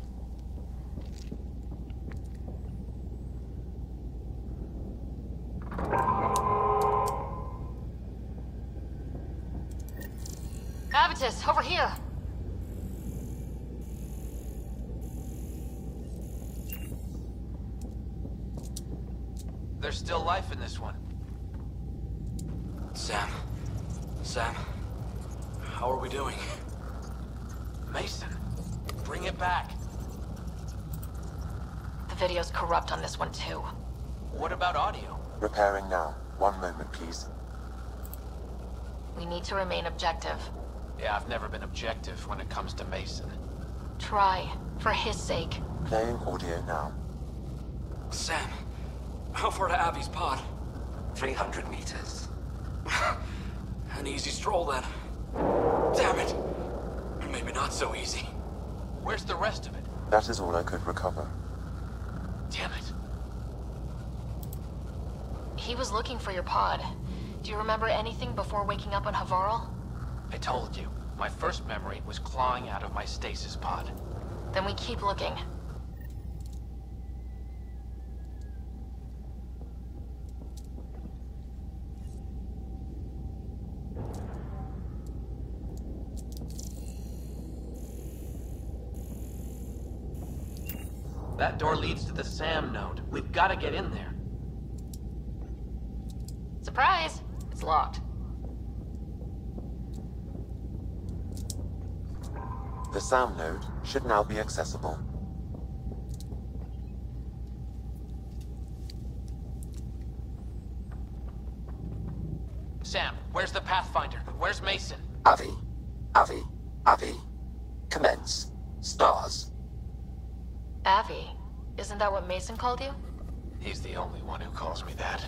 Avitus, over here! There's still life in this one. Sam. Sam. How are we doing? Mason, bring it back. The video's corrupt on this one, too. What about audio? Repairing now. 1 moment, please. We need to remain objective. Yeah, I've never been objective when it comes to Mason. Try, for his sake. Playing audio now. Sam, how far to Abby's pod? 300 meters. An easy stroll then. Damn it! Maybe not so easy. Where's the rest of it? That is all I could recover. Damn it. He was looking for your pod. Do you remember anything before waking up on Havarl? I told you. My first memory was clawing out of my stasis pod. Then we keep looking. That door leads to the SAM node. We've got to get in there. Surprise! It's locked. The SAM node should now be accessible. Sam, where's the Pathfinder? Where's Mason? Avi. Commence. Stars. Avi. Isn't that what Mason called you? He's the only one who calls me that.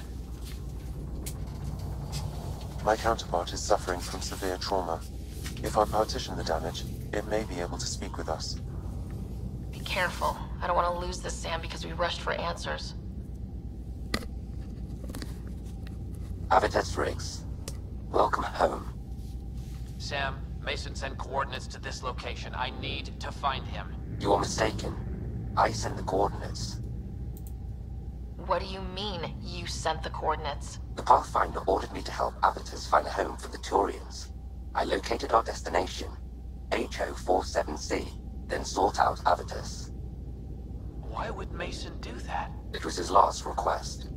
My counterpart is suffering from severe trauma. If I partition the damage, it may be able to speak with us. Be careful. I don't want to lose this Sam because we rushed for answers. Avitus Riggs. Welcome home. Sam, Mason sent coordinates to this location. I need to find him. You are mistaken. I sent the coordinates. What do you mean, you sent the coordinates? The Pathfinder ordered me to help Avitus find a home for the Turians. I located our destination, HO47C, then sought out Avitus. Why would Mason do that? It was his last request.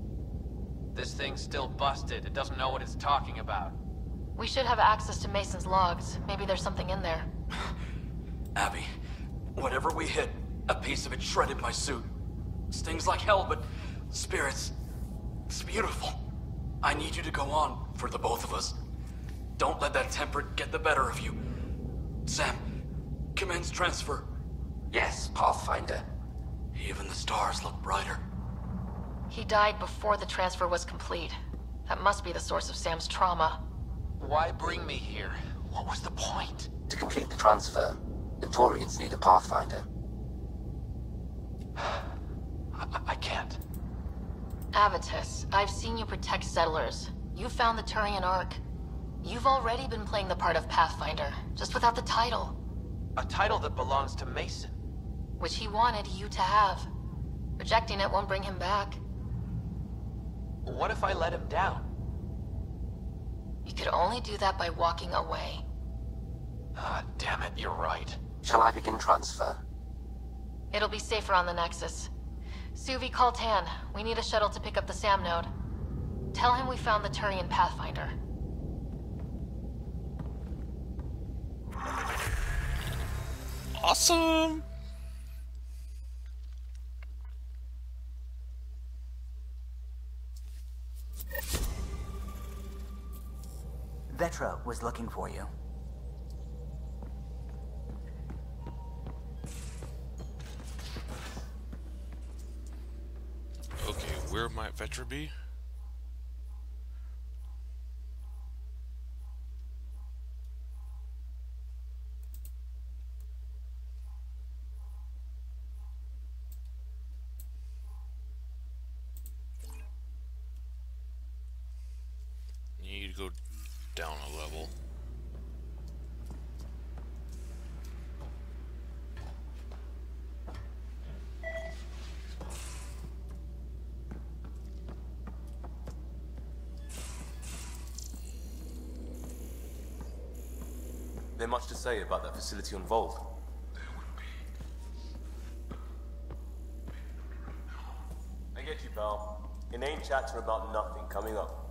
This thing's still busted. It doesn't know what it's talking about. We should have access to Mason's logs. Maybe there's something in there. Abby, whatever we hit, a piece of it shredded my suit. Stings like hell, but spirits, it's beautiful. I need you to go on, for the both of us. Don't let that temper get the better of you. Sam, commence transfer. Yes, Pathfinder. Even the stars look brighter. He died before the transfer was complete. That must be the source of Sam's trauma. Why bring me here? What was the point? To complete the transfer, the Turians need a Pathfinder. I can't. Avitus, I've seen you protect settlers. You found the Turian Ark. You've already been playing the part of Pathfinder, just without the title. A title that belongs to Mason. Which he wanted you to have. Rejecting it won't bring him back. What if I let him down? You could only do that by walking away. Ah, damn it, you're right. Shall I begin transfer? It'll be safer on the Nexus. Suvi, call Tan. We need a shuttle to pick up the SAM node. Tell him we found the Turian Pathfinder. Awesome! Vetra was looking for you. Okay, where might Vetra be? Need to go down a level. The there much to say about that facility on Vold? I get you, pal. Inane chatter about nothing coming up.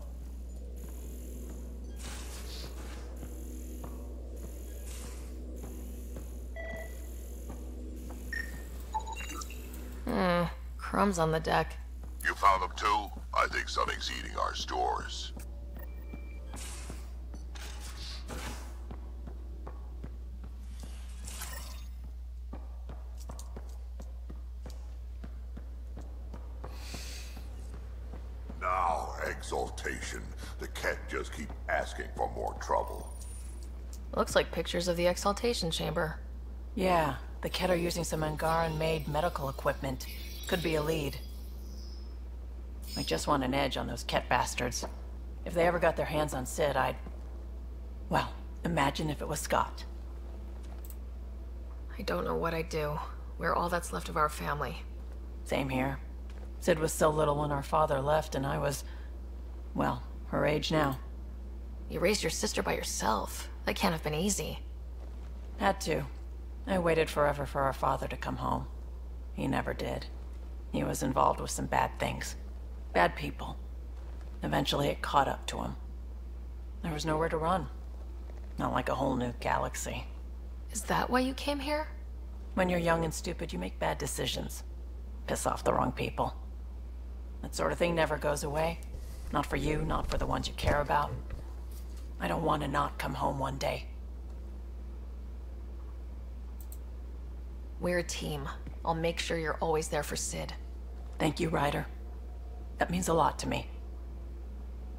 Crumbs on the deck. You found them too? I think something's eating our stores. Now, exaltation. The Ket just keep asking for more trouble. Looks like pictures of the exaltation chamber. Yeah, the Ket are using some Angaran-made medical equipment. Could be a lead. I just want an edge on those Ket bastards. If they ever got their hands on Sid, well, imagine if it was Scott. I don't know what I'd do. We're all that's left of our family. Same here. Sid was so little when our father left, and I was, well, her age now. You raised your sister by yourself. That can't have been easy. Had to. I waited forever for our father to come home. He never did. He was involved with some bad things. Bad people. Eventually it caught up to him. There was nowhere to run. Not like a whole new galaxy. Is that why you came here? When you're young and stupid, you make bad decisions. Piss off the wrong people. That sort of thing never goes away. Not for you, not for the ones you care about. I don't want to not come home one day. We're a team. I'll make sure you're always there for Sid. Thank you, Ryder. That means a lot to me.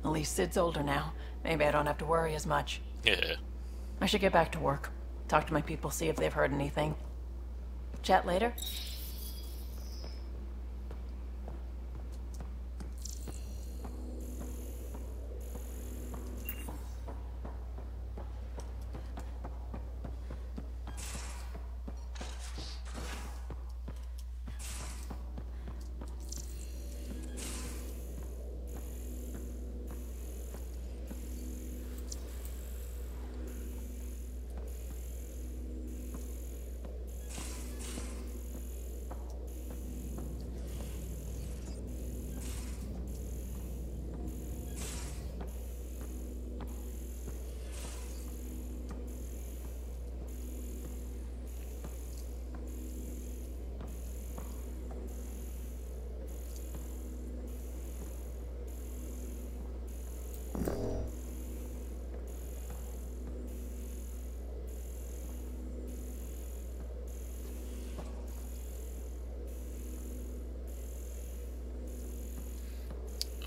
At least Sid's older now. Maybe I don't have to worry as much. Yeah. I should get back to work. Talk to my people, see if they've heard anything. Chat later?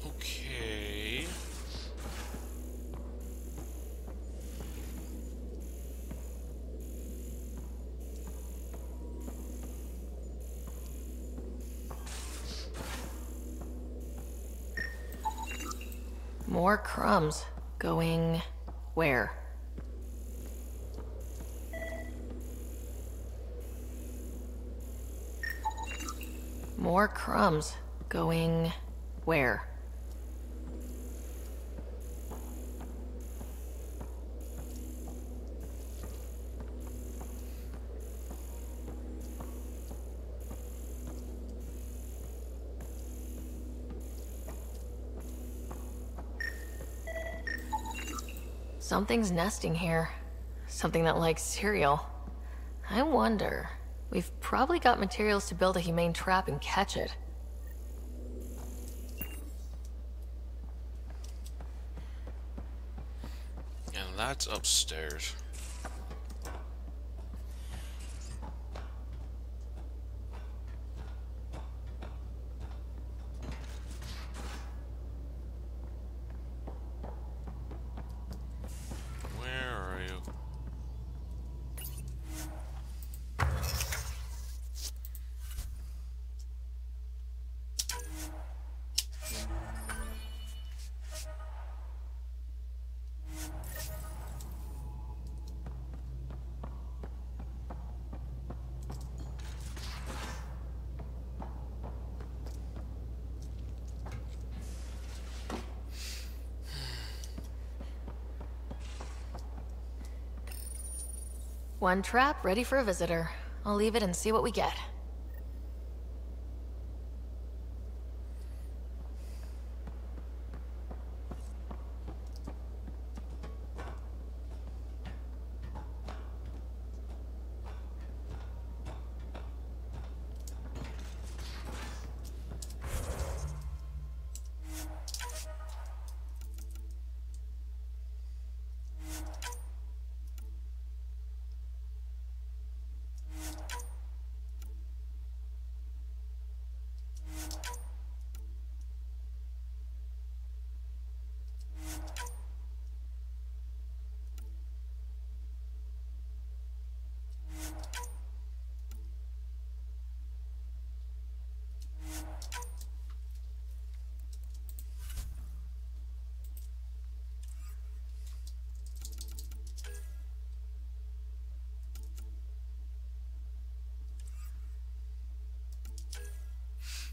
Okay. More crumbs. Going where? More crumbs. Going where? Something's nesting here. Something that likes cereal. I wonder. We've probably got materials to build a humane trap and catch it. And that's upstairs. Where are you? One trap ready for a visitor. I'll leave it and see what we get.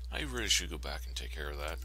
I really should go back and take care of that.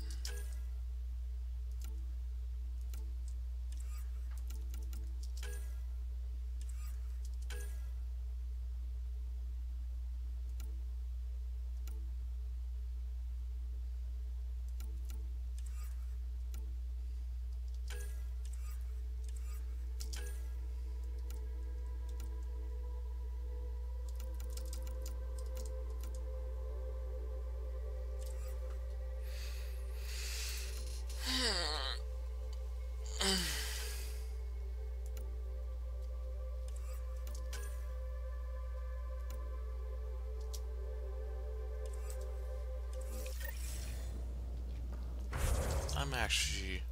I'm actually...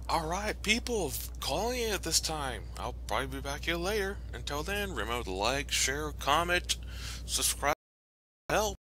Alright, people, calling it at this time. I'll probably be back here later. Until then, remember to like, share, comment, subscribe, help.